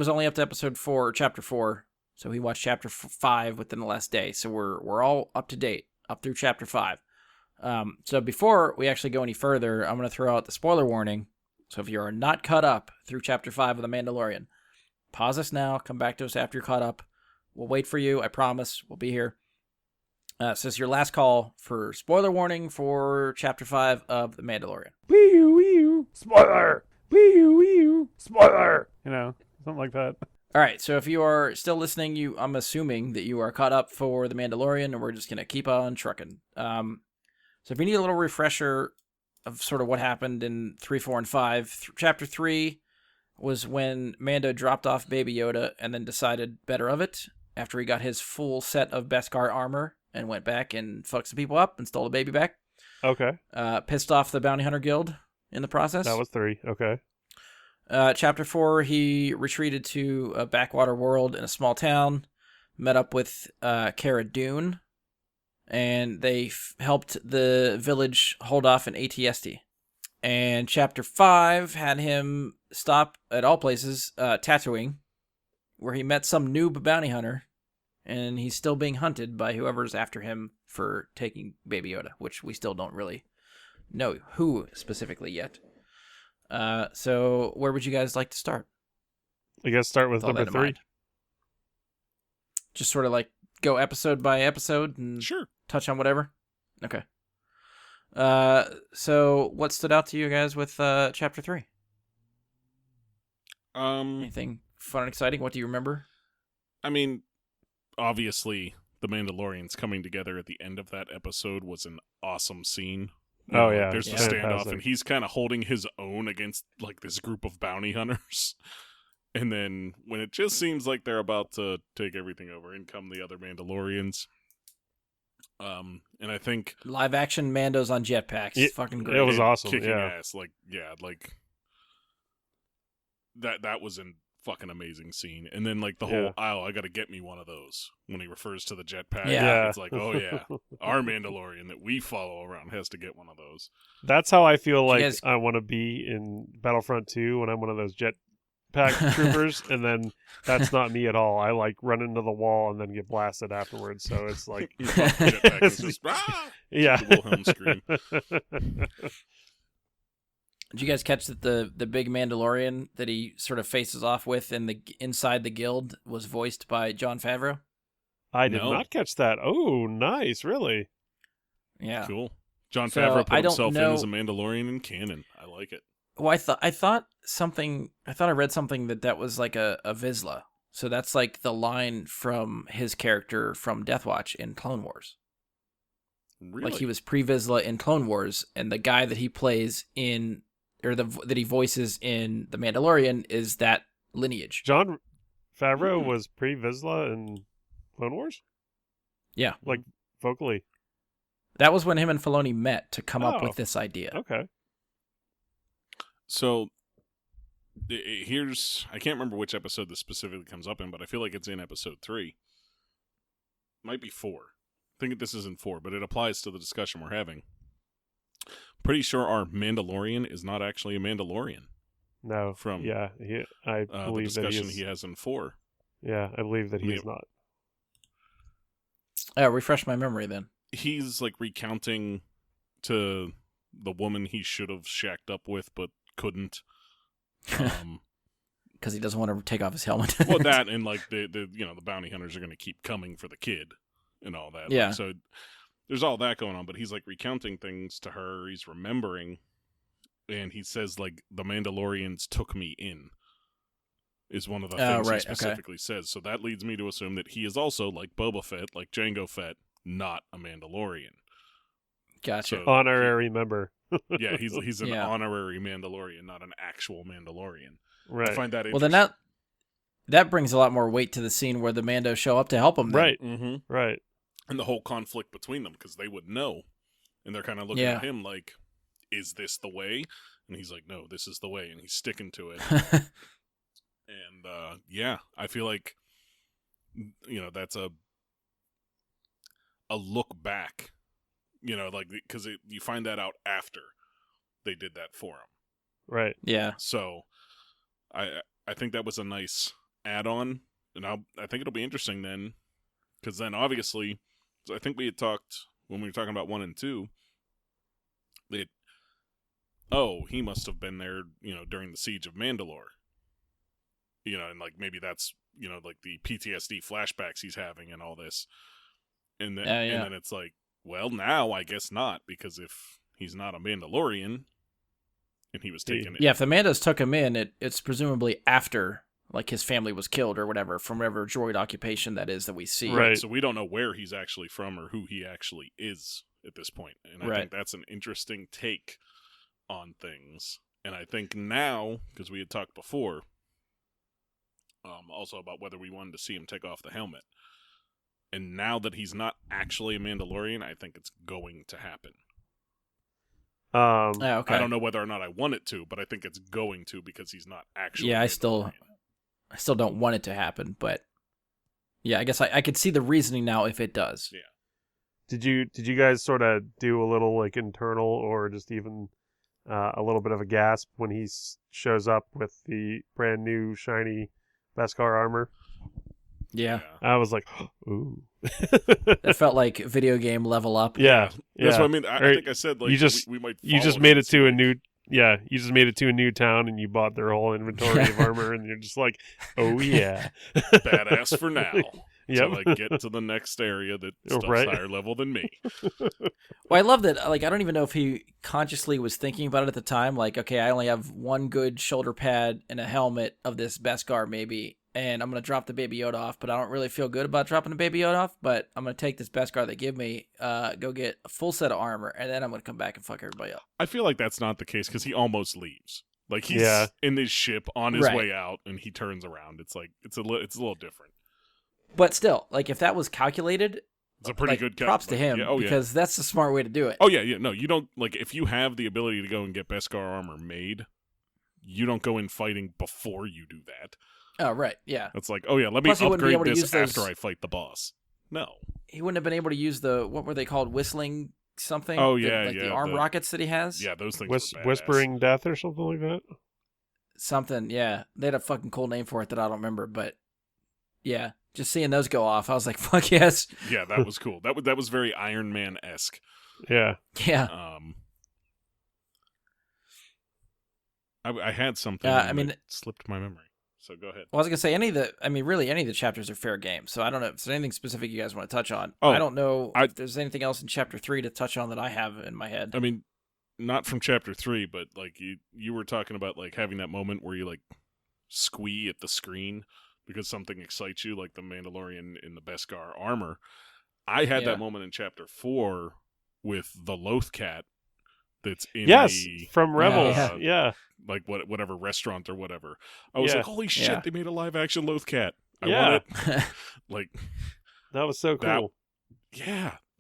only up to episode 4, chapter 4, so he watched chapter 5 within the last day. So we're all up to date, up through chapter 5. So before we actually go any further, I'm going to throw out the spoiler warning. So if you are not caught up through chapter 5 of The Mandalorian, pause us now, come back to us after you're caught up. We'll wait for you, I promise. We'll be here. So this is your last call for spoiler warning for chapter 5 of The Mandalorian. Wee-oo, spoiler! Wee-oo, spoiler! Something like that. All right, so if you are still listening, I'm assuming that you are caught up for The Mandalorian, and we're just going to keep on trucking. So if you need a little refresher of sort of what happened in 3, 4, and 5, Chapter 3 was when Mando dropped off Baby Yoda and then decided better of it after he got his full set of Beskar armor and went back and fucked some people up and stole the baby back. Okay. Pissed off the Bounty Hunter Guild in the process. That was 3. Okay. Chapter 4, he retreated to a backwater world in a small town, met up with Cara Dune, and they helped the village hold off an AT-ST. And Chapter 5 had him stop at all places, Tatooine, where he met some noob bounty hunter, and he's still being hunted by whoever's after him for taking Baby Yoda, which we still don't really know who specifically yet. So where would you guys like to start? I guess start with number 3. Just sort of like go episode by episode and Sure. touch on whatever? Okay. So what stood out to you guys with chapter 3? Anything fun and exciting? What do you remember? I mean, obviously, the Mandalorians coming together at the end of that episode was an awesome scene. Oh, yeah. There's the standoff, and he's kind of holding his own against like this group of bounty hunters. And then when it just seems like they're about to take everything over, in come the other Mandalorians. And I think Live action Mandos on jetpacks. Fucking great. It was awesome. Kicking Yeah. ass. Like that was a fucking amazing scene. And then like the whole I gotta get me one of those when he refers to the jetpack. Yeah. It's like, oh yeah, our Mandalorian that we follow around has to get one of those. That's how I feel like guys... I want to be in Battlefront 2 when I'm one of those jetpack troopers, and then that's not me at all. I like run into the wall and then get blasted afterwards. So it's like, jetpack is just yeah, the Wilhelm scream. Did you guys catch that the big Mandalorian that he sort of faces off with inside the guild was voiced by Jon Favreau? I did not catch that. Oh, nice, really? Yeah, cool. Jon Favreau put himself in as a Mandalorian in canon. I like it. Well, I thought I read something that was like a Vizsla. So that's like the line from his character from Death Watch in Clone Wars. Really? Like he was pre-Vizsla in Clone Wars, and the guy that he plays in, or that he voices in The Mandalorian is that lineage. Jon Favreau was pre-Vizsla in Clone Wars? Yeah. Like, vocally. That was when him and Filoni met to come up with this idea. Okay. So, here's... I can't remember which episode this specifically comes up in, but I feel like it's in episode 3. Might be 4. I think this is in 4, but it applies to the discussion we're having. Pretty sure our Mandalorian is not actually a Mandalorian. No. From I the believe that discussion he has in 4. Yeah, I believe that he is not. Refresh my memory then. He's like recounting to the woman he should have shacked up with but couldn't. Because he doesn't want to take off his helmet. Well, that and like the bounty hunters are going to keep coming for the kid and all that. Yeah. Like, so there's all that going on, but he's like recounting things to her. He's remembering, and he says like the Mandalorians took me in. Is one of the things he specifically says. So that leads me to assume that he is also like Boba Fett, like Jango Fett, not a Mandalorian. Gotcha. So honorary member. Yeah, he's an honorary Mandalorian, not an actual Mandalorian. Right. I find that well, interesting. then that brings a lot more weight to the scene where the Mandos show up to help him. Then. Right. Mm-hmm. Right. And the whole conflict between them, because they would know. And they're kind of looking at him like, is this the way? And he's like, no, this is the way. And he's sticking to it. And, I feel like, that's a look back, like, because you find that out after they did that for him. Right. Yeah. So I think that was a nice add-on. And I think it'll be interesting then, because then obviously, I think we had talked, when we were talking about 1 and 2, that, he must have been there, during the Siege of Mandalore. And like maybe that's, like the PTSD flashbacks he's having and all this. And then, and then it's like, well, now I guess not, because if he's not a Mandalorian and he was taken in. Yeah, if the Mandos took him in, it's presumably after like his family was killed or whatever, from whatever droid occupation that is that we see. Right. So we don't know where he's actually from or who he actually is at this point. And I think that's an interesting take on things. And I think now, because we had talked before, also about whether we wanted to see him take off the helmet. And now that he's not actually a Mandalorian, I think it's going to happen. I don't know whether or not I want it to, but I think it's going to, because he's not actually. Yeah, I still don't want it to happen, but yeah, I guess I could see the reasoning now if it does. Yeah. Did you guys sort of do a little like internal or just even a little bit of a gasp when he shows up with the brand new shiny Beskar armor? Yeah. I was like, ooh. That felt like video game level up. Yeah. That's what I mean. I think I said, like, we might. You just made it to a new. Yeah, you just made it to a new town and you bought their whole inventory of armor, and you're just like, oh yeah, badass for now. Yep. Till I get to the next area that stuff's higher level than me. Well, I love that. Like, I don't even know if he consciously was thinking about it at the time. Like, okay, I only have one good shoulder pad and a helmet of this Beskar, maybe, and I'm going to drop the Baby Yoda off, but I don't really feel good about dropping the Baby Yoda off, but I'm going to take this Beskar they give me, go get a full set of armor, and then I'm going to come back and fuck everybody up. I feel like that's not the case, because he almost leaves. Like, he's in his ship on his way out, and he turns around. It's like, it's a little different. But still, like, if that was calculated, it's a pretty good props to him, because that's the smart way to do it. Oh, yeah. No, you don't, like, if you have the ability to go and get Beskar armor made, you don't go in fighting before you do that. Oh, right, yeah. It's like, oh, yeah, let me upgrade this after I fight the boss. No. He wouldn't have been able to use what were they called, whistling something? Oh, yeah, the arm rockets that he has? Yeah, those things Whispering Death or something like that? Something, yeah. They had a fucking cool name for it that I don't remember, but yeah. Just seeing those go off, I was like, fuck yes. Yeah, that was cool. That was very Iron Man-esque. Yeah. Yeah. I had something that slipped my memory. So go ahead. Well, I was going to say, any of the chapters are fair game. So I don't know if there's anything specific you guys want to touch on. I don't know if there's anything else in Chapter 3 to touch on that I have in my head. I mean, not from Chapter 3, but like you were talking about like having that moment where you like squee at the screen because something excites you, like the Mandalorian in the Beskar armor. I had that moment in Chapter 4 with the Loth Cat that's in from Rebels. Like whatever restaurant or whatever. I was like, holy shit, they made a live action Loth Cat. I want it. Like, that was so cool.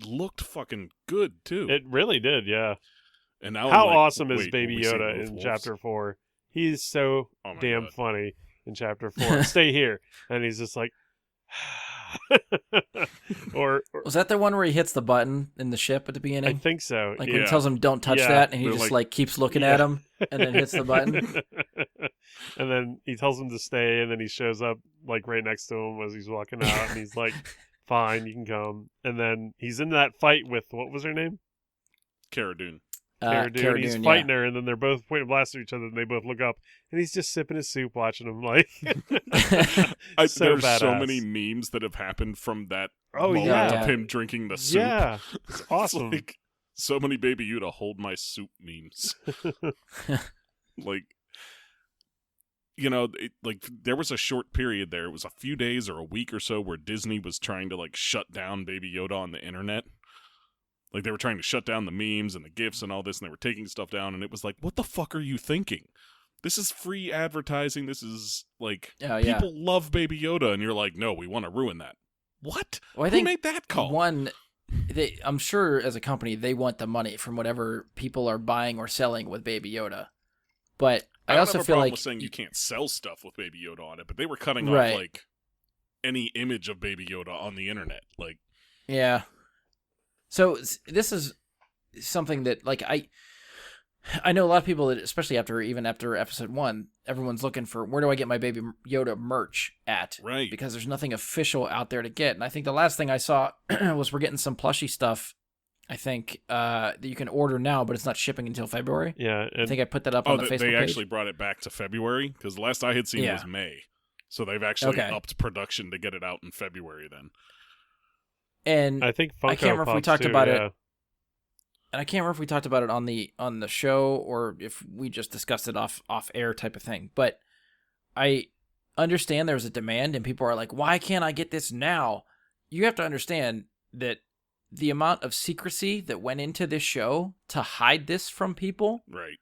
Looked fucking good too. It really did, yeah. And now how awesome is Baby Yoda in Chapter 4? He's so damn funny in Chapter 4. Stay here. And he's just like, or Was that the one where he hits the button in the ship at the I beginning? think so. Like when he tells him don't touch that, and he They're just like- keeps looking Yeah. at him and then hits the button. And then he tells him to stay, and then he shows up like right next to him as he's walking out, and he's like, "Fine, you can come." And then he's in that fight with what was her name? Cara Dune. Cara Dune. Cara He's Dune, fighting her, and then they're both pointing blasts at each other, and they both look up, and he's just sipping his soup, watching him like. So There's so badass. many memes that have happened from that Oh moment yeah. of him drinking the soup. Yeah, it's awesome. Like, so many Baby Yoda hold my soup memes. Like, you know, like there was a short period there. It was a few days or a week or so where Disney was trying to like shut down Baby Yoda on the internet. Like they were trying to shut down the memes and the GIFs and all this, and they were taking stuff down. And it was like, what the fuck are you thinking? This is free advertising. This is like people love Baby Yoda, and you're like, no, we want to ruin that. What? Well, I Who think made that call? I'm sure as a company they want the money from whatever people are buying or selling with Baby Yoda. But I don't also have a feel problem like with saying you can't sell stuff with Baby Yoda on it, but they were cutting Right. off like any image of Baby Yoda on the internet. Like, yeah. So this is something that like I know a lot of people that especially after episode 1, everyone's looking for where do I get my Baby Yoda merch at? right? Because there's nothing official out there to get. And I think the last thing I saw was we're getting some plushy stuff. I think that you can order now, but it's not shipping until February. Yeah, I and think I put that up on the Facebook they page. actually brought it back to February because the last I had seen was May. So they've actually upped production to get it out in February then. And I think Funko I can't remember if we Pops talked too, about yeah. it. And I can't remember if we talked about it on the show or if we just discussed it off air type of thing. But I understand there's a demand and people are like, why can't I get this now? You have to understand that the amount of secrecy that went into this show to hide this from people. Right.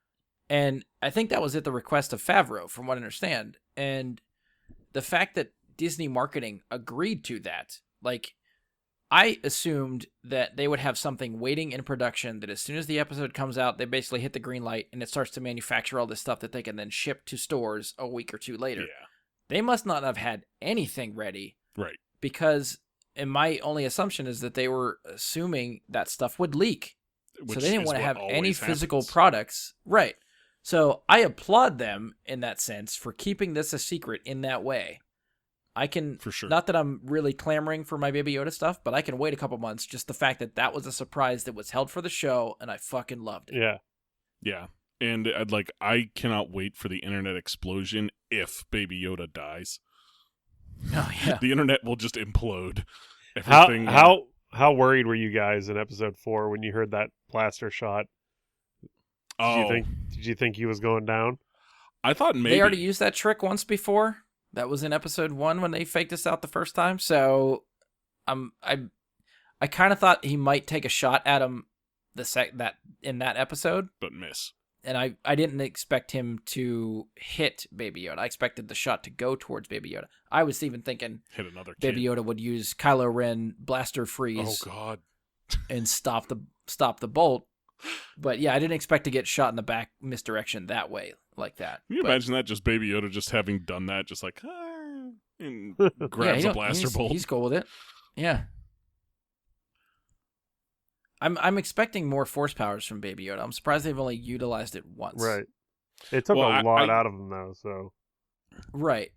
And I think that was at the request of Favreau, from what I understand. And the fact that Disney marketing agreed to that, like, I assumed that they would have something waiting in production that as soon as the episode comes out, they basically hit the green light and it starts to manufacture all this stuff that they can then ship to stores a week or two later. Yeah. They must not have had anything ready. Right. Because, and my only assumption is that they were assuming that stuff would leak. Which so they didn't is want to what have any always physical happens. products. Right. So I applaud them in that sense for keeping this a secret in that way. I can, For sure. not that I'm really clamoring for my Baby Yoda stuff, but I can wait a couple months. Just the fact that that was a surprise that was held for the show, and I fucking loved it. Yeah. Yeah. And I cannot wait for the internet explosion if Baby Yoda dies. Oh yeah. The internet will just implode. How worried were you guys in episode 4 when you heard that blaster shot? Did you think he was going down? I thought maybe They already used that trick once before. That was in episode 1 when they faked us out the first time. So, I kind of thought he might take a shot at him in that episode, but miss. and I didn't expect him to hit Baby Yoda. I expected the shot to go towards Baby Yoda. I was even thinking Hit another kid. Baby Yoda would use Kylo Ren blaster Oh freeze God. and stop the bolt. But yeah, I didn't expect to get shot in the back misdirection that way, like that. Can you But, imagine that? Just Baby Yoda just having done that, just like and grabs yeah, a blaster bolt. He's cool with it. Yeah. I'm expecting more force powers from Baby Yoda. I'm surprised they've only utilized it once. Right. It took Well, a lot I- out of him though, so Right.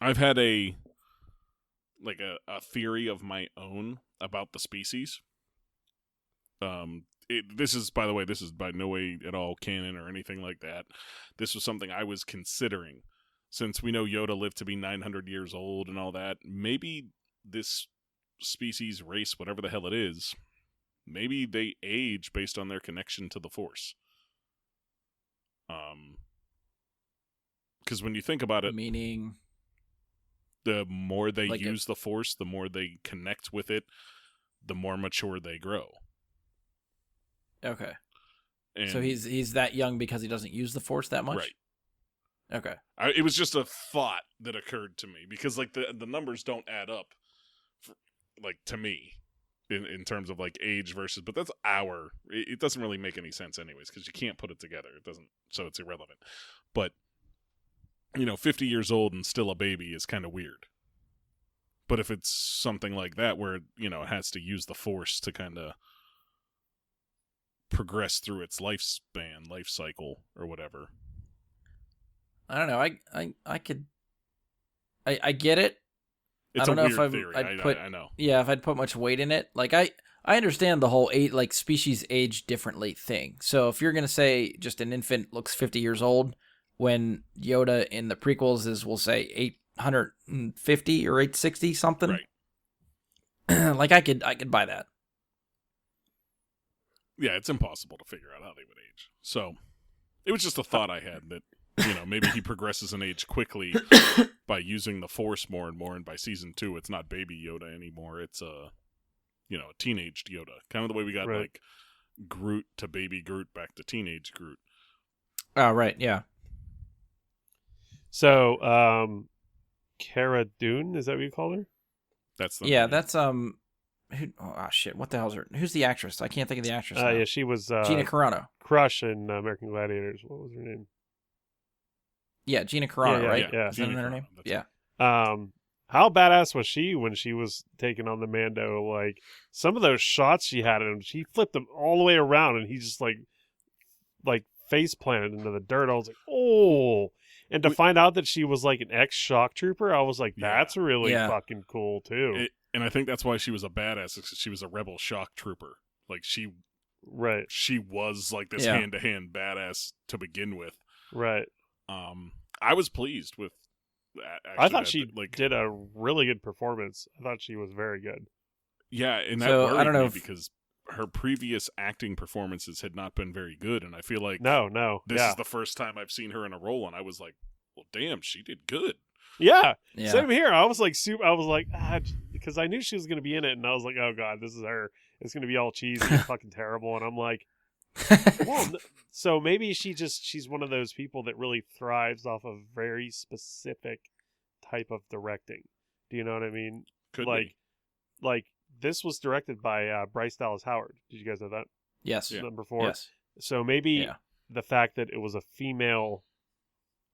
I've had a theory of my own about the species. This is by no way at all canon or anything like that. This was something I was considering, since we know Yoda lived to be 900 years old and all that. Maybe this species, race, whatever the hell it is, maybe they age based on their connection to the Force. Because when you think about it, Meaning, the more they Like use the Force, the more they connect with it, the more mature they grow. okay. And So he's that young because he doesn't use the force that much? right. Okay. It was just a thought that occurred to me because like the numbers don't add up, to me, in terms of like age versus. But that's it doesn't really make any sense anyways because you can't put it together. It doesn't, so it's irrelevant. But 50 years old and still a baby is kind of weird. But if it's something like that where, it has to use the Force to kind of progress through its life cycle, or whatever. I don't know. I could. I get it. It's I don't a know weird if theory. I'd put. I know. Yeah, if I'd put much weight in it, like I understand the whole species age differently thing. So if you're gonna say just an infant looks 50 years old, when Yoda in the prequels is, we'll say 850 or 860 something. Right. Like I could buy that. Yeah, it's impossible to figure out how they would age. So it was just a thought I had that, maybe he progresses in age quickly by using the Force more and more, and by season 2, it's not baby Yoda anymore. It's a teenaged Yoda. Kind of the way we got, like, Groot to baby Groot back to teenage Groot. Oh, right, yeah. So, Cara Dune, is that what you call her? That's the name. That's shit, what the hell's her? Who's the actress? I can't think of the actress now. Yeah, she was Gina Carano. Crush in American Gladiators. What was her name? Yeah, Gina Carano, right? Yeah. Is that her name? Yeah. How badass was she when she was taking on the Mando? Like, some of those shots she had of him, she flipped them all the way around, and he just like face planted into the dirt. I was like, oh. And to find out that she was like an ex-shock trooper, I was like, that's really fucking cool too. And I think that's why she was a badass, because she was a rebel shock trooper. Like, she was like this hand-to-hand badass to begin with. Right. I was pleased with that. Actually, I thought she did a really good performance. I thought she was very good. Yeah, and that worried me because her previous acting performances had not been very good, and I feel like this is the first time I've seen her in a role, and I was like, well, damn, she did good. Yeah. Same here. I was like, because I knew she was going to be in it, and I was like, oh god, this is her. It's going to be all cheesy and fucking terrible, and I'm like, well, so maybe she's one of those people that really thrives off of very specific type of directing. Do you know what I mean? Could be. Like this was directed by Bryce Dallas Howard. Did you guys know that? Yes. Number 4. Yes. So maybe the fact that it was a female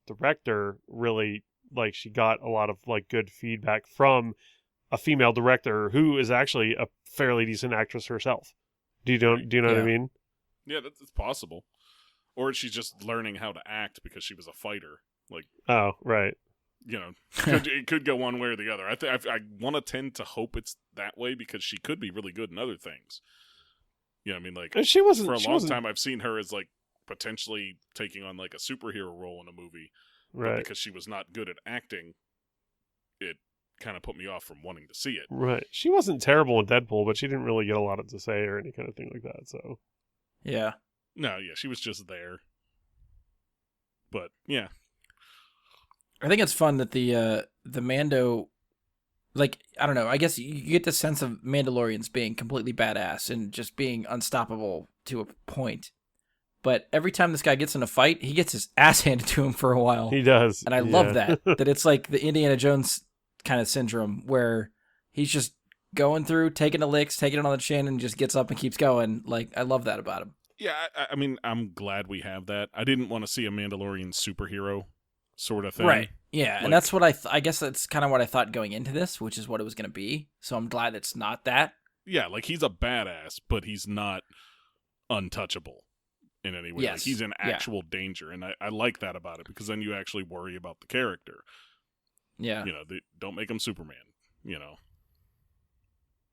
director really, like, she got a lot of like good feedback from a female director who is actually a fairly decent actress herself. Do you know what I mean? Yeah, that's possible. Or she's just learning how to act because she was a fighter. Like, oh, right. It could go one way or the other. I want to tend to hope it's that way because she could be really good in other things. I mean, like, she wasn't for a long time. I've seen her as like potentially taking on like a superhero role in a movie, right? But because she was not good at acting, it kind of put me off from wanting to see it. Right. She wasn't terrible in Deadpool, but she didn't really get a lot to say or any kind of thing like that. So. Yeah. No, she was just there. But yeah. I think it's fun that the Mando, like, I don't know, I guess you get the sense of Mandalorians being completely badass and just being unstoppable to a point. But every time this guy gets in a fight, he gets his ass handed to him for a while. He does. And I love that it's like the Indiana Jones kind of syndrome where he's just going through, taking the licks, taking it on the chin, and just gets up and keeps going. Like, I love that about him. Yeah, I mean, I'm glad we have that. I didn't want to see a Mandalorian superhero sort of thing. Right. Yeah, and that's what I guess that's kind of what I thought going into this, which is what it was going to be. So I'm glad it's not that. Yeah, like, he's a badass, but he's not untouchable in any way. Yes. Like, he's in actual danger, and I like that about it, because then you actually worry about the character. Yeah. Don't make him Superman,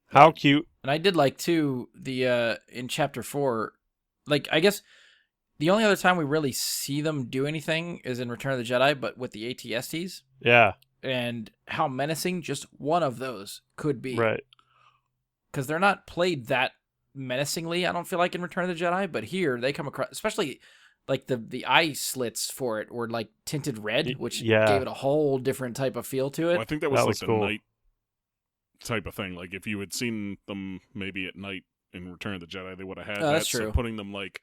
How cute. And I did like, too, the in Chapter 4, like, I guess the only other time we really see them do anything is in Return of the Jedi, but with the AT-STs. Yeah. And how menacing just one of those could be. Right. Because they're not played that menacingly, I don't feel like, in Return of the Jedi, but here they come across, especially like the eye slits for it were like tinted red, which gave it a whole different type of feel to it. Well, I think that was like cool. the night type of thing. Like, if you had seen them maybe at night in Return of the Jedi, they would have had that. That's true. So putting them like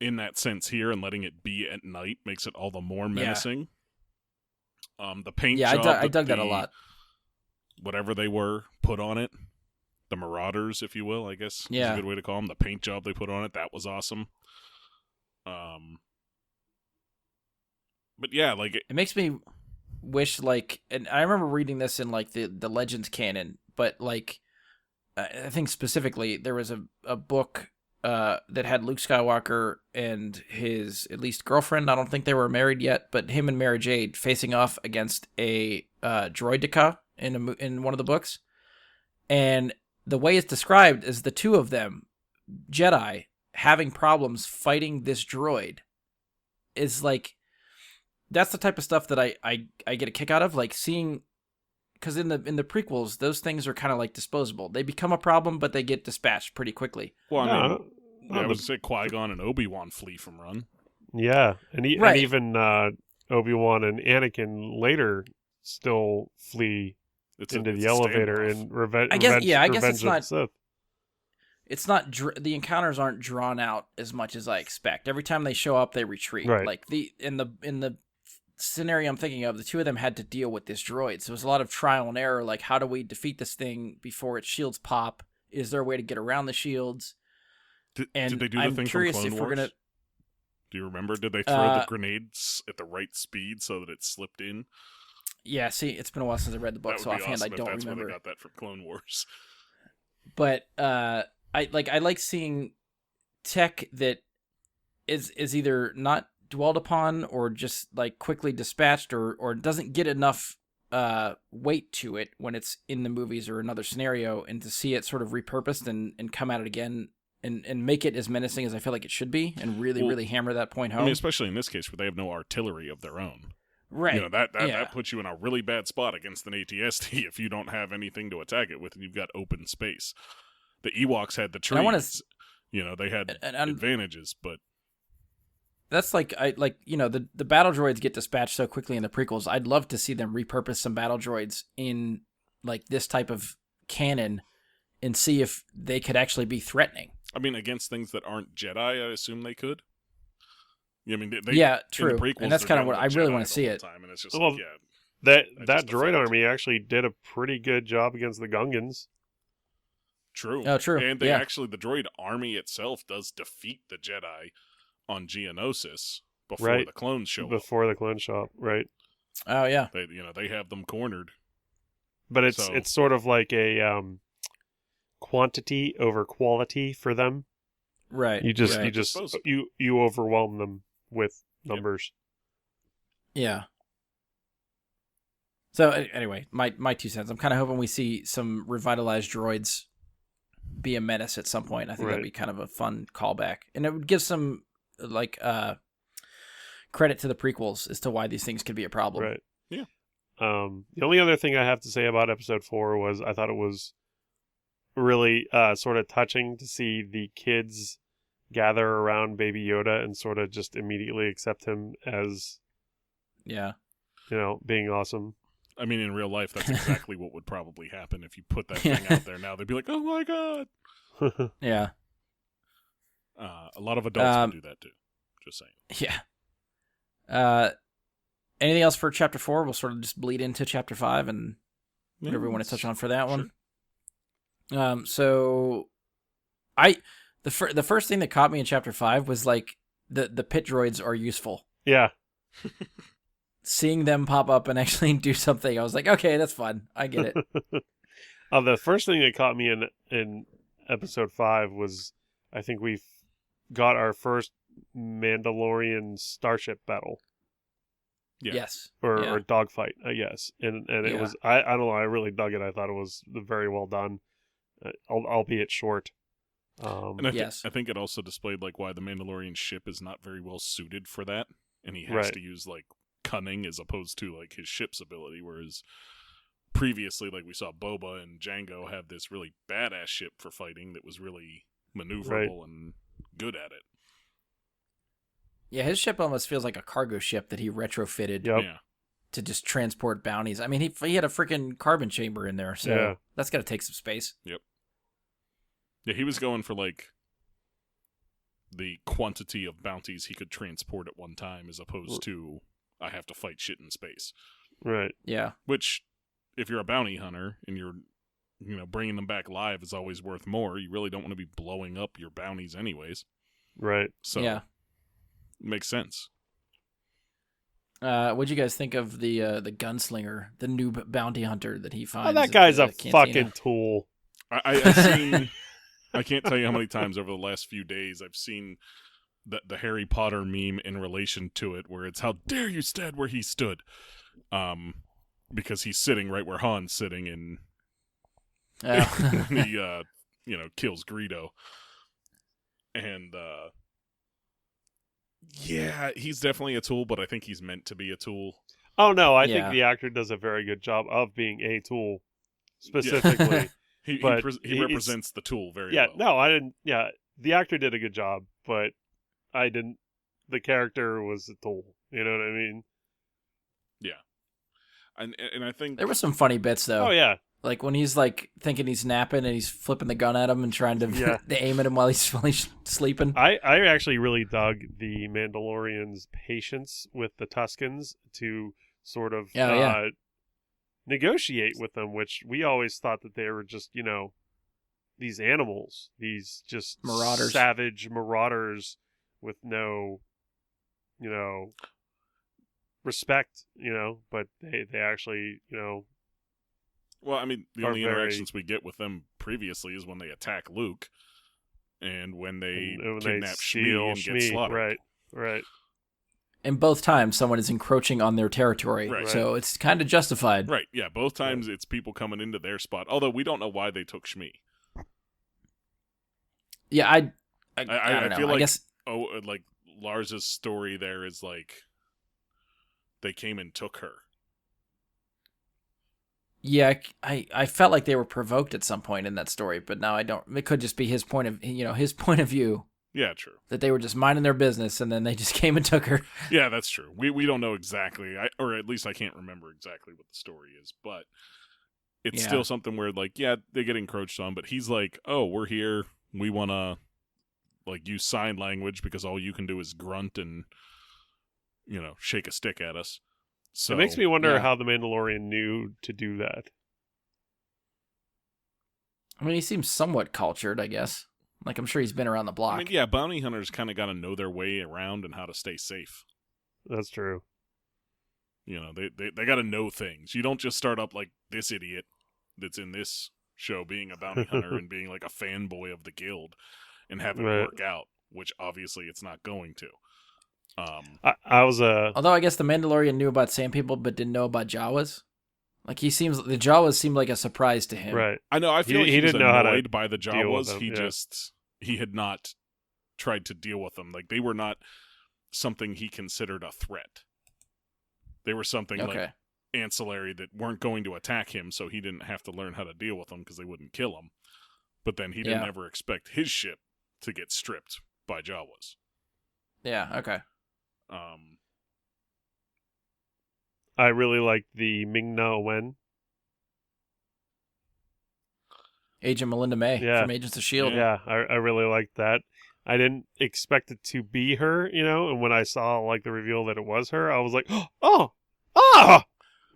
in that sense here and letting it be at night makes it all the more menacing. The paint job, I dug that a lot. Whatever they were put on it, the Marauders, if you will, I guess is a good way to call them. The paint job they put on it, that was awesome. But yeah, like it makes me wish, like, and I remember reading this in like the Legends canon, but like I think specifically there was a book that had Luke Skywalker and his at least girlfriend. I don't think they were married yet, but him and Mara Jade facing off against a droideka in one of the books, and the way it's described is the two of them, Jedi, having problems fighting this droid is like, that's the type of stuff that I get a kick out of, like seeing, because in the prequels, those things are kind of like disposable. They become a problem, but they get dispatched pretty quickly. Well, I mean, I would say Qui-Gon and Obi-Wan flee from Run. Yeah, and even Obi-Wan and Anakin later still flee into the elevator in Revenge of the Sith. It's not the encounters aren't drawn out as much as I expect. Every time they show up, they retreat. Right. Like in the scenario I'm thinking of, the two of them had to deal with this droid, so it was a lot of trial and error. Like, how do we defeat this thing before its shields pop? Is there a way to get around the shields? Did they do the thing from Clone Wars? Do you remember? Did they throw the grenades at the right speed so that it slipped in? Yeah, see, it's been a while since I read the book, so offhand I don't remember. That's where they got that from Clone Wars. But I like seeing tech that is either not dwelled upon or just like quickly dispatched or doesn't get enough weight to it when it's in the movies or another scenario, and to see it sort of repurposed and come at it again and make it as menacing as I feel like it should be, and really hammer that point home. I mean, especially in this case where they have no artillery of their own. Right. You know, that puts you in a really bad spot against an AT-ST if you don't have anything to attack it with and you've got open space. The Ewoks had the trees. They had advantages, but that's like the battle droids get dispatched so quickly in the prequels. I'd love to see them repurpose some battle droids in like this type of canon and see if they could actually be threatening. I mean, against things that aren't Jedi, I assume they could. I mean, true, in the prequels, and that's kind of what I really want to see it. Time, and it's just that droid army actually did a pretty good job against the Gungans. True. Oh, true. And the droid army itself does defeat the Jedi on Geonosis before the clones show up. Before the clones show up, right? Oh yeah. They have them cornered. But it's sort of like a quantity over quality for them. Right. You overwhelm them with numbers. Yeah. So anyway, my 2 cents. I'm kind of hoping we see some revitalized droids be a menace at some point. I think that'd be kind of a fun callback, and it would give some credit to the prequels as to why these things could be a problem. Right. Yeah. The only other thing I have to say about episode 4 was I thought it was really sort of touching to see the kids gather around Baby Yoda and sort of just immediately accept him as, being awesome. I mean, in real life, that's exactly what would probably happen if you put that thing out there now. They'd be like, oh my God. Yeah. A lot of adults would do that too. Just saying. Yeah. Anything else for Chapter 4? We'll sort of just bleed into Chapter 5 and whatever we want to touch on for that one. So the first thing that caught me in Chapter 5 was like the pit droids are useful. Yeah. Seeing them pop up and actually do something, I was like, okay, that's fun. I get it. The first thing that caught me in episode 5 was, I think we've got our first Mandalorian starship battle. Yeah. Yes. Or dogfight, I guess. And it was, I don't know, I really dug it. I thought it was very well done, albeit short. And I think it also displayed like why the Mandalorian ship is not very well suited for that, and he has to use like cunning as opposed to like his ship's ability, whereas previously, like we saw Boba and Jango have this really badass ship for fighting that was really maneuverable and good at it. Yeah, his ship almost feels like a cargo ship that he retrofitted to just transport bounties. I mean, he had a freaking carbon chamber in there, so that's got to take some space. Yep. Yeah, he was going for like the quantity of bounties he could transport at one time as opposed to I have to fight shit in space. Right. Yeah. Which, if you're a bounty hunter and you're, bringing them back live is always worth more. You really don't want to be blowing up your bounties anyways. Right. So, makes sense. What'd you guys think of the gunslinger, the noob bounty hunter that he finds? Oh, that guy's at a the fucking cantina? tool. I've seen. I can't tell you how many times over the last few days I've seen the Harry Potter meme in relation to it, where it's "How dare you stand where he stood," because he's sitting right where Han's sitting, and Oh. when he kills Greedo, and yeah, he's definitely a tool, but I think he's meant to be a tool. Oh no, I Yeah. think the actor does a very good job of being a tool, specifically. He But represents the tool very Yeah, well. no, I didn't. Yeah, the actor did a good job, but I didn't. The character was a tool. You know what I mean? And I think There were some funny bits though. Oh yeah, Like when he's like thinking he's napping and he's flipping the gun at him and trying to, Yeah. to aim at him while he's sleeping. I actually really dug the Mandalorian's patience with the Tuskens to sort of Oh, yeah. negotiate with them, which we always thought that they were just these animals, these just Marauders. savage marauders with no respect, but they actually well, I mean, the are only very- interactions we get with them previously is when they attack Luke, and when they and when kidnap steal Shmi and get slaughtered. right. And both times someone is encroaching on their territory. Right. So it's kind of justified. Right, yeah, both times it's people coming into their spot. Although we don't know why they took Shmi. Yeah, I I don't know. feel I like guess like Lars's story there is like they came and took her. yeah, I felt like they were provoked at some point in that story, but now I don't. It could just be his point of view Yeah, true. that they were just minding their business and then they just came and took her. Yeah, that's true. We don't know exactly, or at least I can't remember exactly what the story is, but it's Yeah. still something where like, yeah, they get encroached on, but he's like, oh, we're here. We want to like use sign language because all you can do is grunt and shake a stick at us. So It makes me wonder yeah. how the Mandalorian knew to do that. I mean, he seems somewhat cultured, I guess. Like, I'm sure he's been around the block. I mean, yeah, bounty hunters kind of got to know their way around and how to stay safe. That's true. They got to know things. You don't just start up like this idiot that's in this show being a bounty hunter and being like a fanboy of the guild and have it Right. work out, which obviously it's not going to. I was Although I guess the Mandalorian knew about Sand People but didn't know about Jawas. Like, the Jawas seemed like a surprise to him. right. I know. I feel like He he was didn't know how to annoyed by the deal with Jawas. them, He had not tried to deal with them. Like they were not something he considered a threat. They were something Okay. like ancillary that weren't going to attack him, so he didn't have to learn how to deal with them because they wouldn't kill him. But then he didn't Yeah. ever expect his ship to get stripped by Jawas. Yeah, okay. I really liked the Ming-Na Wen. Agent Melinda May Yeah. from Agents of S.H.I.E.L.D. Yeah, I really liked that. I didn't expect it to be her, and when I saw like the reveal that it was her, I was like, oh,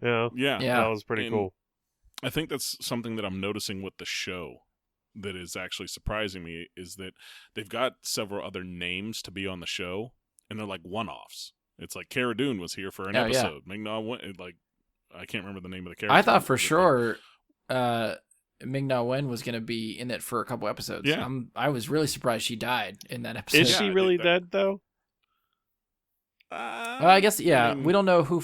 Yeah. Yeah. that was pretty And cool. I think that's something that I'm noticing with the show that is actually surprising me is that they've got several other names to be on the show, and they're like one-offs. It's like Cara Dune was here for an Oh, yeah. episode. Ming-Na went, like, I can't remember the name of the character. I thought for But, sure Ming-Na Wen was going to be in it for a couple episodes. Yeah. I was really surprised she died in that episode. Is Yeah, she I really think that- dead though? Well, I guess, yeah. I mean, We don't know who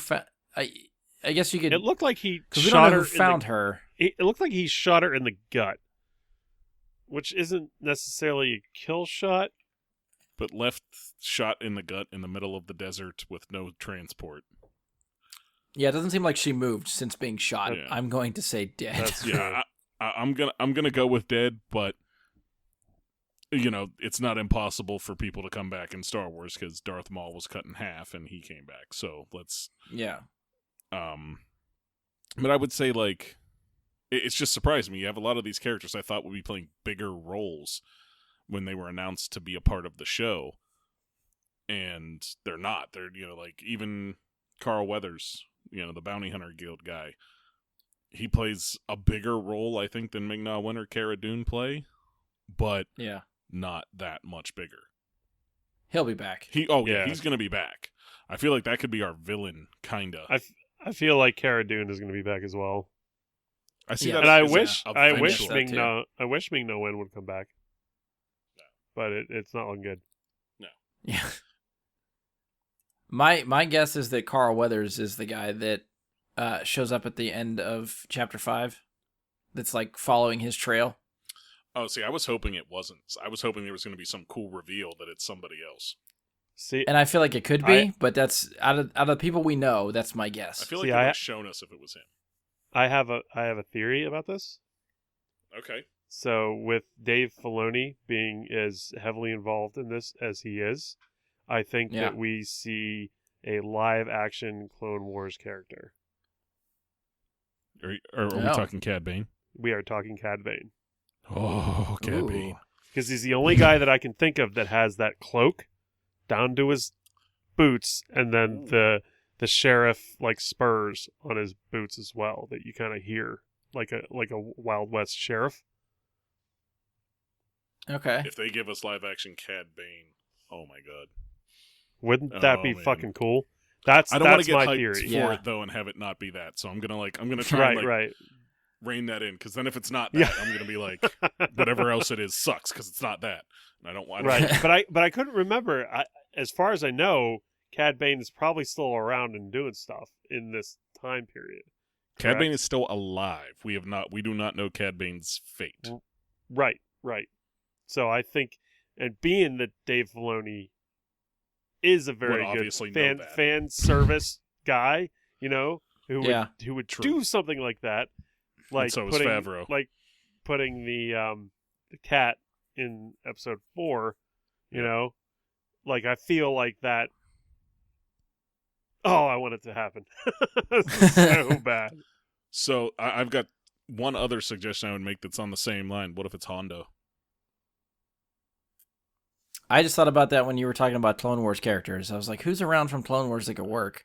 I guess you could... It looked like he Because we don't shot know her. who found her. It looked like he shot her in the gut, which isn't necessarily a kill shot. but left shot in the gut in the middle of the desert with no transport. Yeah, it doesn't seem like she moved since being shot. Yeah. I'm going to say dead. That's true. Yeah, I'm gonna go with dead, but it's not impossible for people to come back in Star Wars because Darth Maul was cut in half and he came back. So let's Yeah. but I would say like it's just surprised me. You have a lot of these characters I thought would be playing bigger roles when they were announced to be a part of the show, and they're not. They're like even Carl Weathers, the Bounty Hunter Guild guy. He plays a bigger role, I think, than Ming-Na Wen or Cara Dune play, but Yeah. not that much bigger. He'll be back. Yeah. He's going to be back. I feel like that could be our villain, kinda. I feel like Cara Dune is going to be back as well. I see Yeah. that, And I as wish eventual. Ming No Wen would come back, but it's not looking good. Yeah. My guess is that Carl Weathers is the guy that shows up at the end of Chapter 5 that's, like, following his trail. Oh, see, I was hoping it wasn't. I was hoping there was going to be some cool reveal that it's somebody else. See, And I feel like it could be, but that's out of the people we know, that's my guess. I feel like they would have shown us if it was him. I have a theory about this. Okay. So with Dave Filoni being as heavily involved in this as he is, I think that we see a live action Clone Wars character. Are we talking Cad Bane? We are talking Cad Bane. Oh, Cad Bane. Because he's the only guy that I can think of that has that cloak down to his boots, and then the sheriff like spurs on his boots as well that you kind of hear like a Wild West sheriff. Okay. If they give us live action Cad Bane, oh my god. Wouldn't that be man. fucking cool? I don't want to get hyped theory for it though and have it not be that. So I'm gonna try and rein that in, because then if it's not that, I'm gonna be like, whatever else it is sucks because it's not that, and I don't want but I couldn't remember. As far as I know, Cad Bane is probably still around and doing stuff in this time period. Cad Bane is still alive. We do not know Cad Bane's fate. Right. So I think, and being that Dave Filoni is a very good fan service guy, who would do something like that, like and so is Favreau. like putting the cat in episode 4, like I feel like that. Oh, I want it to happen so bad. So I've got one other suggestion I would make that's on the same line. What if it's Hondo? I just thought about that when you were talking about Clone Wars characters. I was like, who's around from Clone Wars that could work?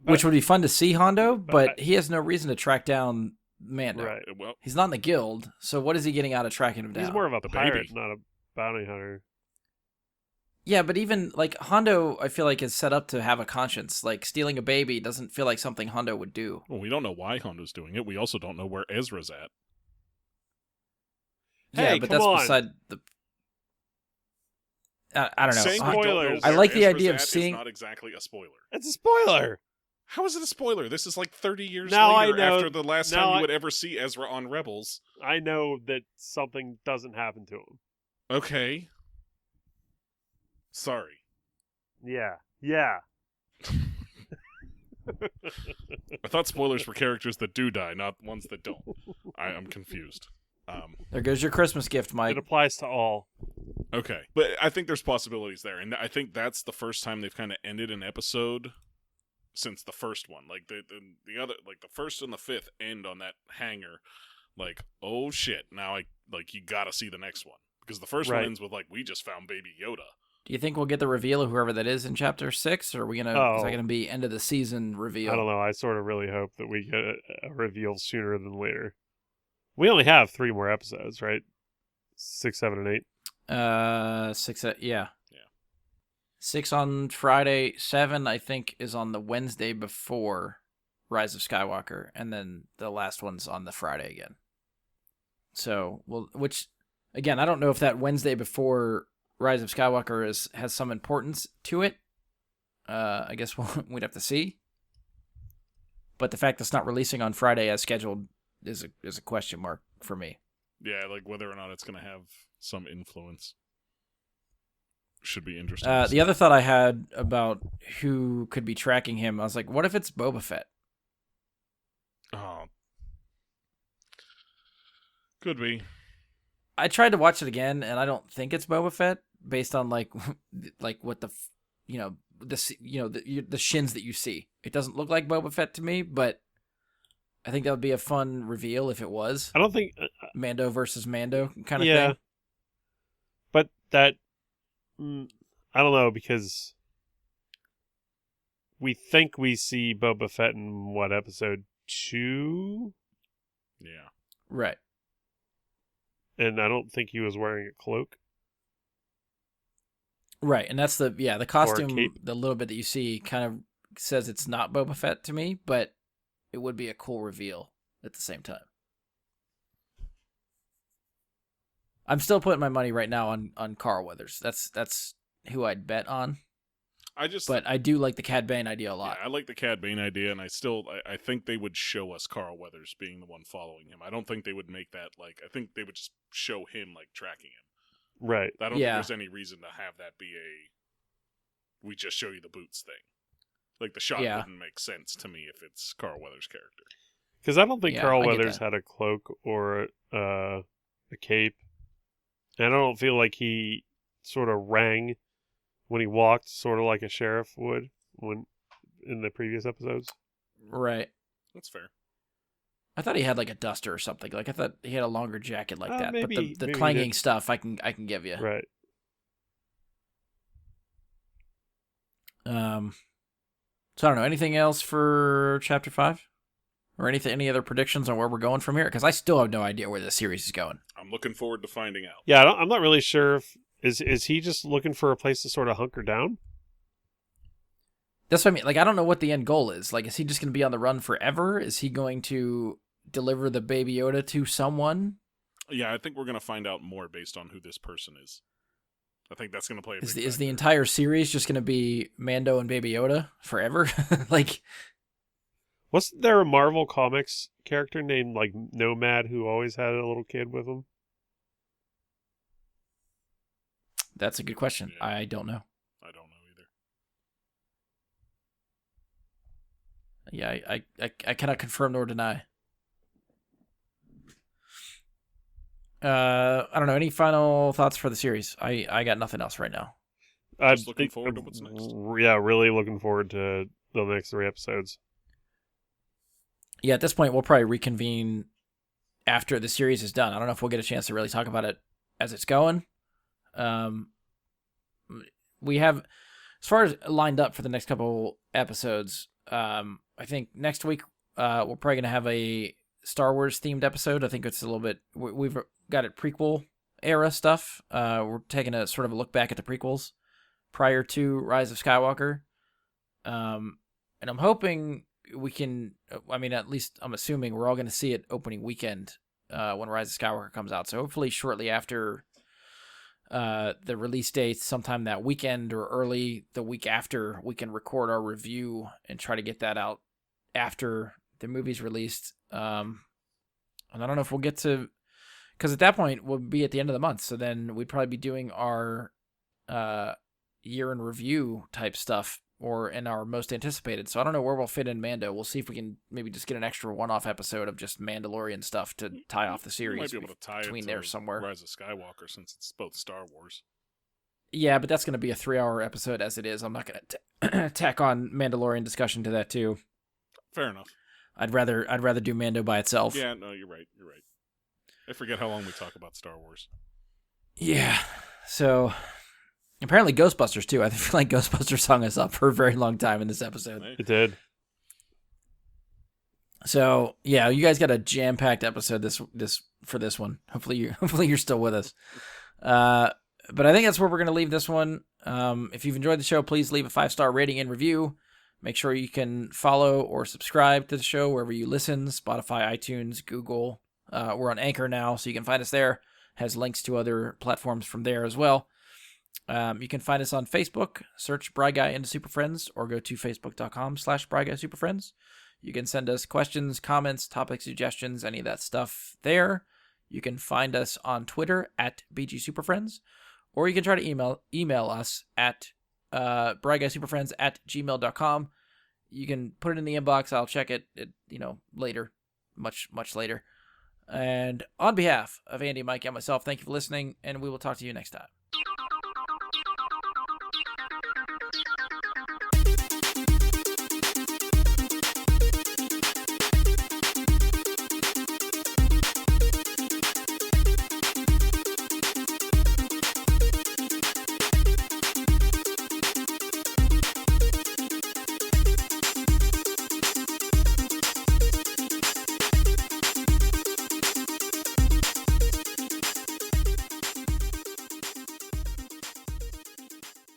Which would be fun to see Hondo, but he has no reason to track down Mando. Right. Well, he's not in the guild, so what is he getting out of tracking him down? He's more of a pirate, not a bounty hunter. Yeah, but even, like, Hondo, I feel like, is set up to have a conscience. Like, stealing a baby doesn't feel like something Hondo would do. Well, we don't know why Hondo's doing it. We also don't know where Ezra's at. Yeah, but that's beside the... I don't know. Spoilers. I like the idea of seeing. seeing. It's not exactly a spoiler. It's a spoiler. How is it a spoiler? This is like 30 years now later I know, after the last time you would ever see Ezra on Rebels. I know that something doesn't happen to him. Okay. Sorry. Yeah. I thought spoilers for characters that do die, not ones that don't. I'm confused. There goes your Christmas gift, Mike. It applies to all. Okay. But I think there's possibilities there, and I think that's the first time they've kind of ended an episode since the first one. Like the other, like the first and the fifth end on that hanger. Like, oh shit! Now you gotta see the next one, because the first one ends with like, we just found Baby Yoda. Do you think we'll get the reveal of whoever that is in Chapter 6, or are we gonna? Is that gonna be end of the season reveal? I don't know. I sort of really hope that we get a reveal sooner than later. We only have 3 more episodes, right? 6, 7, and 8. 6. Yeah. 6 on Friday. 7, I think, is on the Wednesday before Rise of Skywalker, and then the last one's on the Friday again. So, which again, I don't know if that Wednesday before Rise of Skywalker has some importance to it. I guess we'd have to see. But the fact that it's not releasing on Friday as scheduled is a question mark for me. Yeah, like whether or not it's going to have some influence. Should be interesting. The other thought I had about who could be tracking him, I was like, what if it's Boba Fett? Oh. Could be. I tried to watch it again, and I don't think it's Boba Fett, based on like what the shins that you see. It doesn't look like Boba Fett to me, but I think that would be a fun reveal if it was. I don't think Mando versus Mando kind of thing. But that I don't know, because we think we see Boba Fett in episode 2? Yeah. Right. And I don't think he was wearing a cloak. Right, and that's the cape. costume, the little bit that you see kind of says it's not Boba Fett to me, but it would be a cool reveal at the same time. I'm still putting my money right now on Carl Weathers. That's who I'd bet on. But I do like the Cad Bane idea a lot. Yeah, I like the Cad Bane idea, and I think they would show us Carl Weathers being the one following him. I don't think they would make that I think they would just show him tracking him. Right. I don't think there's any reason to have that be we just show you the boots thing. The shot wouldn't make sense to me if it's Carl Weathers' character. Because I don't think Carl Weathers had a cloak or a cape. And I don't feel like he sort of rang when he walked, sort of like a sheriff would in the previous episodes. Right. That's fair. I thought he had a duster or something. I thought he had a longer jacket like that. Maybe, but the clanging stuff, I can give you. Right. So I don't know. Anything else for Chapter 5? Or any other predictions on where we're going from here? Because I still have no idea where this series is going. I'm looking forward to finding out. Yeah, I'm not really sure if is he just looking for a place to sort of hunker down? That's what I mean. I don't know what the end goal is. Is he just going to be on the run forever? Is he going to deliver the Baby Yoda to someone? Yeah, I think we're going to find out more based on who this person is. I think that's going to play a big Is the entire series just going to be Mando and Baby Yoda forever? Wasn't there a Marvel Comics character named Nomad who always had a little kid with him? That's a good question. Yeah. I don't know. I don't know either. Yeah, I cannot confirm nor deny. I don't know. Any final thoughts for the series? I got nothing else right now. Just looking forward to what's next. Yeah, really looking forward to the next 3 episodes. Yeah, at this point, we'll probably reconvene after the series is done. I don't know if we'll get a chance to really talk about it as it's going. We have, as far as lined up for the next couple episodes, I think next week we're probably going to have a Star Wars themed episode. I think it's a little bit, we've got it prequel era stuff. We're taking a sort of a look back at the prequels prior to Rise of Skywalker. And I'm hoping we can, at least I'm assuming we're all going to see it opening weekend when Rise of Skywalker comes out. So hopefully shortly after the release date, sometime that weekend or early the week after, we can record our review and try to get that out after the movie's released. And I don't know if we'll get to, because at that point we'll be at the end of the month. So then we'd probably be doing our year in review type stuff or in our most anticipated. So I don't know where we'll fit in Mando. We'll see if we can maybe just get an extra one-off episode of just Mandalorian stuff to tie off the series. You might be able to tie between it there to somewhere. Rise of Skywalker since it's both Star Wars. Yeah, but that's going to be a 3-hour episode as it is. I'm not going to tack on Mandalorian discussion to that too. Fair enough. I'd rather do Mando by itself. Yeah, no, you're right. I forget how long we talk about Star Wars. Yeah. So apparently Ghostbusters too. I feel like Ghostbusters hung us up for a very long time in this episode. It did. So yeah, you guys got a jam-packed episode for this one. Hopefully you're still with us. But I think that's where we're going to leave this one. If you've enjoyed the show, please leave a 5-star rating and review. Make sure you can follow or subscribe to the show wherever you listen, Spotify, iTunes, Google. We're on Anchor now, so you can find us there. Has links to other platforms from there as well. You can find us on Facebook, search Bry Guy into Super Friends, or go to facebook.com/Bry Guy Super Friends. You can send us questions, comments, topic suggestions, any of that stuff there. You can find us on Twitter at BG Super Friends, or you can try to email us at bryguysuperfriends@gmail.com. You can put it in the inbox. I'll check it later, much later. And on behalf of Andy, Mike, and myself, thank you for listening, and we will talk to you next time.